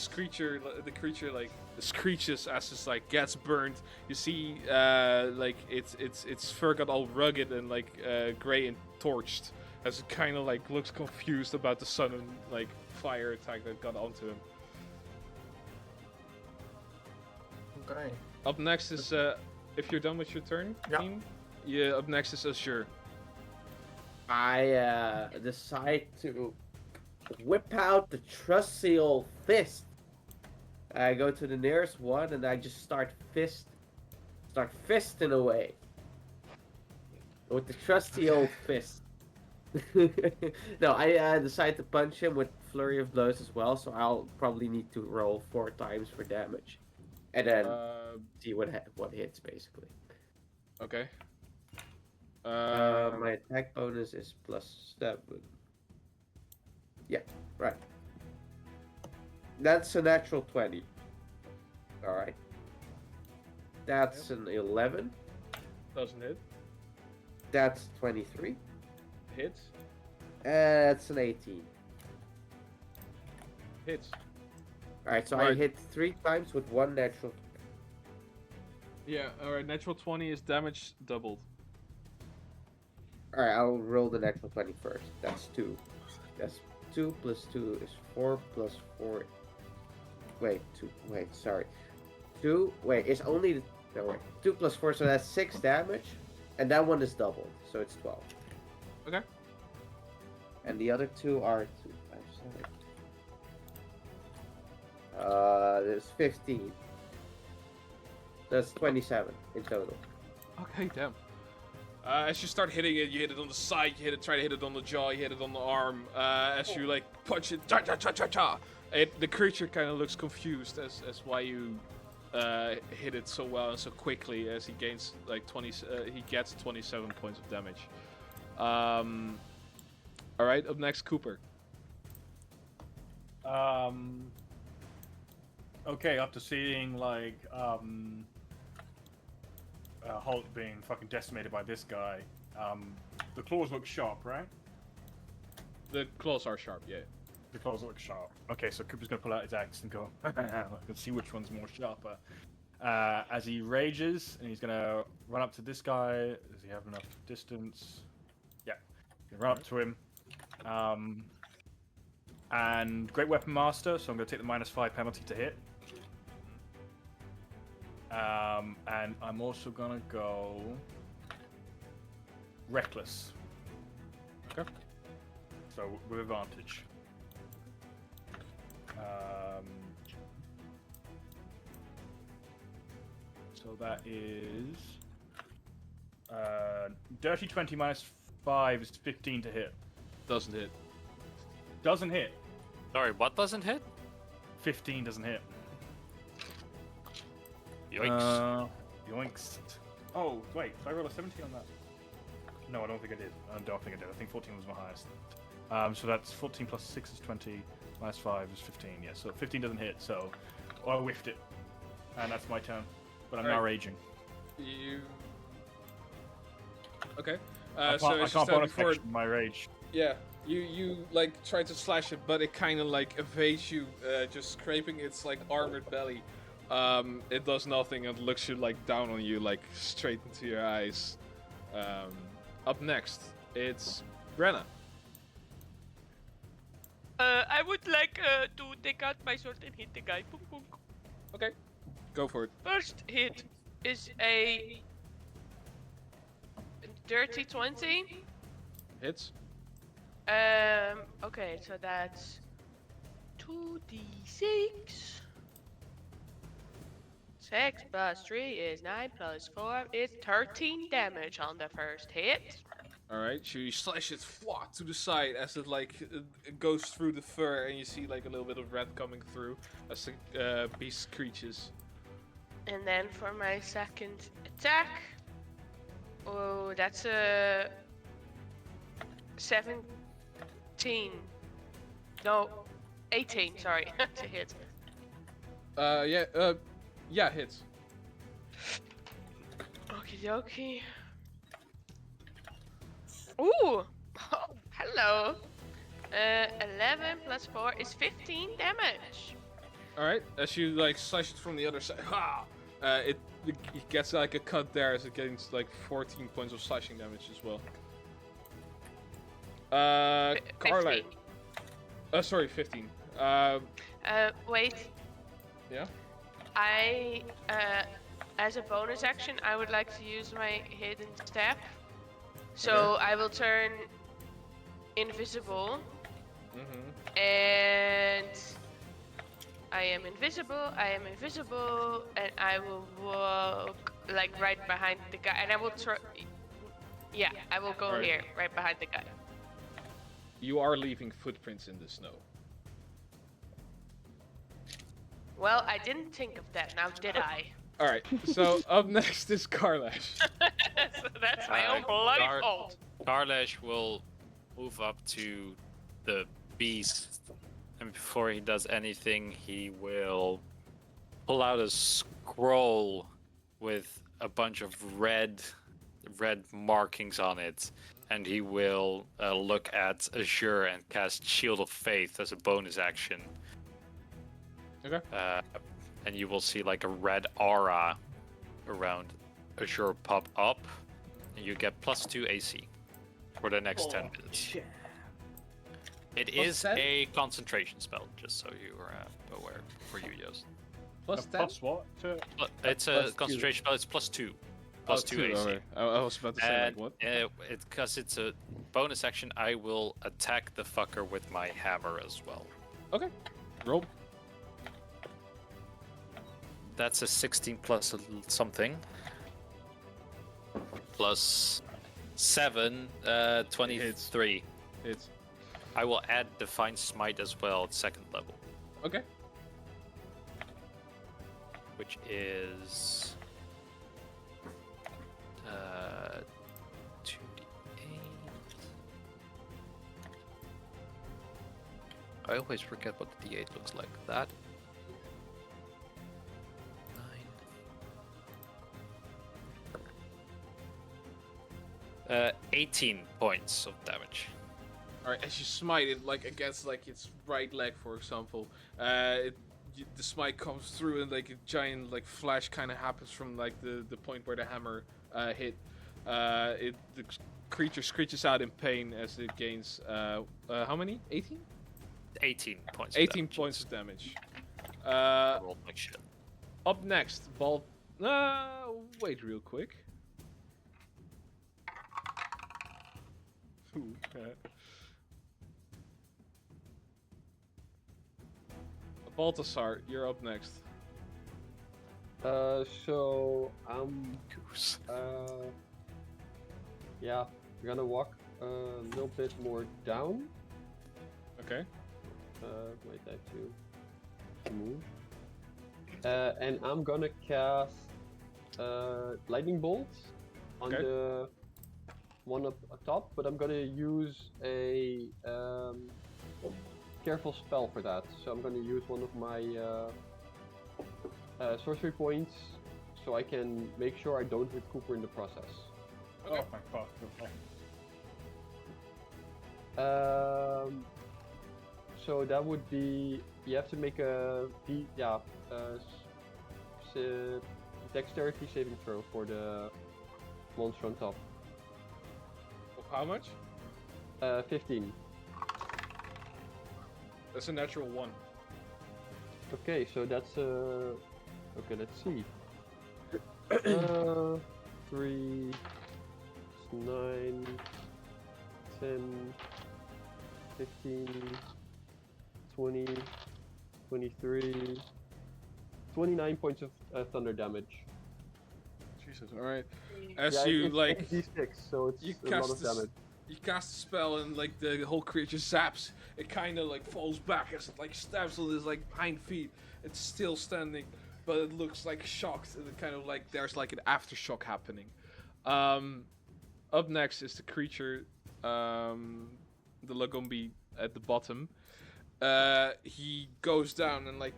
creature like screeches as it's like gets burned. You see, like its fur got all rugged and like gray and torched, as it kind of like looks confused about the sudden like fire attack that got onto him. Okay. Up next is if you're done with your turn, Yeah. team. Yeah. Up next is Azure. I decide to whip out the trusty old fist. I go to the nearest one and I just start fisting away with the trusty old fist. No, I decide to punch him with flurry of blows as well, so I'll probably need to roll 4 times for damage, and then see what hits basically. Okay. My attack bonus is +7. Yeah, right. That's a natural 20. Alright. That's an 11. Doesn't hit. That's 23. Hits. That's an 18. Hits. Alright, so I Right. hit 3 times with 1 natural. Yeah. All right. Natural 20 is damage doubled. Alright, I'll roll the natural 20 first. That's 2. That's 2 plus 2 is 4 plus 4. Wait, 2. Wait, sorry. 2. Wait, it's only. No, wait. 2 plus 4, so that's 6 damage. And that one is doubled, so it's 12. Okay. And the other 2 are 2, 5, 7. There's 15. That's 27 in total. Okay. Damn. As you start hitting it, you hit it on the side, you try to hit it on the jaw, you hit it on the arm. As you like punch it, cha cha cha cha cha. The creature kind of looks confused as why you hit it so well and so quickly as he gains like 20. He gets 27 points of damage. All right, up next, Cooper. Okay, after seeing like Holt being fucking decimated by this guy, the claws look sharp, right? The claws are sharp, yeah. The claws look sharp. Okay, so Cooper's gonna pull out his axe and go, let's see which one's more sharper. As he rages, and he's gonna run up to this guy. Does he have enough distance? Yeah, run up to him. And Great Weapon Master, so I'm gonna take the -5 penalty to hit. And I'm also gonna go Reckless. Okay. So with advantage. So that is dirty 20 -5 is 15 to hit. Doesn't hit. Doesn't hit. Sorry, what doesn't hit? 15 doesn't hit. Yoinks. Yoinks. Oh, wait, did I roll a 17 on that? No, I don't think I did. I don't think I did. I think 14 was my highest. So that's 14 plus 6 is 20, -5 is 15. Yeah, so 15 doesn't hit, so I whiffed it. And that's my turn. But I'm now raging. You. Okay. I So can't as you said bonus before, action my rage. yeah, you like try to slash it, but it kind of like evades you, just scraping its like armored belly. It does nothing and looks you like down on you, like straight into your eyes. Up next, it's Brenna. I would like to take out my sword and hit the guy. Boom, boom. Okay, go for it. First hit is a dirty 20. Hits. Okay, so that's 2d6. 6 plus 3 is 9 plus 4 is 13 damage on the first hit. All right, so you slash it to the side as it like it goes through the fur, and you see like a little bit of red coming through as the beast screeches. And then for my second attack, oh, that's a 17. No, 18. Sorry, to hit. Yeah, hits. Okie dokie. Ooh! Oh, hello! 11 plus 4 is 15 damage. All right, as you like slash it from the other side, it gets like a cut there as it gains like 14 points of slashing damage as well. Carla. 15. Sorry, 15. Wait. Yeah. I, as a bonus action, I would like to use my hidden step. So I will turn invisible. And I am invisible, and I will walk like right behind the guy, and I will yeah, I will go here, right behind the guy. You are leaving footprints in the snow. Well, I didn't think of that, now did I? Alright, so up next is Karlash. So that's my own bloody fault. Karlash will move up to the beast, and before he does anything, he will pull out a scroll with a bunch of red markings on it, and he will look at Azure and cast Shield of Faith as a bonus action. Okay. And you will see like a red aura around Azure pop up, and you get +2 AC for the next 10 minutes. It is a concentration spell, just so you are aware for you, Joost. Plus 10? Plus what? It's a concentration spell, it's +2. +2 AC. Okay. I was about to say, like, what? Because it's a bonus action, I will attack the fucker with my hammer as well. Okay. Roll. That's a 16 plus something. Plus 7, 23. Hits. I will add Divine Smite as well at 2nd level. Okay. which is 2d8. I always forget what the d8 looks like. That 9. 18 points of damage. Alright, as you smite it, like against like its right leg, for example, the smite comes through and like a giant like flash kind of happens from like the point where the hammer hit. The creature screeches out in pain as it gains how many? 18? 18 points. 18 of damage. points of damage. I rolled like shit. Up next, wait real quick. Ooh, Balthasar, you're up next. So I'm Goose. yeah, we're gonna walk a little bit more down. Okay. Wait, I have to move. And I'm gonna cast lightning bolts on Okay. the one up top, but I'm gonna use a careful spell for that. So I'm gonna use one of my sorcery points, so I can make sure I don't hit Cooper in the process. Okay. Oh my god. Okay. So that would be, you have to make a dexterity saving throw for the monster on top. How much? 15. That's a natural 1. Okay, so that's okay, let's see. 3, 9, 10, 15, 20, 23, 29 points of thunder damage. Jesus, alright. As Yeah, you it's like D6, so it's you a lot cast of this, damage. you cast a spell and like the whole creature zaps. It kind of like falls back as it like stabs on his like hind feet. It's still standing, but it looks like shocked and it kind of like there's like an aftershock happening. Up next is the creature, the Lagombi at the bottom. He goes down and like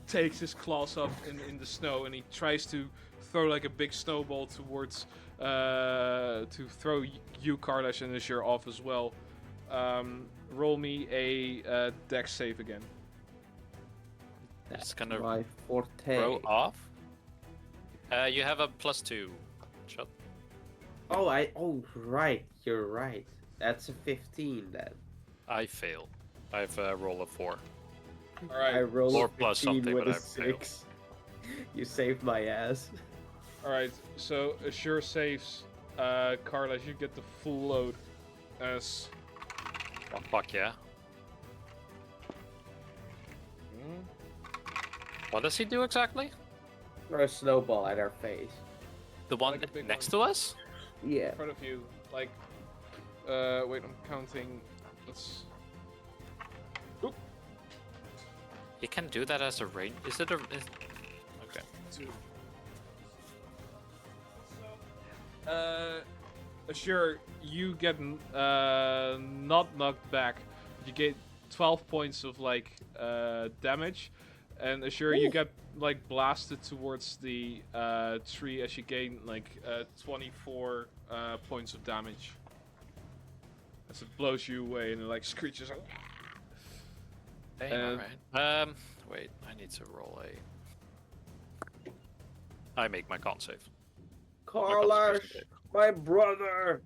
takes his claws up in the snow and he tries to throw like a big snowball towards to throw you, Carlos, and Azure off as well. Roll me a dex save again. That's gonna my forte. Throw off. You have a +2. Shot. Oh, right. You're right. That's a 15 then. I fail. I've a roll of 4. All right. I rolled Or a plus 15 something, with but a I failed. 6. You saved my ass. All right. So Azure saves. Carlos, you get the full load. As Oh, fuck yeah. What does he do exactly? Throw a snowball at our face. The one Like a big next one. to us? Yeah. in front of you, like. Wait, I'm counting. Let's. You can do that as a range. Is it a? Okay. 2. Sure, you get not knocked back. You get 12 points of like damage, and Sure you get like blasted towards the tree as you gain like 24 points of damage. As it blows you away and it like screeches. Like, Dang, alright. Wait, I need to roll a. I make my con save. Carlos, concentration save. my brother.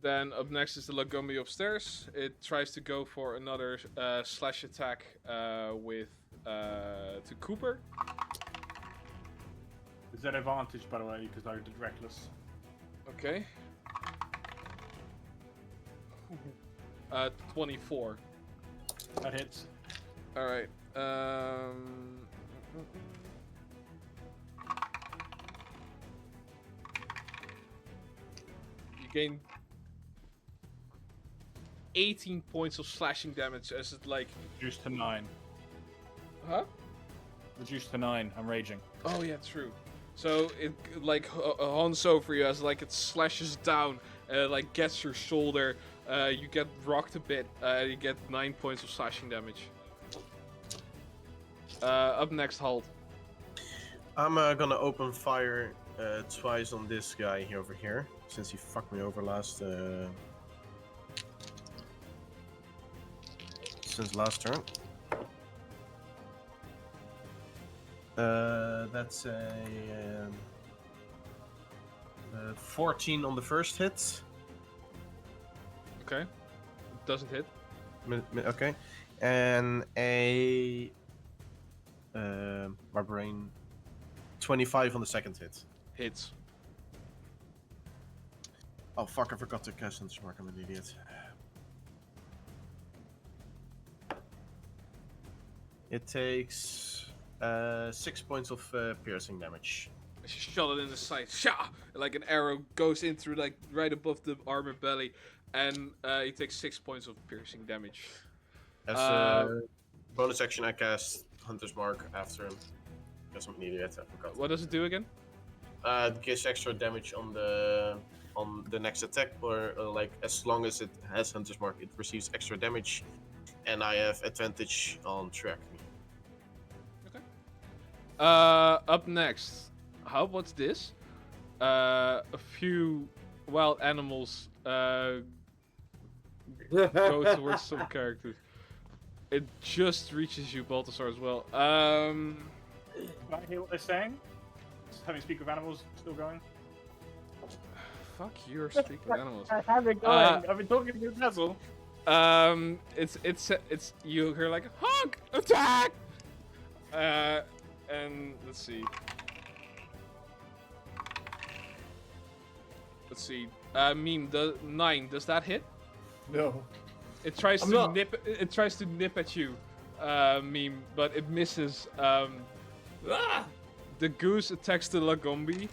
Then up next is the Lagombi upstairs. It tries to go for another slash attack with to Cooper. Is that advantage, by the way, because I did reckless? Okay. 24. That hits. All right. You gain 18 points of slashing damage as it like. Reduced to 9. Huh? Reduced to 9. I'm raging. Oh yeah, true. So it like Hanso for you as like it slashes down, like gets your shoulder. You get rocked a bit. You get 9 points of slashing damage. Up next, Halt. I'm gonna open fire twice on this guy here over here, since he fucked me over since last turn. That's a 14 on the first hit. Okay. Doesn't hit. Okay, and a my brain 25 on the second hit. Hits. Oh fuck! I forgot to cast Hunter's Mark. I'm an idiot. It takes 6 points of piercing damage. She shot it in the side. Shah! Like an arrow goes in through like right above the armor belly, and he takes 6 points of piercing damage. As a bonus action, I cast Hunter's Mark after him. Because I'm an idiot. I forgot. What does it do again? It gives extra damage on the next attack, or like as long as it has Hunter's Mark, it receives extra damage, and I have advantage on track. Okay. Up next. What's this? A few wild animals go towards some characters. It just reaches you, Balthasar, as well. Can I hear what they're saying? Just having speak of animals still going? Fuck your speak of animals. I have it going. I've been talking to Basil. It's you hear like honk attack. And let's see. Meme, the 9, does that hit? No. It tries I'm to not- nip. It tries to nip at you, Meme, but it misses. The goose attacks the Lagombi.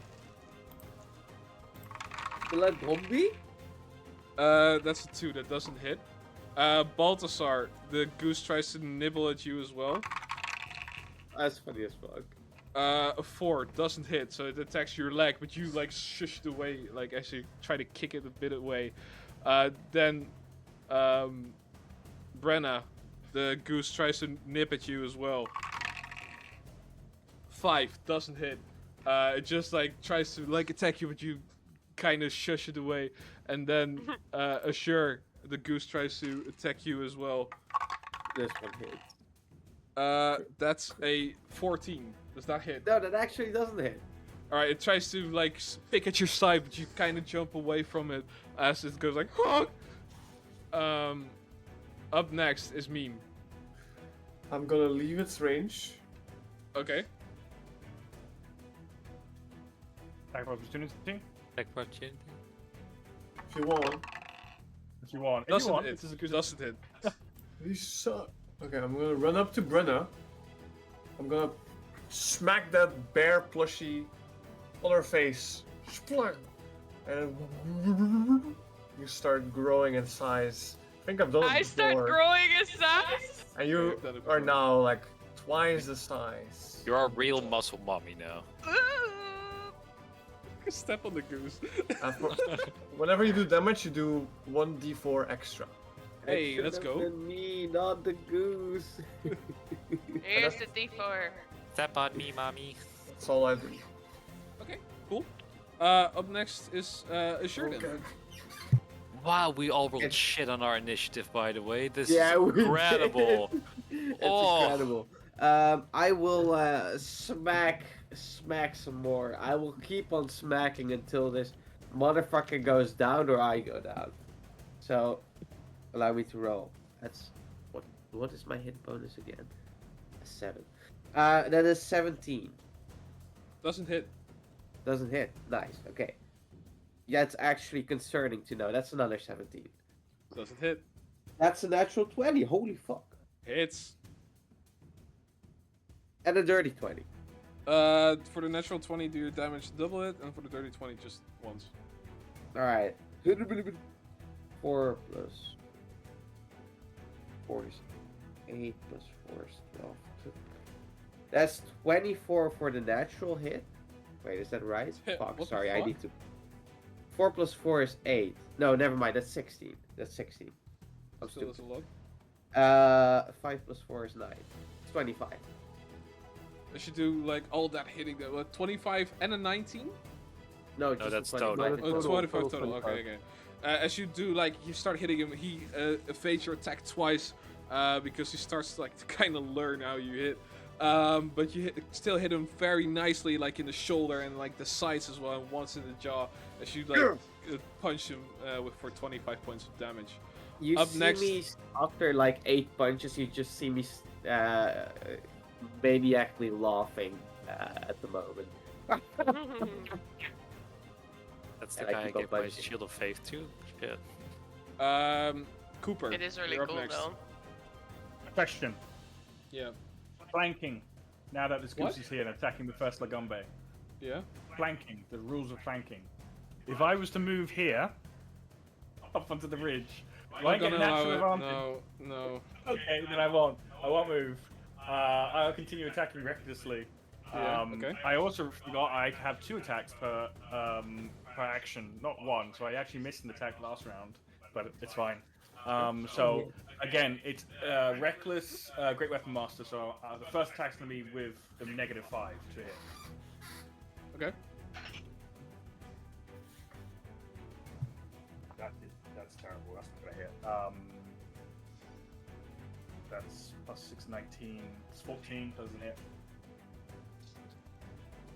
The Lagombi? That's a 2. That doesn't hit. Balthasar, the goose tries to nibble at you as well. That's funny as fuck. A 4 doesn't hit, so it attacks your leg, but you like shushed away, like as you try to kick it a bit away. Then, Brenna, the goose tries to nip at you as well. 5 doesn't hit. It just like tries to like attack you, but you kind of shush it away. And then, Assure, the goose tries to attack you as well. This one hits. That's a 14. Does that hit? No, that actually doesn't hit. Alright, it tries to like pick at your side, but you kind of jump away from it as it goes like honk. Up next is Meme. I'm gonna leave its range. Okay. Attack of opportunity. Opportunity. If you want. If you want. If you Doesn't want. hit. This is a good. Doesn't hit. These suck. Okay, I'm gonna run up to Brenna. I'm gonna smack that bear plushie on her face. Splunk! And you start growing in size. I think I've done it I before. start growing in size. And you I've done it are before. now like twice the size. You're a real muscle mommy now. Step on the goose. And whenever you do damage, you do 1d4 extra. Hey, It should let's have go. been me, not the goose. Here's the D4. Step on me, mommy. That's all I do. Okay, cool. Up next is Assure then. Okay. Wow, we all rolled It's- shit on our initiative, by the way. This Yeah, is we did. incredible. It's Oh. incredible. I will smack some more. I will keep on smacking until this motherfucker goes down or I go down. So, allow me to roll. That's what is my hit bonus again? A 7. That is 17. Doesn't hit. Doesn't hit. Nice. Okay. Yeah, it's actually concerning to know. That's another 17. Doesn't hit. That's a natural 20. Holy fuck. Hits. And a dirty 20. For the natural 20, do your damage double it, and for the dirty 20, just once. Alright. 4 plus 4 is 8 plus 4 is 12. That's 24 for the natural hit. Wait, is that right? What Fuck, the sorry, I fuck? need to. 4 plus 4 is 8. No, never mind, that's 16. That's 16. I'm Still stupid. is a lot. 5 plus 4 is 9. It's 25. I should do like all that hitting. That 25 and a 19. No, just that's 25 total. in Oh, Total, 25 total total. 25. Okay. As you do, like, you start hitting him, he evades your attack twice because he starts like to kind of learn how you hit. But you still hit him very nicely, like in the shoulder and like the sides as well, and once in the jaw. As you like punch him for 25 points of damage. You Up see next- me after like 8 punches. You just see me maniacally laughing at the moment. That's the And I guy I keep on gave my punching. Shield of Faith to. Shit. Cooper. It is really you're up cool next. though. Question. Yeah. Flanking. Now that this What? goose is here and attacking the first Lagombi. Yeah. Flanking. The rules of flanking. If I was to move here, up onto the ridge, do I Not get a gonna natural allow it. advantage? No. Okay, then I won't. I won't move. I'll continue attacking recklessly. Yeah, okay. I also forgot I have 2 attacks per action, not 1. So I actually missed an attack last round, but it's fine. So again, it's reckless, great weapon master. So the first attack's gonna be with the -5 to hit. Okay. That's terrible. That's not gonna hit. That's plus 6, 19. It's 14. Doesn't hit.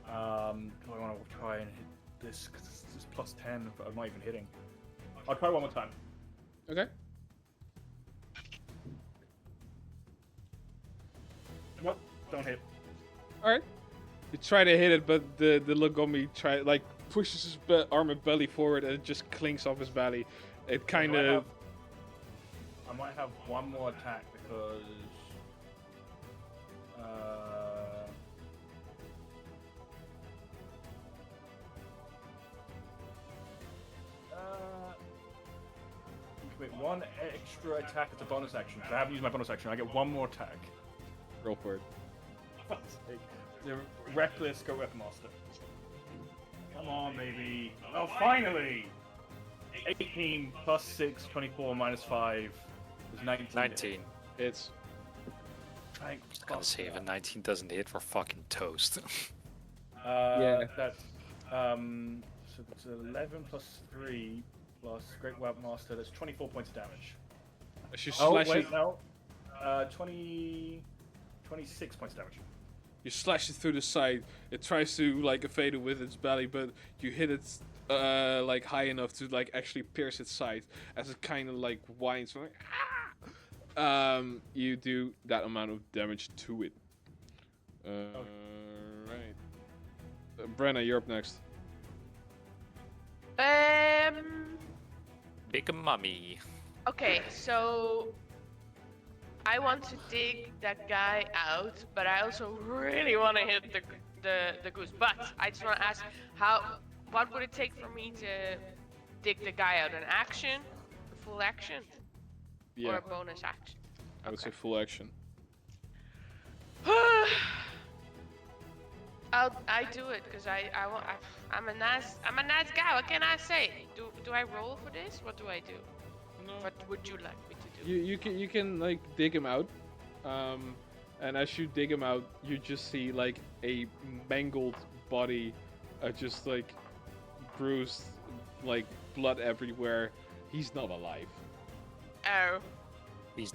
Do I want to try and hit this? Because it's plus 10, but I'm not even hitting. I'll try one more time. Okay. Nope, don't hit. All right. You try to hit it, but the Lagombi pushes his arm and belly forward, and it just clinks off his belly. It kind of. I might have one more attack because. Wait, one extra attack as a bonus action. I haven't used my bonus action. I get one more attack. Roll for it. The reckless go weapon master. Come on, baby. Oh, finally! 18 plus 6, 24 minus 5 is 19. 19. It's. Thank I gotta say, if a 19 doesn't hit, we're fucking toast. Yeah. That's so that's 11 plus 3 plus Great Weapon Master. That's 24 points of damage. As you Oh slash wait, it, no. 26 points of damage. you slash it through the side. It tries to like evade it with its belly, but you hit it like high enough to like actually pierce its side as it kind of like whines. Like, ah! You do that amount of damage to it. Right. Brenna, you're up next. Big mummy. Okay, so I want to dig that guy out, but I also really want to hit the goose. But I just want to ask, what would it take for me to dig the guy out? An action, a full action, or Yeah, a bonus action? I would say full action. I do it because I'm a nice guy. What can I say? Do I roll for this? What do I do? What would you like me to do? You can like dig him out, and as you dig him out, you just see like a mangled body, just like bruised, like blood everywhere. He's not alive. Oh, He's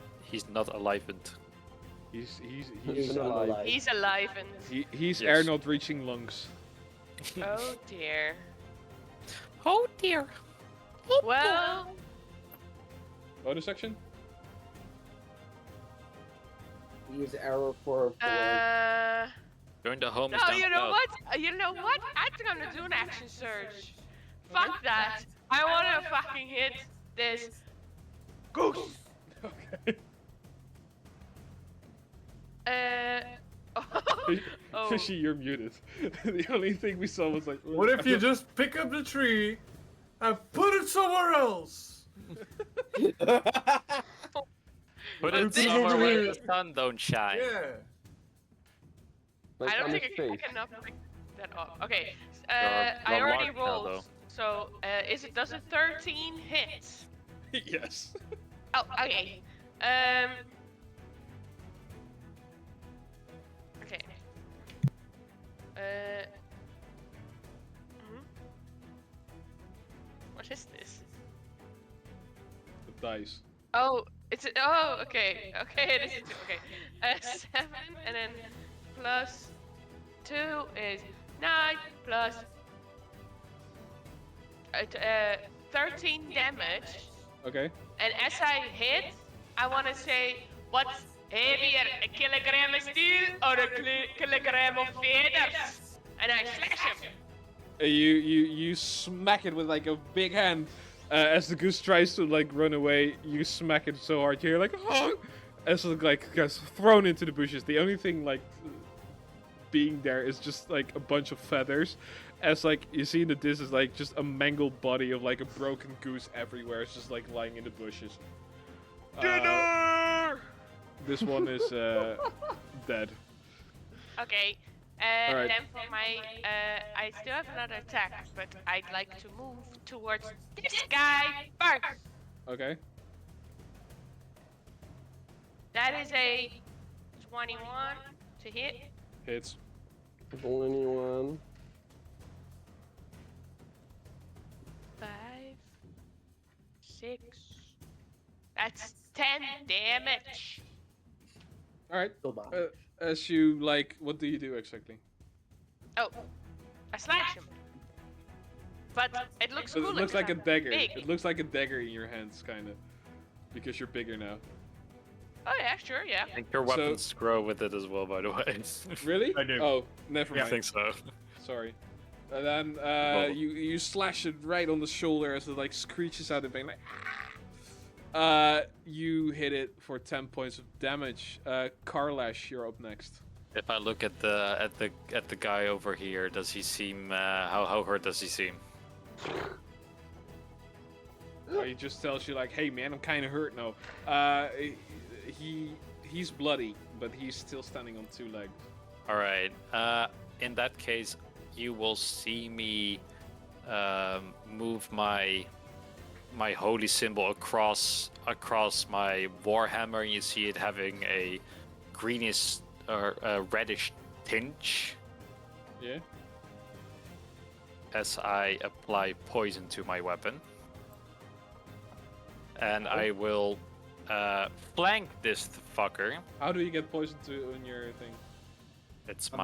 not alive and He's He's not alive. he's alive and he's Yes. air not reaching lungs. oh dear. Oh dear. Well, Bonus section? Use arrow for. going to home is no, down you know south. what? You know what? I'm gonna do an action surge. Fuck that. I wanna fucking hit this goose. Okay. Oh. Fishy, you're muted. The only thing we saw was like. What if you just pick up the tree and put it somewhere else? Put I'm it thinking somewhere over where here. the sun don't shine. Yeah. Like, I don't on think his I face. cannot pick that up. Okay, You're I already locked now, rolled. though. So, does a 13 hit? Yes. Oh, okay. Okay. What is this? The dice. Oh, okay. Okay, it is a 2. Okay. 7 and then plus 2 is 9 plus 13 damage. Okay. And as I hit, I want to say, what's heavier, a kilogram of steel or a kilogram of feathers? And I slash him. You smack it with like a big hand. As the goose tries to like run away, you smack it so hard. You're like, oh! As it like gets thrown into the bushes. The only thing like being there is just like a bunch of feathers. As like you see in the distance, like just a mangled body of like a broken goose everywhere. It's just like lying in the bushes. Dinner! This one is dead. Okay. Alright. Then for my, I still have another attack, but I'd like to move towards this guy first. Okay. That is a 21 to hit. Hits. Roll anyone. 5, 6. That's 10 damage. Alright. So bad. As you like, what do you do exactly? Oh, I slash him. But it looks It cooler. looks like a 'cause I'm dagger. big. It looks like a dagger in your hands, kind of, because you're bigger now. Oh yeah, sure, yeah. I think your weapons grow with it as well, by the way. Really? I do. Oh, never Yeah. I mind. think so. Sorry. And then Well- you slash it right on the shoulder as it like screeches out in pain. Like, you hit it for 10 points of damage. Karlash, you're up next. If I look at the guy over here, does he seem how hurt does he seem? He just tells you like, "Hey man, I'm kind of hurt now." He's bloody, but he's still standing on 2 legs. All right. In that case, you will see me move my holy symbol across my warhammer, and you see it having a greenish or a reddish tinge Yeah. as I apply poison to my weapon, and I will flank this fucker. How do you get poison on your thing? It's Okay.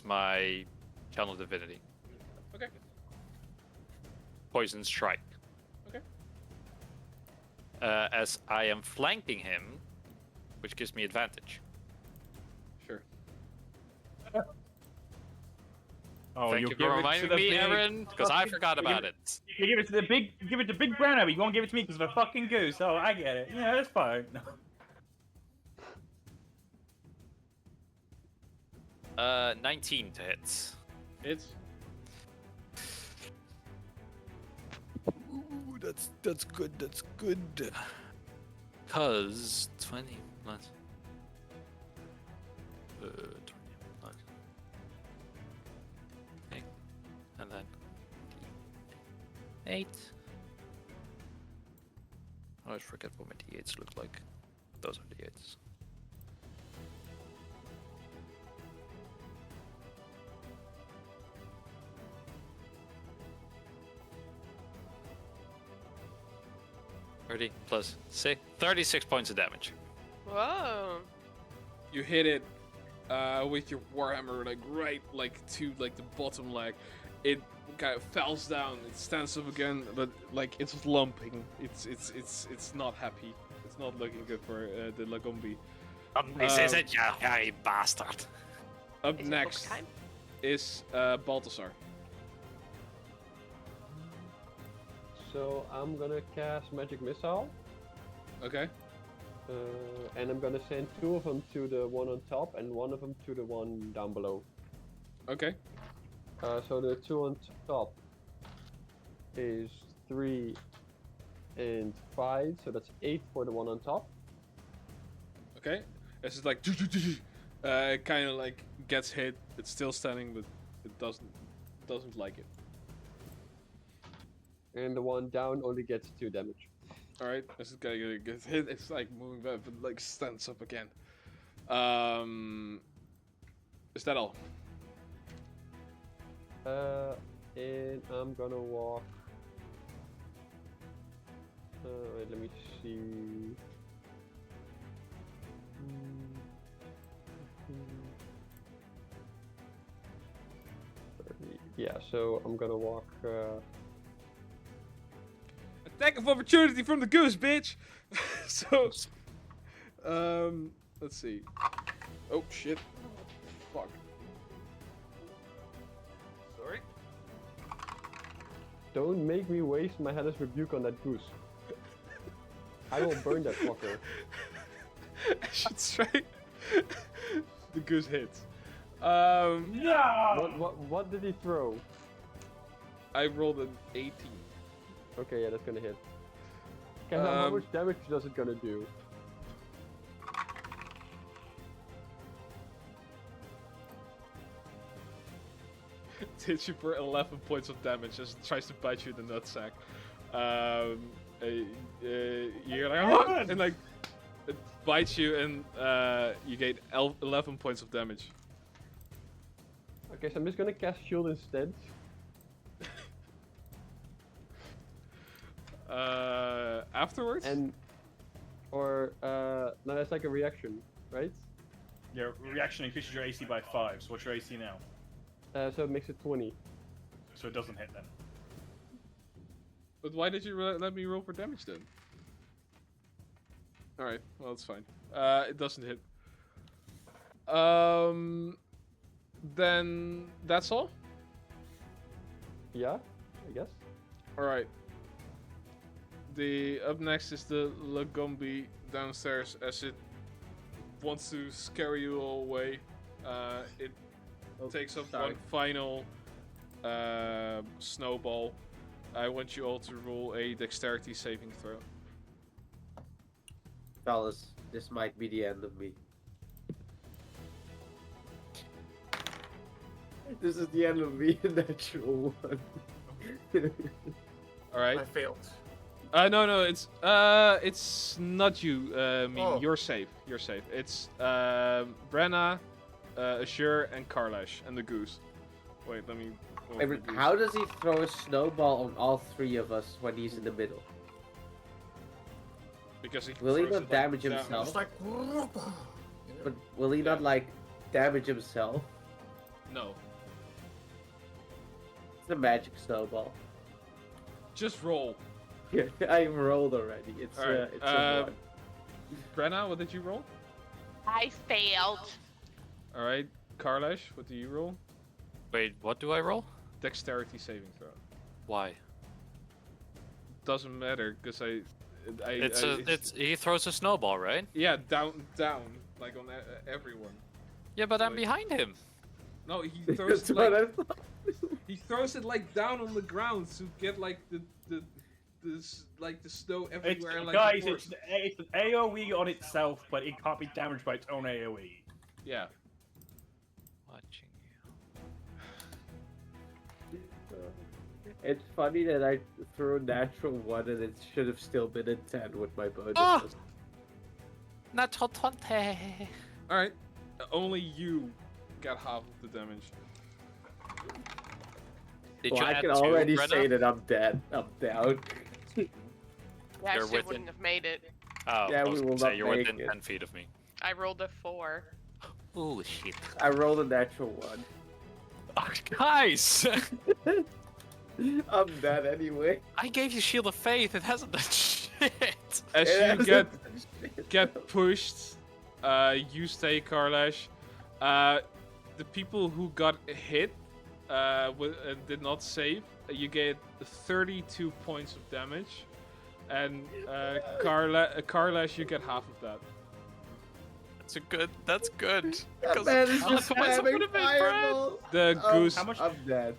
my channel divinity. Okay. Poison strike. Okay. As I am flanking him, which gives me advantage. Sure. Oh, Thank you for reminding me, Aaron, because I forgot about it. You give it to the big brown Abby. You won't give it to me because of a fucking goose. Oh, I get it. Yeah, that's fine. No. 19 to hit. It's Ooh, that's good. That's good. Cause 20 plus 20 plus. Okay. And then 8. I always forget what my d8s look like. Those are d8s. Plus 6, 36 points of damage. Whoa. you hit it with your warhammer like right like to like the bottom leg. It kind of falls down. It stands up again, but like it's lumping. It's not happy. It's not looking good for the Lagombi. This is it, you hairy bastard. Up Is it next book time? is Balthasar. So I'm gonna cast Magic Missile, Okay. and I'm gonna send 2 of them to the one on top and 1 of them to the one down below. Okay. So the 2 on top is 3 and 5, so that's 8 for the one on top. Okay. It's just like it kind of like gets hit. It's still standing, but it doesn't like it. And the one down only gets 2 damage. All right, this guy gets hit. It's like moving back, but like stands up again. Is that all? And I'm gonna walk. Wait, let me see. Yeah, so I'm gonna walk. Attack of opportunity from the goose, bitch. So, let's see. Oh shit! Fuck. Sorry. Don't make me waste my Hellish Rebuke on that goose. I will burn that fucker. I should try. The goose hits. No! What did he throw? I rolled an 18. Okay, yeah, that's gonna hit. Okay, how much damage does it gonna do? It hits you for 11 points of damage as it tries to bite you in the nutsack. You're like, "Oh!" and like it bites you, and you gain 11 points of damage. Okay, so I'm just gonna cast Shield instead. Afterwards? No, that's like a reaction, right? Your reaction increases your AC by 5, so what's your AC now? So it makes it 20. So it doesn't hit then. But why did you let me roll for damage then? Alright, well, it's fine. It doesn't hit. Then that's all? Yeah, I guess. Alright. Up next is the Lagombi downstairs as it wants to scare you all away. It takes up one final snowball. I want you all to roll a dexterity saving throw. Fellas, this might be the end of me. This is the end of me, a natural one. Alright. I failed. No, it's not you, Meme. Oh. You're safe. You're safe. It's Brenna, Azure, and Karlash, and the goose. Wait, let me. Wait, but how does he throw a snowball on all 3 of us when he's in the middle? Because he Will he throws not it, damage down. himself? It's like. But will he not like damage himself? No. It's a magic snowball. Just roll. I've rolled already. It's Alright, it's a 1. Brenna, what did you roll? I failed. Alright, Karlash, what do you roll? Wait, what do I roll? Dexterity saving throw. Why? Doesn't matter, because It's he throws a snowball, right? Yeah, down, like on everyone. Yeah, but I'm Like- behind him. No, he throws That's it what like, I thought. he throws it like down on the ground to get like the snow It's, everywhere. Like guys, the it's an AoE on itself, but it can't be damaged by its own AoE. yeah. Watching you. It's funny that I threw a natural 1 and it should have still been a 10 with my bonus. Ah! Natural 20. All right, only you got half of the damage. Did Well, you I add can 2, already Brenna? say that I'm dead. I'm down. I You're still within- wouldn't have made it. Oh, Yeah, I was we will gonna say, not you're make within it. 10 feet of me. I rolled a 4. Oh shit. I rolled a natural 1. Oh, guys! I'm dead anyway. I gave you Shield of Faith, it hasn't done shit! As It you hasn't- get pushed, you stay, Karlash. The people who got hit did not save. You get 32 points of damage, and Karlash, you get half of that. That's good. That Because man is how just much would spamming have been, Brad? fireballs. The Oh, goose. How much? I'm dead.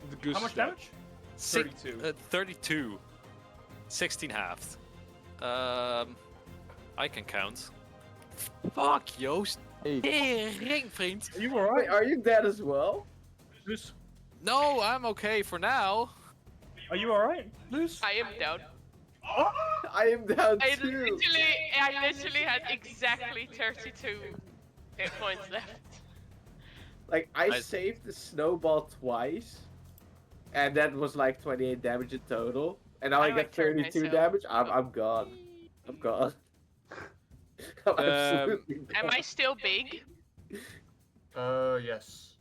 The goose. How much is dead. damage? 32. 32. 16 halved. I can count. Fuck, Joost. Hey, Ring, vriend. Are you alright? Wait, are you dead as well? Loose? No, I'm okay for now. Are you alright? Loose? I am down. I am down I too. literally had exactly 32 hit points left. Like, I I- saved the snowball twice, and that was like 28 damage in total. And now I I get like turned 32 myself. damage. I'm gone. I'm gone. I'm absolutely Am gone. I still big? Yes.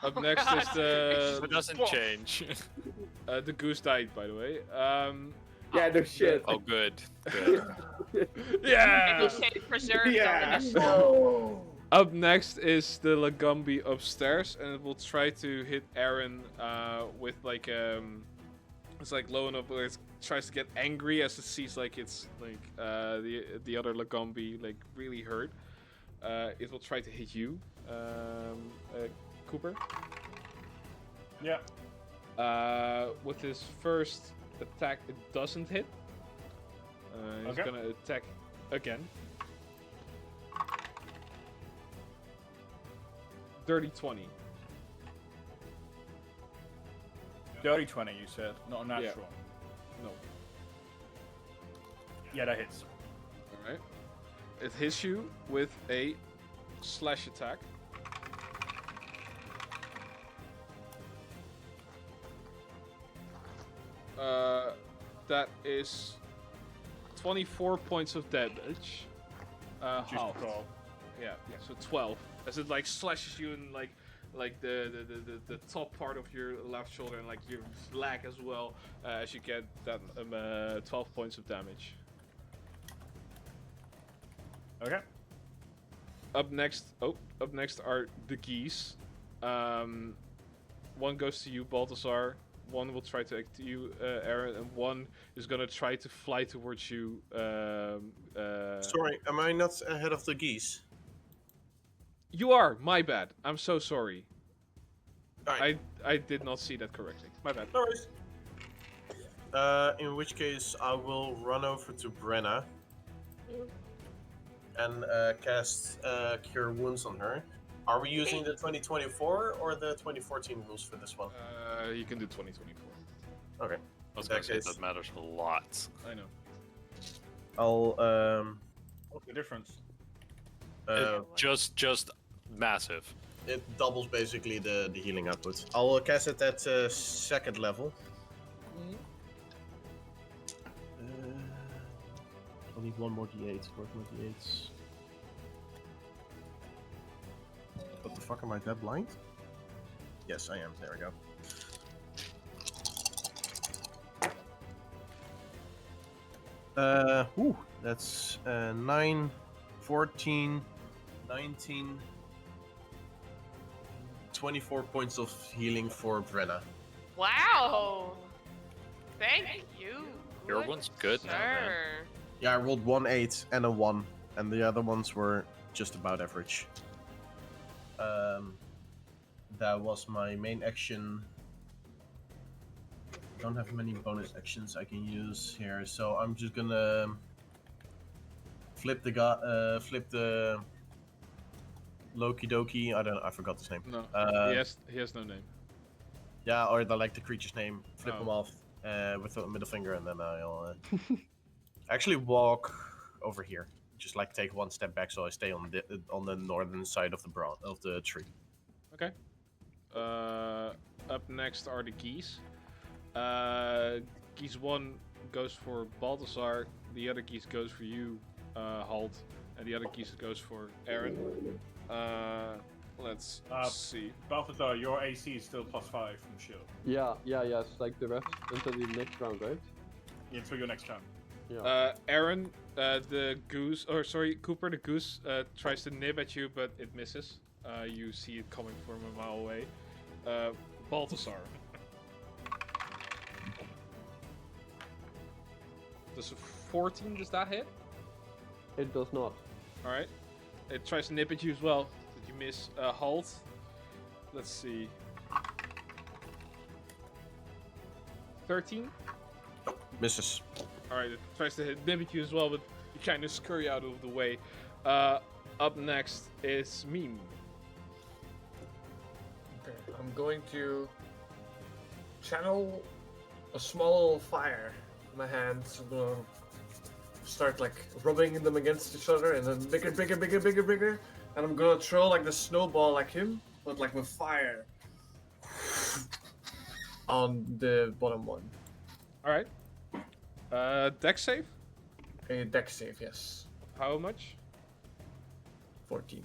Up Oh next is God. the It doesn't change. the goose died, by the way. Yeah, no shit. Oh, good. Good. And Yeah. you say preserved Yeah. on the snow. Up next is the Lagombi upstairs, and it will try to hit Aaron with like it's like low enough where it tries to get angry as it sees like it's like the other Lagombi like really hurt. It will try to hit you, Cooper. Yeah. With his first attack, it doesn't hit. He's Okay. gonna attack again. Dirty 20. Dirty 20, you said, not a natural. No. Yeah, that hits. Alright. It hits you with a slash attack. That is 24 points of damage. Just Halved. call. Yeah, so 12. As it like slashes you in like the top part of your left shoulder and like your leg as well, as you get that 12 points of damage. Okay. Up next are the geese. One goes to you, Balthazar. One will try to act to you, Aaron, and one is gonna try to fly towards you. Sorry, am I not ahead of the geese? You are. My bad. I'm so sorry. Alright, I did not see that correctly. My bad. no worries. In which case, I will run over to Brenna and cast Cure Wounds on her. Are we using the 2024 or the 2014 rules for this one? You can do 2024. Okay. I was In gonna that say case- that matters a lot. I know. I'll What's the difference? Just massive. it doubles basically the healing output. I'll cast it at second level. I'll need one more d8. Where's my d8s? What the fuck, am I that blind? Yes, I am. There we go. That's 9, 14, 19, 24 points of healing for Brenna. Wow. Thank you. Your one's good now, man. sir. Yeah, I rolled 1 8 and a 1, and the other ones were just about average. That was my main action. Don't have many bonus actions I can use here, so I'm just gonna flip the Loki Doki. I forgot his name. No. He has no name. Yeah, or the creature's name. Flip Oh. him off with the middle finger, and then I'll actually walk over here. Just like take one step back, so I stay on the northern side of the tree. Okay. Up next are the geese. Geese 1 goes for Balthazar, the other geese goes for you, Halt, and the other geese goes for Aaron. Let's see. Balthazar, your AC is still +5 from shield. yeah, it's like the rest until the next round, right? Until your next turn. Yeah. Aaron, the goose, or sorry, Cooper, the goose, tries to nib at you, but it misses. You see it coming from a mile away. Balthazar. Does a 14, does that hit? It does not. Alright. It tries to nip at you as well. Did you miss? Halt. Let's see. 13? Misses. Alright, it tries to nip at you as well, but you kind of scurry out of the way. Up next is Meme. Okay, I'm going to channel a small fire in my hands. I'm gonna start like rubbing them against each other, and then bigger, bigger, bigger, bigger, bigger. And I'm gonna throw like the snowball like him, but like with fire on the bottom one. All right. Dex save. A dex save, yes. How much? 14.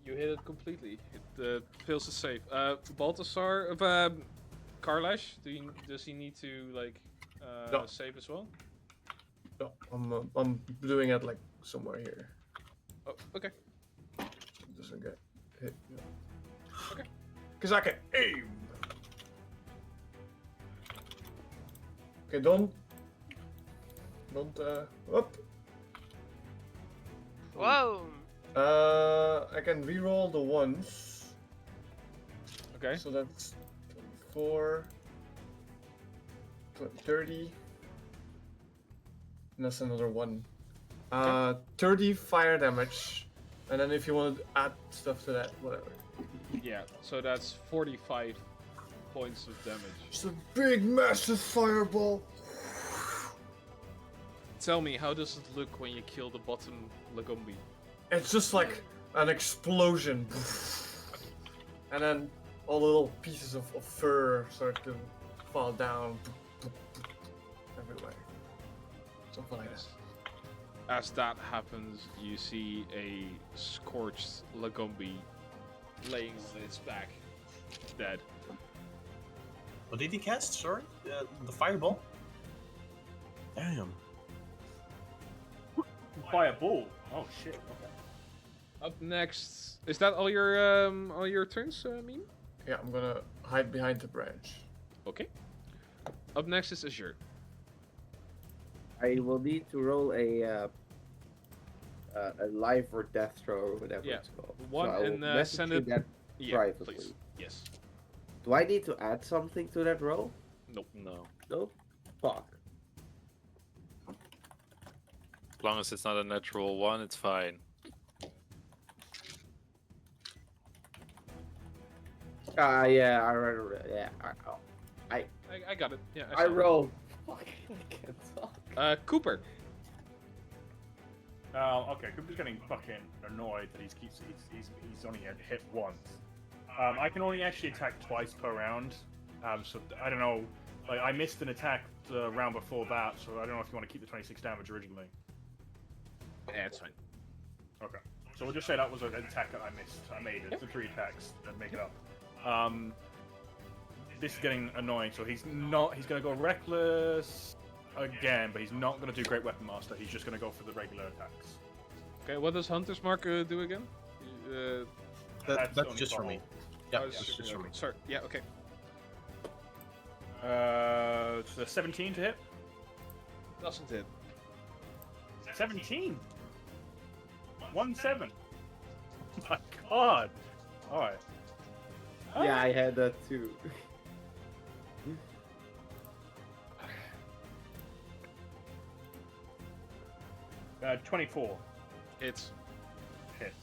You hit it completely. It fails to save. Balthasar, Karlash, does he need to like No. save as well? No, I'm doing it like somewhere here. Oh, okay. Doesn't get hit. Yeah. Okay. Cause I can aim. Okay, don't. Up. Whoa! I can reroll the ones. Okay. So that's 24, 30. And that's another one. 30 fire damage. And then if you want to add stuff to that, whatever. Yeah. So that's 45 points of damage. It's a big, massive fireball. Tell me, how does it look when you kill the bottom Lagombi? It's just like an explosion. And then all the little pieces of fur start to fall down everywhere. Something like that. As that happens, you see a scorched Lagombi laying on its back, dead. What did he cast? Sorry? The fireball? Damn. Fireball. Oh shit. Okay. Up next, is that all your turns, Meme? Yeah, I'm gonna hide behind the branch. Okay. Up next is Azure. I will need to roll a life or death throw or whatever Yeah, it's called. one so I will and, message send you it- that Yeah, privately. please. Yes. Do I need to add something to that roll? Nope. No. No. Fuck. As long as it's not a natural one, it's fine. Yeah, I got it. Yeah. I saw it. rolled. Fuck, I can't talk. Cooper. Okay, Cooper's getting fucking annoyed that he's only hit once. I can only actually attack twice per round. So I don't know. Like I missed an attack the round before that, so I don't know if you want to keep the 26 damage originally. Yeah, it's fine. Okay. So we'll just say that was an attack that I missed. I made it. Yep. The 3 attacks that make it up. This is getting annoying, so he's gonna go reckless again, but he's not gonna do Great Weapon Master. He's just gonna go for the regular attacks. Okay, what does Hunter's Mark do again? That's only just for me. normal. Yeah, Oh, that's it's just for me. Sorry. Yeah. Okay. So 17 to hit. Doesn't hit. 17. 1-7. My God. All right. Yeah, I had that too. 24 Hits. hits.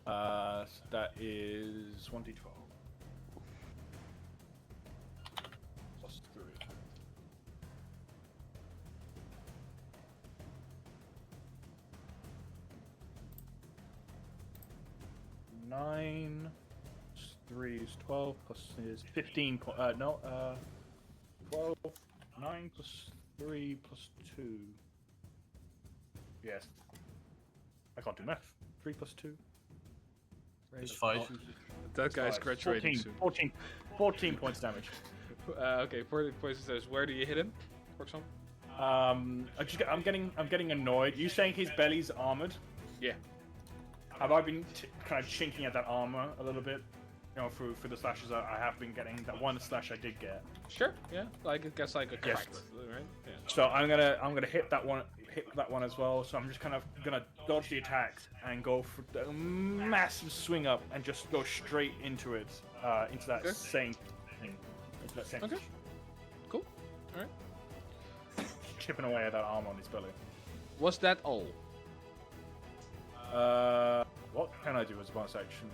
So that is 1d12. Plus 3. Nine plus 3 is 12 plus is 15. 12. 9 plus 3 plus 2. Yes. I can't do math. 3 plus 2. It's 5. That guy's Five. graduating 14, soon. 14 points damage. Okay, 40 points damage. Where do you hit him, for example? I'm getting annoyed. You saying his belly's armored? Yeah. Have I been kind of chinking at that armor a little bit? You know, through the slashes I have been getting. That one slash I did get. Sure. Yeah. Like I guess like a Yes. cracked, right? Yeah. So I'm gonna hit that one as well. So I'm just kind of gonna dodge the attack and go for the massive swing up and just go straight into it, into that Okay. same thing, into that same. Okay. Cool. All right. chipping away at that arm on his belly. Was that all? What can I do as a bonus action?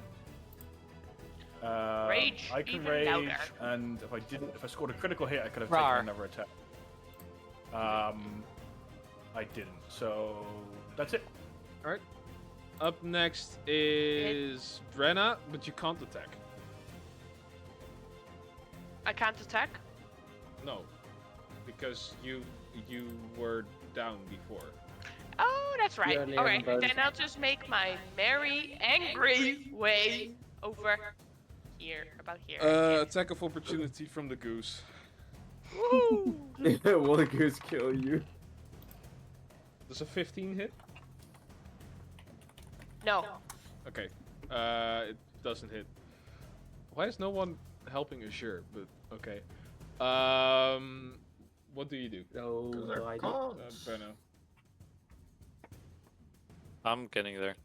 Rage I can even rage, louder. and if I scored a critical hit, I could have Rawr. taken another attack. I didn't, so that's it. Alright. Up next is Brenna, but you can't attack. I can't attack. No. Because you were down before. Oh, that's right. Yeah, Leon, Alright, but- then I'll just make my merry, angry way over here. About here. Attack of opportunity from the goose. Woo! Will the goose kill you? Does a 15 hit? No. Okay. It doesn't hit. Why is no one helping Azure? But okay. What do you do? No, no idea. Brenna. I'm getting there.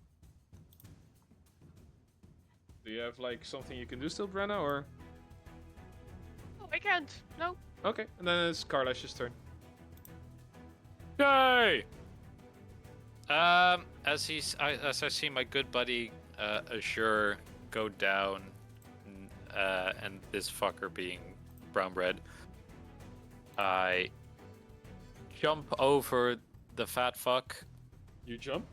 Do you have like something you can do still, Brenna, or? Oh, I can't. No. Okay, and then it's Carlash's turn. Yay! As I see my good buddy Azure go down, and this fucker being brown bread, I jump over the fat fuck. You jump.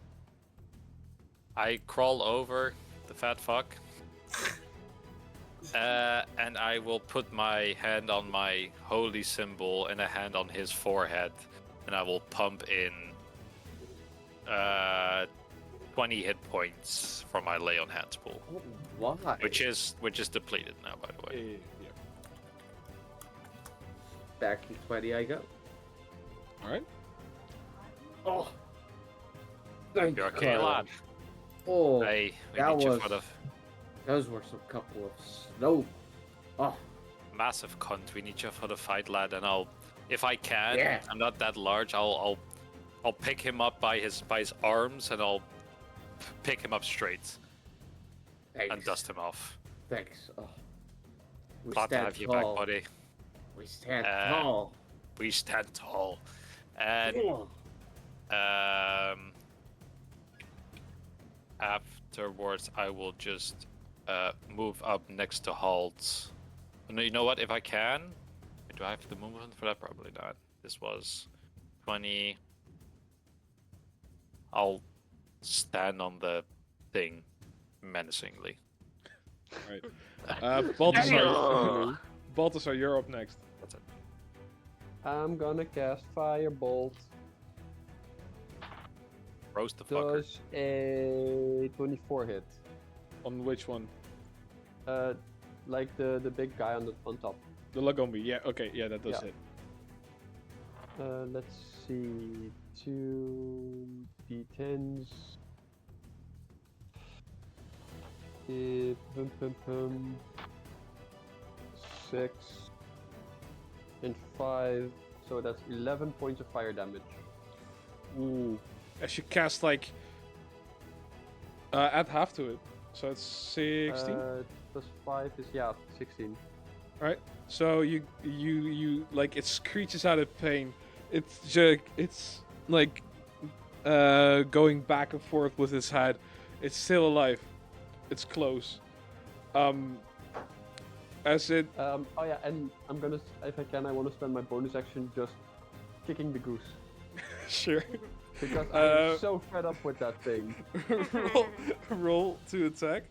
I crawl over the fat fuck. And I will put my hand on my holy symbol and a hand on his forehead, and I will pump in 20 hit points from my lay on hands pool, Why? which is depleted now, by the way. Yeah. Back in 20 I go. All right. Oh. Thank You're okay, God. lad. Oh, Hey, we that need you was- for the those were some couple of snow. Oh, massive cunt. We need you for the fight, lad. And I'll, if I can, Yeah. I'm not that large. I'll pick him up by his arms, and I'll pick him up straight thanks. and dust him off. Thanks. Oh. We Glad to stand have you tall. back, buddy. We stand Uh, tall. We stand tall. And Oh. afterwards, I will just move up next to Halt. No, you know what? If I can, do I have the movement for that? Probably not. This was 20. I'll stand on the thing menacingly. Balthasar. Balthasar, you're up next. That's it. I'm gonna cast Firebolt. Roast the fucker. Does a 24 hit? On which one? Like the big guy on top. The Lagombi. Yeah. Okay. Yeah, that does Yeah. hit. Let's see. 2 d10s. Pum, pum, pum. 6 and 5. So that's 11 points of fire damage. Ooh. As you cast like. Add half to it, so it's 16. Plus 5 is 16. So you like it screeches out of pain. It's like going back and forth with its head. It's still alive. It's close. As it Oh yeah, and I'm gonna, if I can, I want to spend my bonus action just kicking the goose sure. because I'm so fed up with that thing. roll to attack.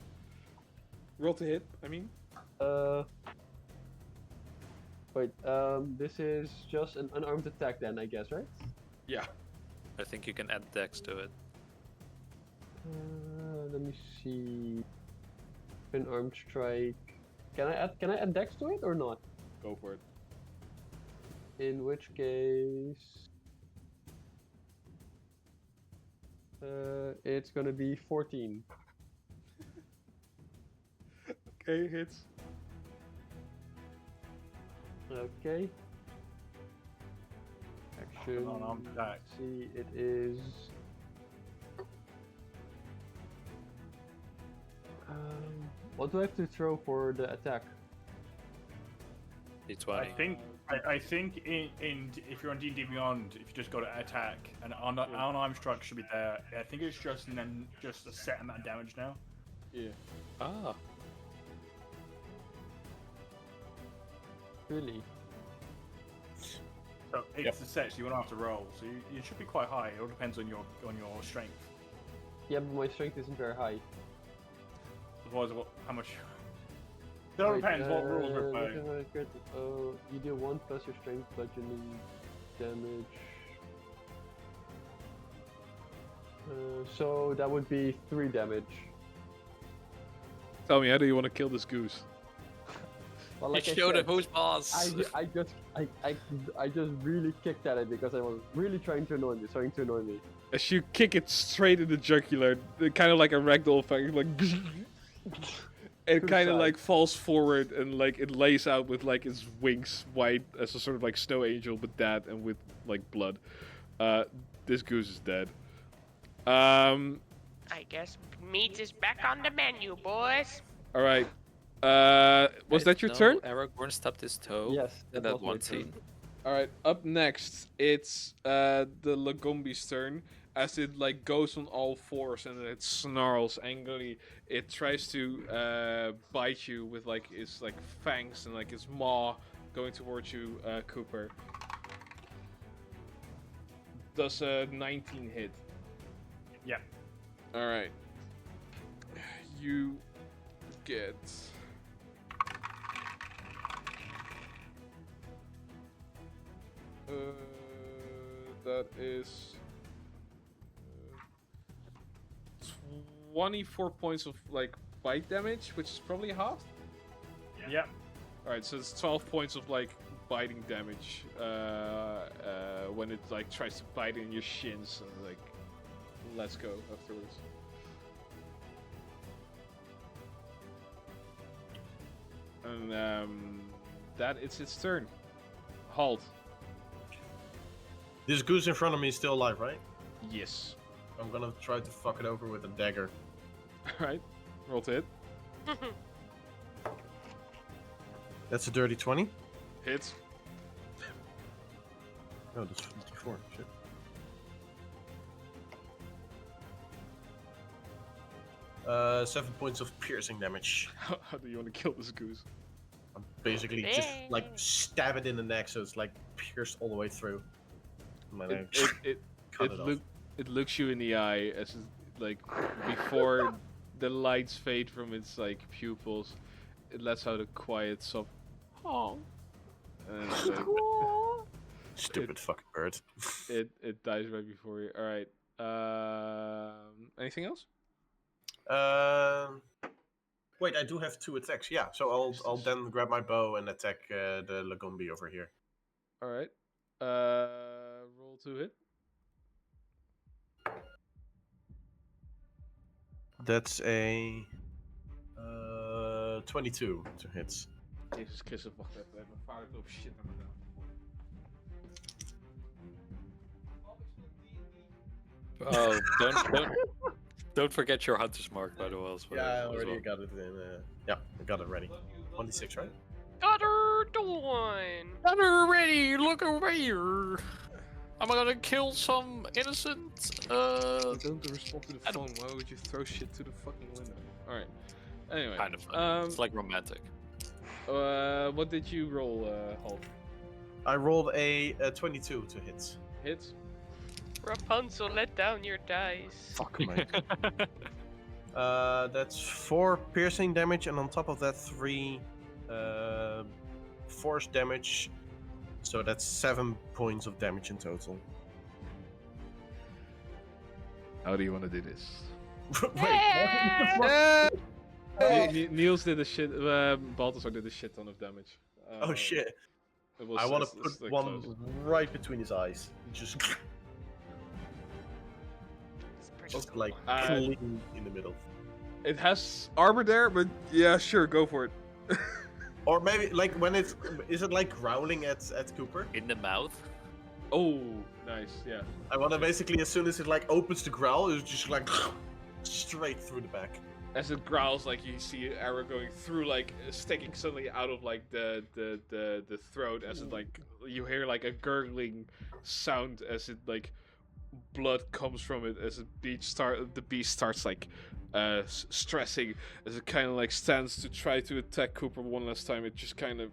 Roll to hit. I mean. Wait, this is just an unarmed attack then, I guess, right? Yeah. I think you can add dex to it. Let me see. Unarmed strike. Can I add dex to it or not? Go for it. In which case, it's gonna be 14. Okay, hits. Okay. Action. Unarmed attack. See, it is. What do I have to throw for the attack? D20. I think I think if you're on D&D Beyond, if you just go to attack and unarmed strike should be there. I think it's just a set amount of damage now. Yeah. Ah. Really? So it's a set, so you won't have to roll. So you should be quite high. It all depends on your strength. Yeah, but my strength isn't very high. Otherwise, how much? It all depends what rules we're playing. You do 1 plus your strength bludgeoning damage. So that would be 3 damage. Tell me, how do you want to kill this goose? Well, like You I showed said, him who's boss. I just really kicked at it because I was really trying to annoy me. As you kick it straight in the jugular, kind of like a ragdoll effect, like it kind of like falls forward and like it lays out with like its wings white as a sort of like snow angel, but that and with like blood. This goose is dead. I guess meat is back on the menu, boys. All right. Was that your turn? Aragorn stubbed his toe. Yes, In that that was my one turn. scene. All right. Up next, it's the Lagombi's turn. As it like goes on all fours and it snarls angrily, it tries to bite you with like its like fangs and like its maw going towards you, Cooper. Does a 19 hit? Yeah. All right. You get. That is 24 points of like bite damage, which is probably half. Yeah. All right, so it's 12 points of like biting damage when it like tries to bite in your shins and like let's go afterwards. And that it's its turn. Halt. This goose in front of me is still alive, right? Yes. I'm gonna try to fuck it over with a dagger. All right. Roll to hit. That's a dirty 20. Hits. Oh, that's 54. Shit. Seven points of piercing damage. How do you want to kill this goose? I'm basically just like stab it in the neck, so it's like pierced all the way through. And then I cut it off. It looks you in the eye as it, like before the lights fade from its like pupils. It lets out a quiet sob. Oh. And like, Stupid fucking bird. it dies right before you. All right. Anything else? Wait, I do have 2 attacks. Yeah, so I'll then grab my bow and attack the Lagombi over here. All right. Roll to hit. That's a 22 to hit. Jezus Christus, wacht even. Mijn vader loopt shit naar me gedaan. Oh, don't forget your hunter's mark, by the way. As well. Yeah, I already got it in. Yeah, I got it ready. 1d6, right? Got her done. Hunter ready, look over here. I'm gonna kill some innocent. You don't respond to the phone. Why would you throw shit to the fucking window? All right. Anyway. Kind of funny. It's like romantic. What did you roll, Hulk? I rolled a 22 to hit. Hits. Rapunzel, let down your dice. Fuck, mate. That's 4 piercing damage, and on top of that, 3 force damage. So that's 7 points of damage in total. How do you want to do this? Wait, what the fuck? Niels did a shit. Balthasar did a shit ton of damage. Oh shit! It was, I want to it's, put like, one close. right between his eyes. Just like clean in the middle. It has armor there, but yeah, sure, go for it. Or maybe like when it's is it like growling at Cooper? In the mouth? Oh, nice, yeah. I want to basically as soon as it like opens the growl, it's just like straight through the back. as it growls, like you see an arrow going through, like sticking suddenly out of like the throat, as it like you hear like a gurgling sound as it like blood comes from it as the beast starts like stressing as it kind of like stands to try to attack Cooper one last time. It just kind of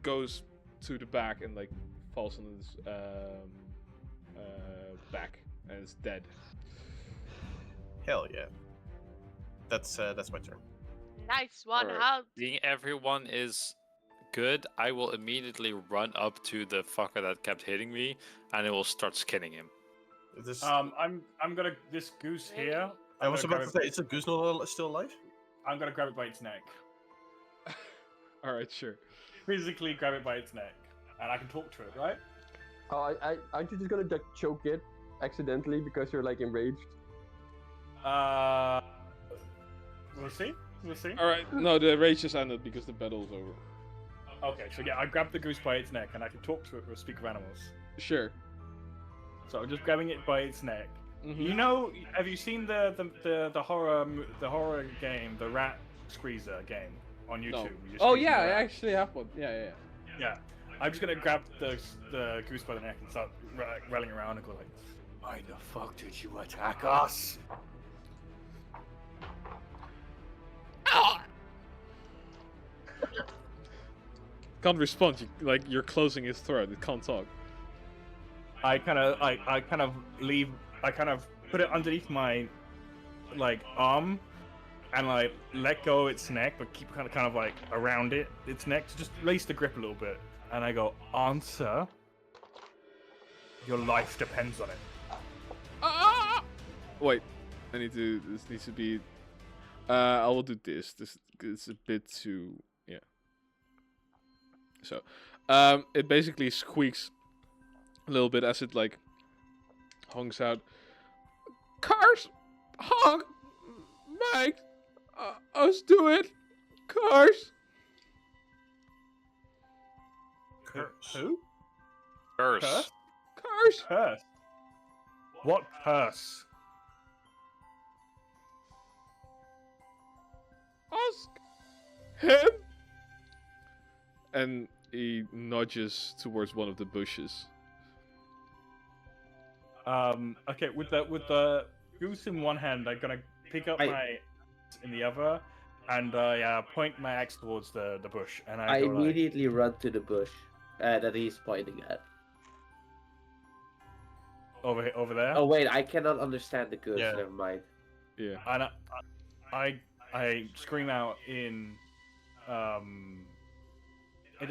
goes to the back and like falls on his back and is dead. Hell yeah. That's my turn. Nice one, Alright. Hound. Being everyone is good, I will immediately run up to the fucker that kept hitting me, and I will start skinning him. This, I'm gonna this goose here. I was gonna about to grab say, is the goose not still alive? I'm gonna grab it by its neck. All right, sure. Physically grab it by its neck, and I can talk to it, right? Oh, aren't you just gonna like choke it accidentally because you're like enraged? We'll see. We'll see. All right, no, the rage just ended because the battle is over. Okay, so yeah, I grab the goose by its neck, and I can talk to it with Speak of Animals. Sure. So I'm just grabbing it by its neck. Mhm. You know, have you seen the horror game, the Rat Squeezer game on YouTube? No. You just Oh squeeze yeah, the I rat? actually have one. Yeah. Yeah. I'm just gonna grab the goose by the neck and start rallying around and go like, "Why the fuck did you attack us?" Can't respond. You're closing his throat. It can't talk. I kind of put it underneath my like arm and like let go of its neck, but keep kind of like around its neck to just release the grip a little bit. And I go, "Answer. Your life depends on it." Wait, this needs to be. I will do this. This is a bit too. Yeah. So, it basically squeaks a little bit as it like honks out. Cars, honk, make us do it. Cars. Who? Curse. Curse? Cars. Curse. What curse? Ask him. And he nudges towards one of the bushes. Okay, with the goose in one hand, I'm gonna pick up my in the other, and point my axe towards the bush, and I go like, immediately run to the bush that he's pointing at. over there. Oh wait, I cannot understand the goose. Yeah. Never mind. Yeah. And I scream out in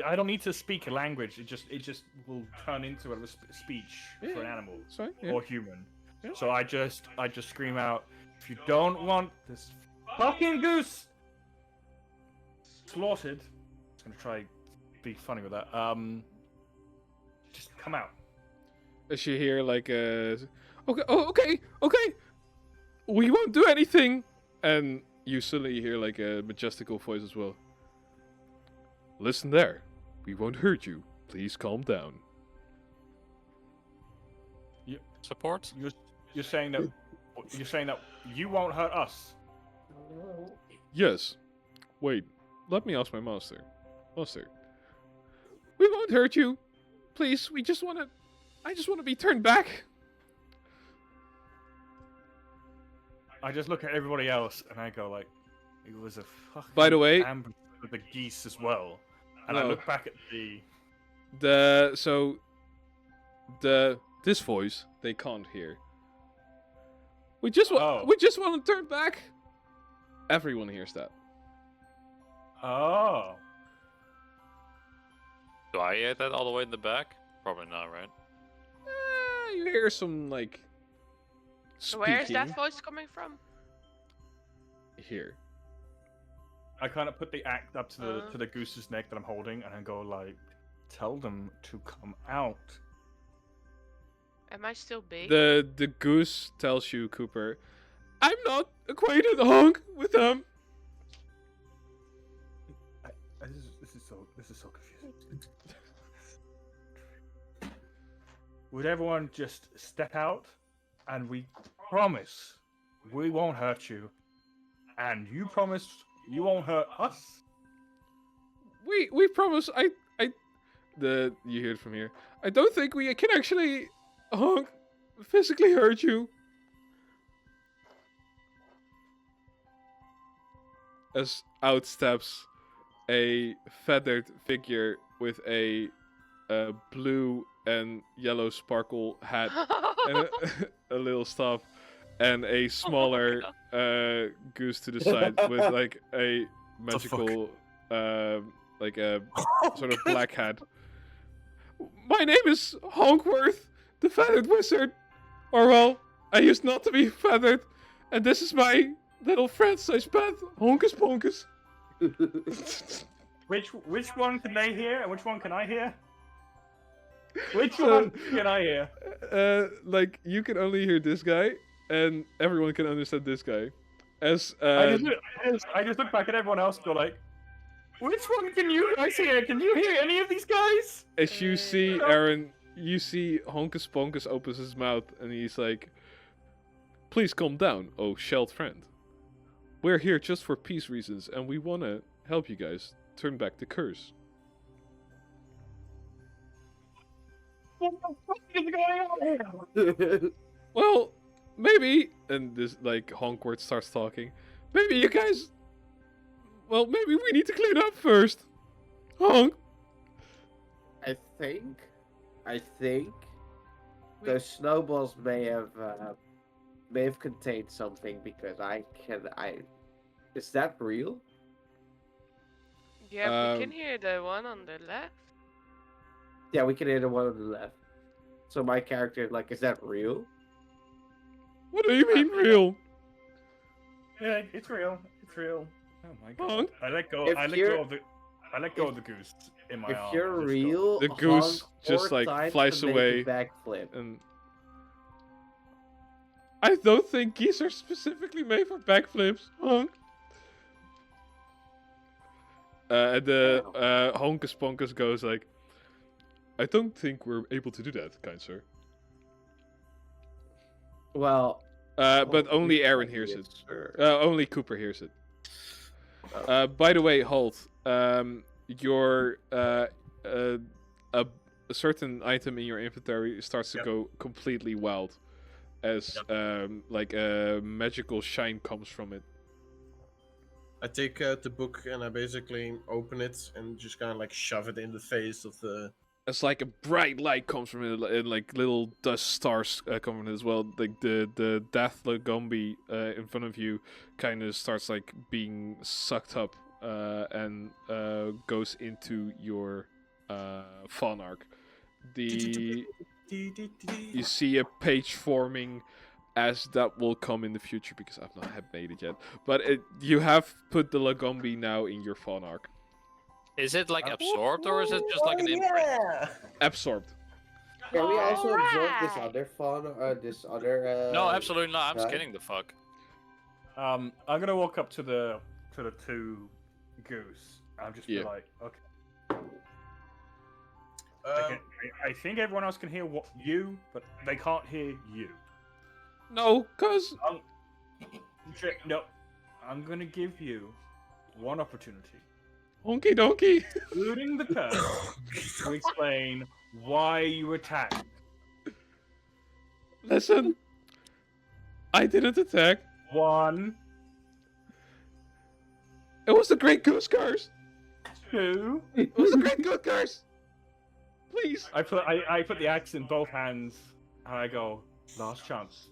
I don't need to speak a language. It just will turn into a speech for an animal Sorry. Yeah. or human. Yeah. So I just scream out, "If you don't want this fucking goose slaughtered," I'm just gonna try be funny with that. Just come out. As you hear like okay, we won't do anything, and you suddenly hear like a majestical voice as well. Listen there, we won't hurt you. Please calm down. Support? You're saying that you won't hurt us. Yes. Wait, let me ask my master. Master, we won't hurt you. Please, I just want to be turned back. I just look at everybody else and I go like, it was a fucking By the way, ambush with the geese as well. And I No. look back at the this voice they can't hear. We just want to turn back. Everyone hears that. oh. Do I hear that all the way in the back? Probably not, right? You hear some like Where is that speaking voice coming from? here. I kind of put the axe up to Uh. the goose's neck that I'm holding, and I go like, "Tell them to come out." Am I still big? The goose tells you, Cooper, I'm not acquainted, honk, with them. This is so confusing. Would everyone just step out, and we promise we won't hurt you. And you promised you won't hurt us? We promise. You hear it from here. I don't think we can actually physically hurt you. As out steps a feathered figure with a blue and yellow sparkle hat and a little staff, and a smaller goose to the side with like a magical, like a sort of black hat. My name is Honkworth, the feathered wizard. Or well, I used not to be feathered, and this is my little friend-sized pet, Honkus Ponkus. Which one can they hear and which one can I hear? Which one can I hear? Like you can only hear this guy, and everyone can understand this guy. As I just look back at everyone else and go like, which one can you guys hear? Can you hear any of these guys? as you see Aaron, you see Honkus Ponkus opens his mouth, and he's like, "Please calm down, oh shelled friend. We're here just for peace reasons, and we wanna help you guys turn back the curse." What the fuck is going on here? Well, maybe, and this like Honkworth starts talking. Maybe you guys. Well, maybe we need to clean up first. Honk. I think those snowballs may have contained something, because is that real? Yeah, we can hear the one on the left. Yeah, we can hear the one on the left. So my character, like, is that real? What do you mean real? Yeah, it's real. It's real. Oh my god. Honk. I let go of the goose in my If arm. you're Let's go. real, The goose honk just, 4 like, times flies and make a away. backflip. And I don't think geese are specifically made for backflips. Honk. And the Honkus Ponkus goes like, "I don't think we're able to do that, kind sir." Well, But only you Aaron can hears be it. sure. Only Cooper hears it. By the way, Holt, your a certain item in your inventory starts to go completely wild, as like a magical shine comes from it. I take out the book and I basically open it and just kind of like shove it in the face of the. It's like a bright light comes from it, and like little dust stars come from it as well. Like the death Lagombi in front of you kind of starts like being sucked up and goes into your fawn arc. You see a page forming, as that will come in the future because I've not made it yet. But you have put the Lagombi now in your fawn arc. Is it like absorbed, or is it just like an imprint? Absorbed. Can we also absorb this Alright. other fauna, or this other? No, absolutely not. I'm right. skinning the fuck. I'm gonna walk up to the two goose. I'm just be Yeah. like, okay. I think everyone else can hear you, but they can't hear you. No, cause No, I'm gonna give you one opportunity, honky donkey. including the curse, to explain why you attacked. Listen, I didn't attack. One, It was the Great Goose Curse. 2. It was the Great Goose Curse. Please. I put the axe in both hands and I go, last chance.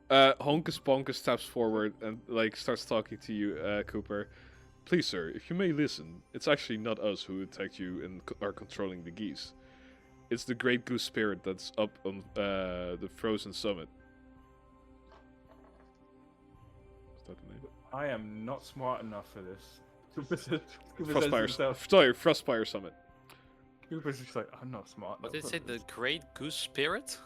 Honkus Ponkus steps forward and like starts talking to you, Cooper. Please, sir, if you may listen, it's actually not us who attacked you and are controlling the geese. It's the Great Goose Spirit that's up on the frozen summit. Is that the name? I am not smart enough for this. Cooper says Frostfire Summit. Cooper's just like, I'm not smart What enough did it for say? The this." Great Goose Spirit?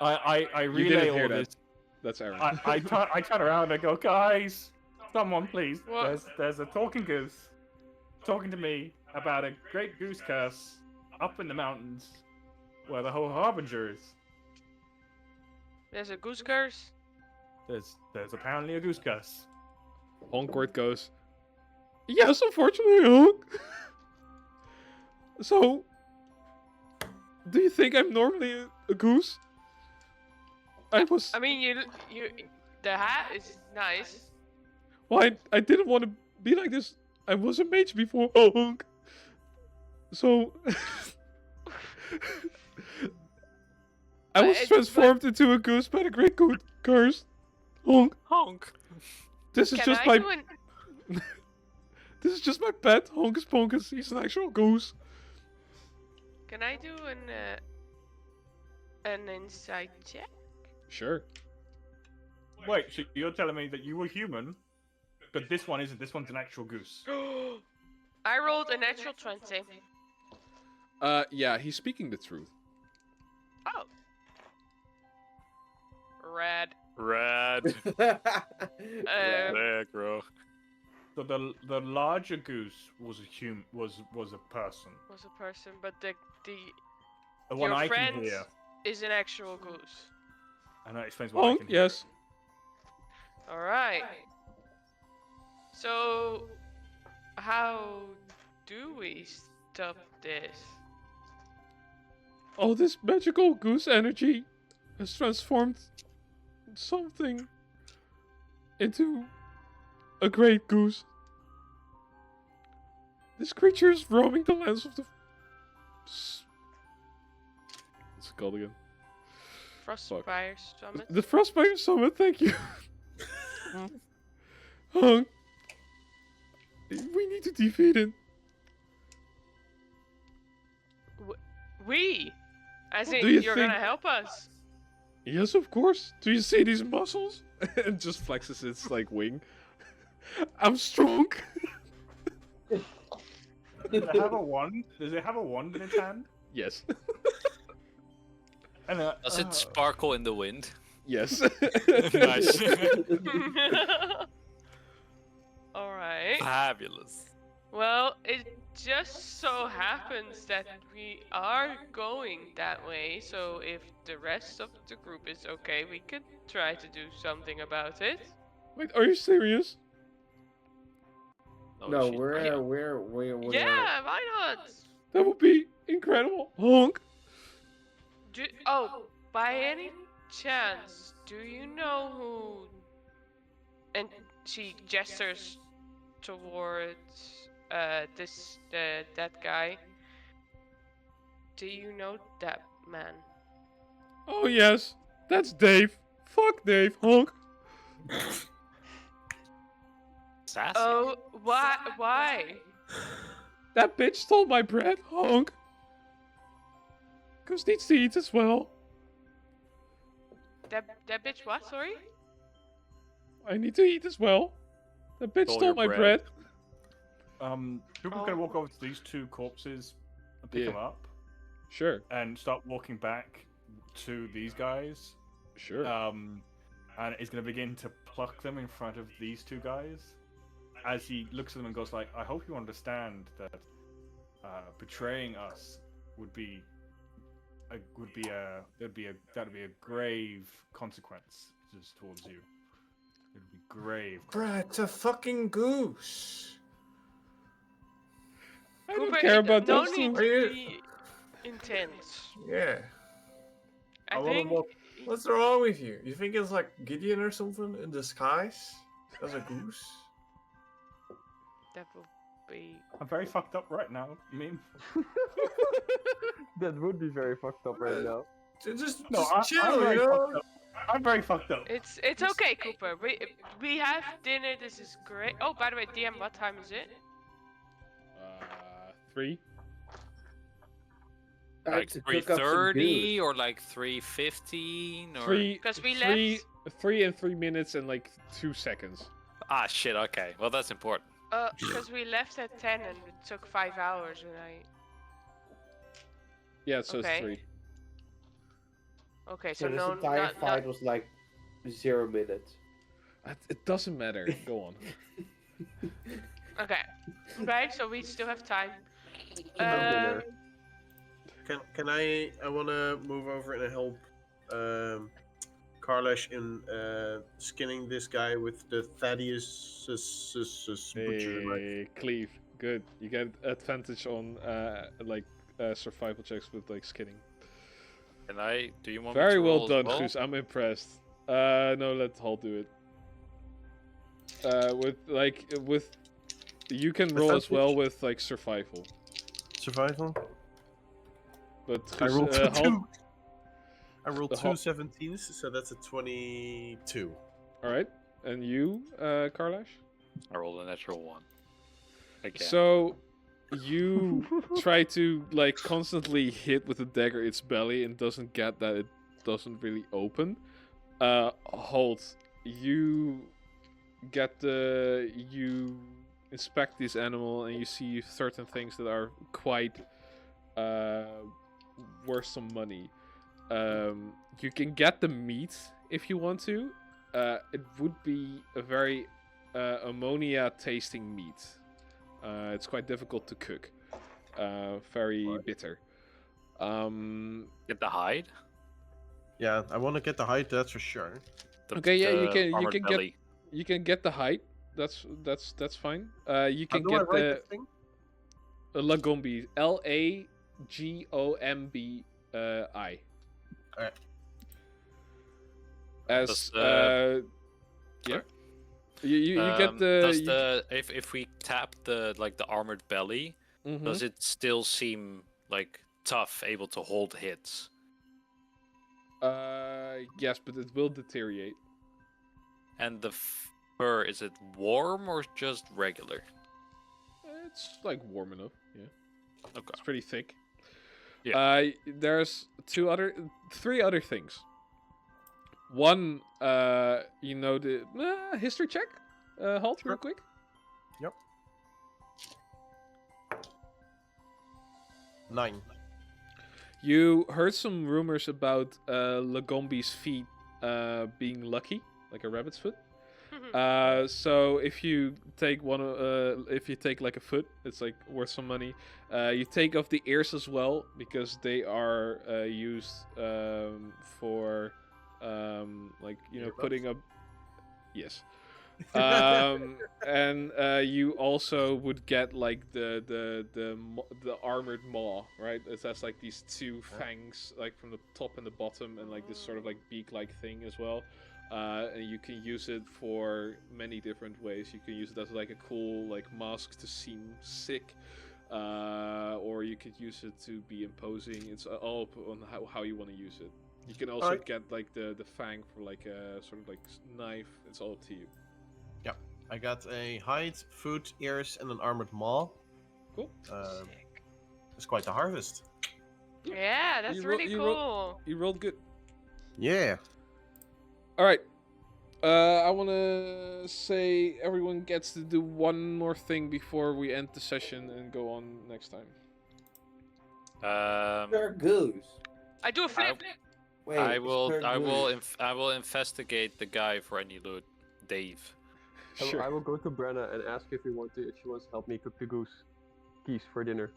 I You relay didn't all hear that. this. That's Aaron. I turn around and I go, guys, someone please. What? There's a talking goose talking to me about a great goose curse up in the mountains where the whole harbinger is. There's a goose curse. There's apparently a goose curse. Honkwart goes, yes, unfortunately, Honk. So, do you think I'm normally a goose? I mean, the hat is nice. Well, I didn't want to be like this. I was a mage before, Honk. So, I was transformed into a goose by the great curse. Honk. Honk. This is just my. This is just my pet, Honkus Ponkus. He's an actual goose. Can I do an insight check? Sure. Wait, so you're telling me that you were human, but this one isn't? This one's an actual goose. I rolled a natural 20. Yeah, he's speaking the truth. Oh. Red. Red. Um, bro. So the larger goose was a person. Was a person, but the one your I friend can hear. is an actual goose. And that explains why I can hear. Yes. All right. So, how do we stop this? Oh, this magical goose energy has transformed something into a great goose. This creature is roaming the lands of the... What's it called again? Frostfire Summit? The Frostfire Summit, thank you. Honk. We need to defeat it. We? As in, Do you you're think- gonna help us? Yes, of course. Do you see these muscles? And just flexes its, like, wing. I'm strong. Does it have a wand? Does it have a wand in its hand? Yes. And Does it sparkle in the wind? Yes. Nice. Alright. Fabulous. Well, it just so happens that we are going that way, so if the rest of the group is okay, we could try to do something about it. Wait, are you serious? Oh, No, shit. we're Yeah, why not? That would be incredible. Honk. By any chance, do you know who? And she gestures towards that guy. Do you know that man? Oh yes, that's Dave. Fuck Dave, Honk. Sassy. Oh, why? That bitch stole my bread, Honk. Goose needs to eat as well. That bitch what, sorry? I need to eat as well. That bitch Stole stole your my bread. bread. People gonna walk over to these two corpses and pick Yeah. them up Sure, and start walking back to these guys. sure. And is gonna begin to pluck them in front of these two guys. As he looks at them and goes like, "I hope you understand that betraying us would be a grave consequence just towards you. It'd be grave." Bruh, it's a fucking goose. I don't Cooper, care about no those need two. to Are you- be intense. Yeah. I wanna think walk- What's wrong with you? You think it's like Gideon or something in disguise as a goose? that will be. I'm very fucked up right now. You mean? That would be very fucked up right now. Just No, I'm chill, very you know? fucked up. I'm very fucked up. It's okay, Cooper. We have dinner. This is great. Oh, by the way, DM, what time is it? 3. Like 3:30 or like 3:15 or 3. 'Cause we 3 and 3 minutes and like 2 seconds. ah shit. Okay, well that's important. Because we left at 10 and it took 5 hours and I. Yeah, so Okay. it's 3. Okay, so So no, this entire not, fight was like 0 minutes. It doesn't matter. Go on. Okay. Right, so we still have time. dinner. Can I want to move over and help Carlash in skinning this guy with the Thaddeus butcher knife. Hey, cleave. Good. You get advantage on survival checks with like skinning. Can I? Do you want me Very to well roll done, as well? Guus. I'm impressed. No, let Hal do it. With you can roll as well with like survival. Survival. But I Guus, rolled Hal, two. I rolled the two Hal- 17s, so that's a 22. all right, and you, Carlash. I rolled a natural 1. Again. So you try to like constantly hit with the dagger its belly and doesn't get that it doesn't really open. Halt. You inspect this animal and you see certain things that are quite worth some money. You can get the meat if you want to. It would be a very ammonia tasting meat. It's quite difficult to cook. Very bitter. Get the hide. Yeah, I want to get the height, that's for sure. Okay, yeah, you armored can belly. get the height. That's fine. You How can do I get write the this thing? Lagombi. Lagombi. I. Alright. As Does, yeah. You get the. Does if we tap the armored belly, Mhm. does it still seem like tough, able to hold hits? Yes, but it will deteriorate. And the fur, is it warm or just regular? It's like warm enough. Yeah. Okay. It's pretty thick. Yeah. There's three other things. One, the history check. Halt real quick. Yep. 9. You heard some rumors about Lagombi's feet being lucky, like a rabbit's foot. So if you take like a foot, it's like worth some money. You take off the ears as well because they are used for putting up. Yes. And you also would get like the armored maw, right? It has like these two fangs, like from the top and the bottom, and like this sort of like beak-like thing as well. And you can use it for many different ways. You can use it as like a cool like mask to seem sick, or you could use it to be imposing. It's all up on how you want to use it. You can also get like the fang for like a sort of like knife. It's all up to you. I got a hide, foot, ears, and an armored maw. Cool. Sick. It's quite the harvest. Yeah, that's really cool. You rolled good. Yeah. All right. I want to say everyone gets to do one more thing before we end the session and go on next time. Sir Goose. I do a flip. Wait, I will Sir Goose. I will investigate the guy for any loot. Dave. Sure. I will go to Brenna and ask if she wants to help me cook the geese for dinner.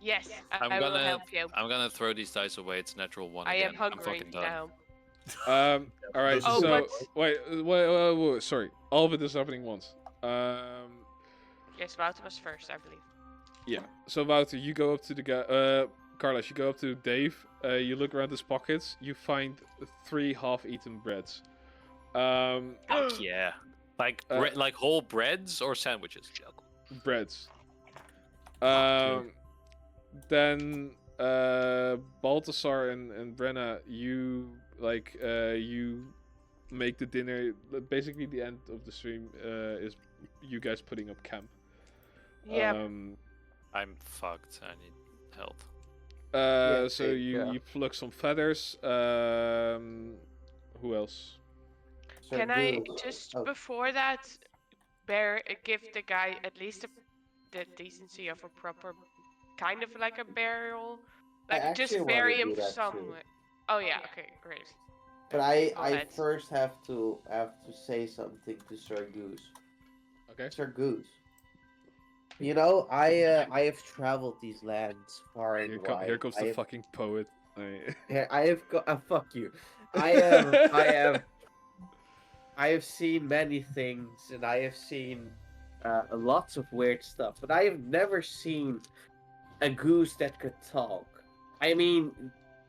Yes, I'm I will help you. gonna throw these dice away. It's a natural 1 I again. am hungry I'm fucking done. now. All right. Oh, so but- wait. Sorry. All of it is happening once. Yes, Wouter was first, I believe. Yeah. So Wouter, you go up to the guy. Carlos, you go up to Dave. You look around his pockets. You find 3 half-eaten breads. Fuck yeah. Like like whole breads or sandwiches? Breads. Then Balthasar and Brenna, you you make the dinner. Basically, the end of the stream is you guys putting up camp. Yeah. I'm fucked. I need help. So you pluck some feathers. Who else? Sir Can I Goose. just Oh, before that give the guy at least the decency of a proper kind of like a burial, I like just actually bury wanna him do that too. somewhere. Oh yeah, okay, great. But I Go ahead. first have to say something to Sir Goose. Okay. Sir Goose. You know, I have traveled these lands far and wide. Here comes I the have, fucking poet. I have fuck you. I have seen many things, and I have seen lots of weird stuff, but I have never seen a goose that could talk. I mean,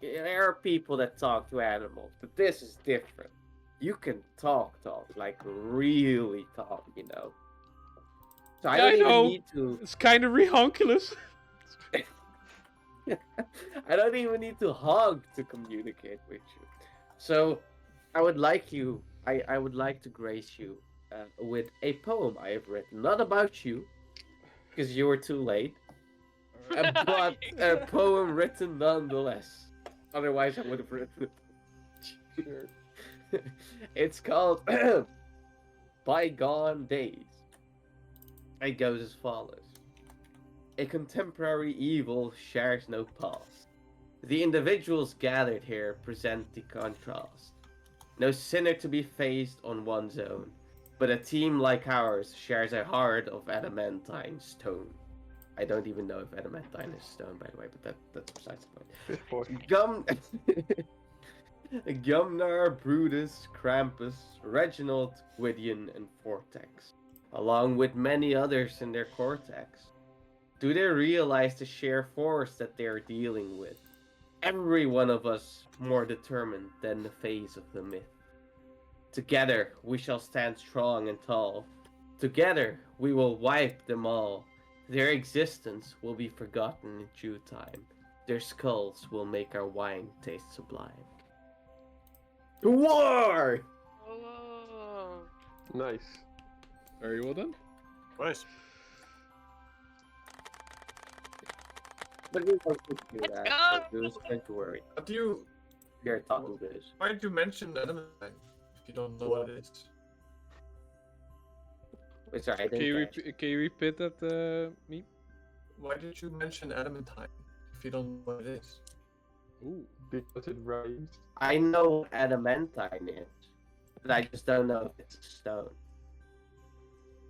there are people that talk to animals, but this is different. You can talk, like really talk, you know. So I Yeah, don't I even know. need to. It's kind of rehonkulous. I don't even need to hug to communicate with you. So I would like you. I would like to grace you with a poem I have written, not about you, because you were too late, but a poem written nonetheless. Otherwise, I would have written it. Sure. It's called Bygone Days. It goes as follows. A contemporary evil shares no past. The individuals gathered here present the contrast. No sinner to be faced on one's own, but a team like ours shares a heart of adamantine stone. I don't even know if adamantine is stone, by the way, but that's besides the point. Gumnar, Brutus, Krampus, Reginald, Gwydion, and Vortex, along with many others in their cortex. Do they realize the sheer force that they are dealing with? Every one of us more determined than the face of the myth. Together we shall stand strong and tall. Together we will wipe them all. Their existence will be forgotten in due time. Their skulls will make our wine taste sublime. To war! Oh. Nice. Very well done. Nice. But we don't need to do Let's that. go! Don't worry. What do you? You're talking this. Why did you mention adamantine if you don't know what it is? Wait, sorry, I Can you, didn't catch. can you repeat that, me? Why did you mention adamantine if you don't know what it is? Ooh. Because it rhymes. I know what adamantine is, but I just don't know if it's a stone.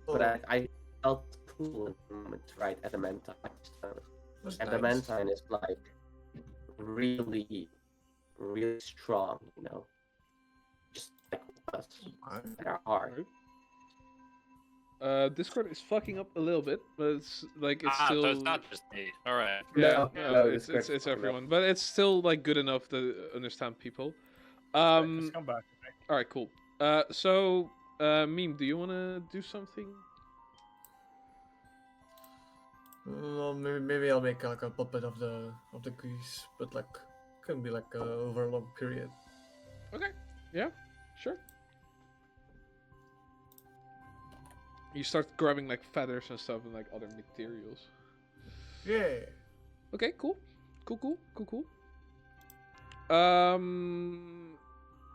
But I felt cool in the moment to write adamantine stone. That's nice. Adamantine is like really, really strong, you know? Just like us at our heart. Discord is fucking up a little bit, but it's like it's So still. it's not just me. All right. Yeah, No, it's Discord's it's fucking up. everyone, but it's still like good enough to understand people. Let's come back. All right, cool. So, meme, do you want to do something? Well, maybe I'll make like a puppet of the goose, but like couldn't be like over a long period. Okay. Yeah. Sure. You start grabbing like feathers and stuff and like other materials. Yeah. Okay. Cool. Cool.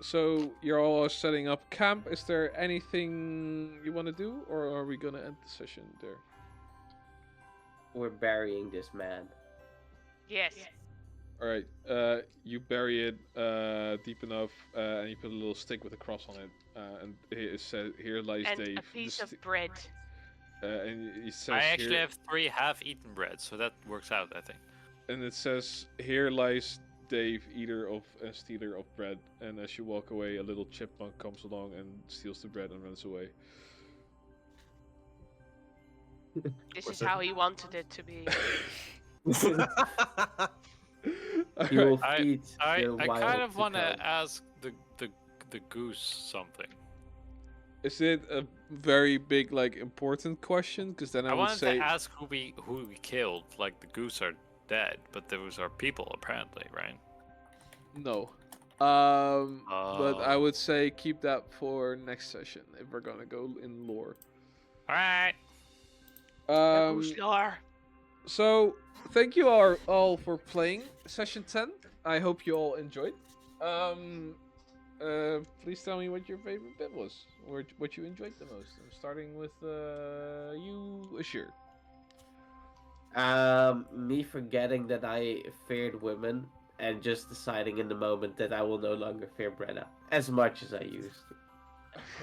So you're all setting up camp. Is there anything you want to do, or are we gonna end the session there? We're burying this man. Yes. All right. You bury it deep enough, and you put a little stick with a cross on it, and it says, "Here lies And Dave." a piece of bread. And it says I actually here, have 3 half-eaten bread, so that works out, I think. and it says, "Here lies Dave, eater of and stealer of bread." And as you walk away, a little chipmunk comes along and steals the bread and runs away. This is how he wanted it to be. He will Alright. feed I the wild kind of want to come. ask the goose something. Is it a very big, like, important question? Because then I I would wanted say to ask who we killed. Like the goose are dead, but those are people apparently, right? no. But I Oh. would say keep that for next session if we're gonna go in lore. All right. Goose lore. So thank you all for playing session 10. I hope you all enjoyed. Please tell me what your favorite bit was, or what you enjoyed the most. I'm starting with you, Ashir. Me forgetting that I feared women and just deciding in the moment that I will no longer fear Brenna as much as I used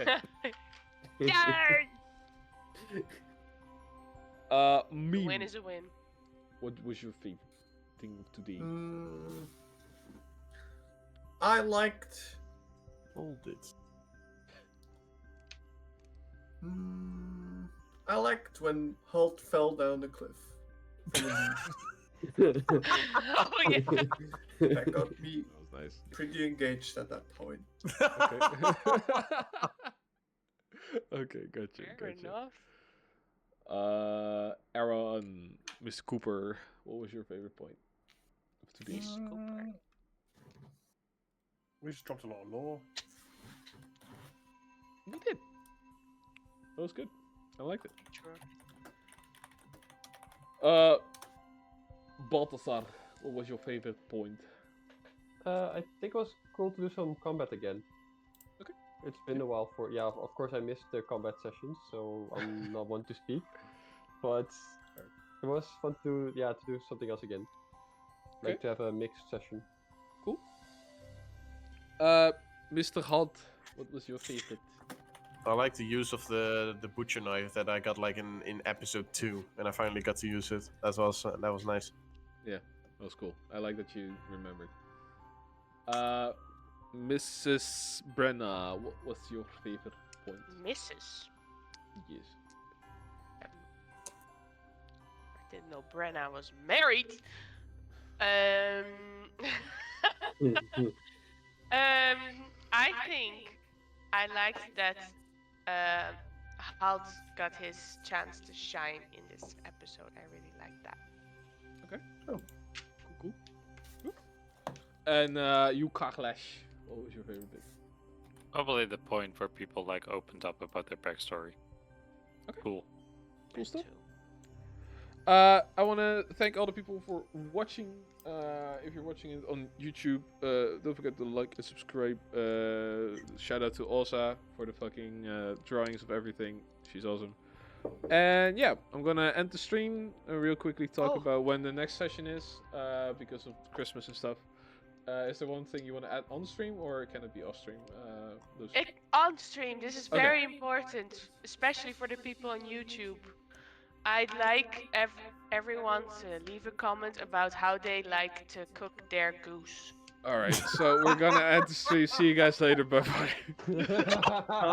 Okay. Yarn! A Meme. win is a win. What was your favorite thing to do? I liked Hold it. I liked when Halt fell down the cliff. From a Oh yeah. that got me That was nice. pretty engaged at that point. Okay. Okay, gotcha. Fair Gotcha. enough. Aaron, Mr. Cooper, what was your favorite point of today's? Miss Cooper. We just dropped a lot of lore. We did. That was good. I liked it. Sure. Balthasar, what was your favorite point? I think it was cool to do some combat again. Okay. It's been a while for of course I missed the combat sessions, so I'm not one to speak. But it was fun to do something else again. Like Okay. to have a mixed session. Cool. Mr. Halt, what was your favorite? I like the use of the butcher knife that I got like in episode 2, and I finally got to use it. That was nice. That was cool. I like that you remembered. Mrs. Brenna, what was your favorite point? Mrs. Yes. I didn't know Brenna was married. I think I liked that Halt got his chance to shine in this episode. I really liked that. Cool. And you Kaglash, what was your favorite bit? Probably the point where people like opened up about their backstory. Okay. Cool. Cool Me stuff. too. I want to thank all the people for watching. If you're watching it on YouTube, don't forget to like and subscribe. Shout out to Osa for the fucking drawings of everything. She's awesome. And yeah, I'm gonna end the stream and real quickly talk Oh. about when the next session is, because of Christmas and stuff. Is there one thing you want to add on stream, or can it be off stream? On stream, this is Okay. very important, especially for the people on YouTube. I'd like everyone to leave a comment about how they like to cook their goose. All right, so we're gonna end the stream. See you guys later. Bye bye.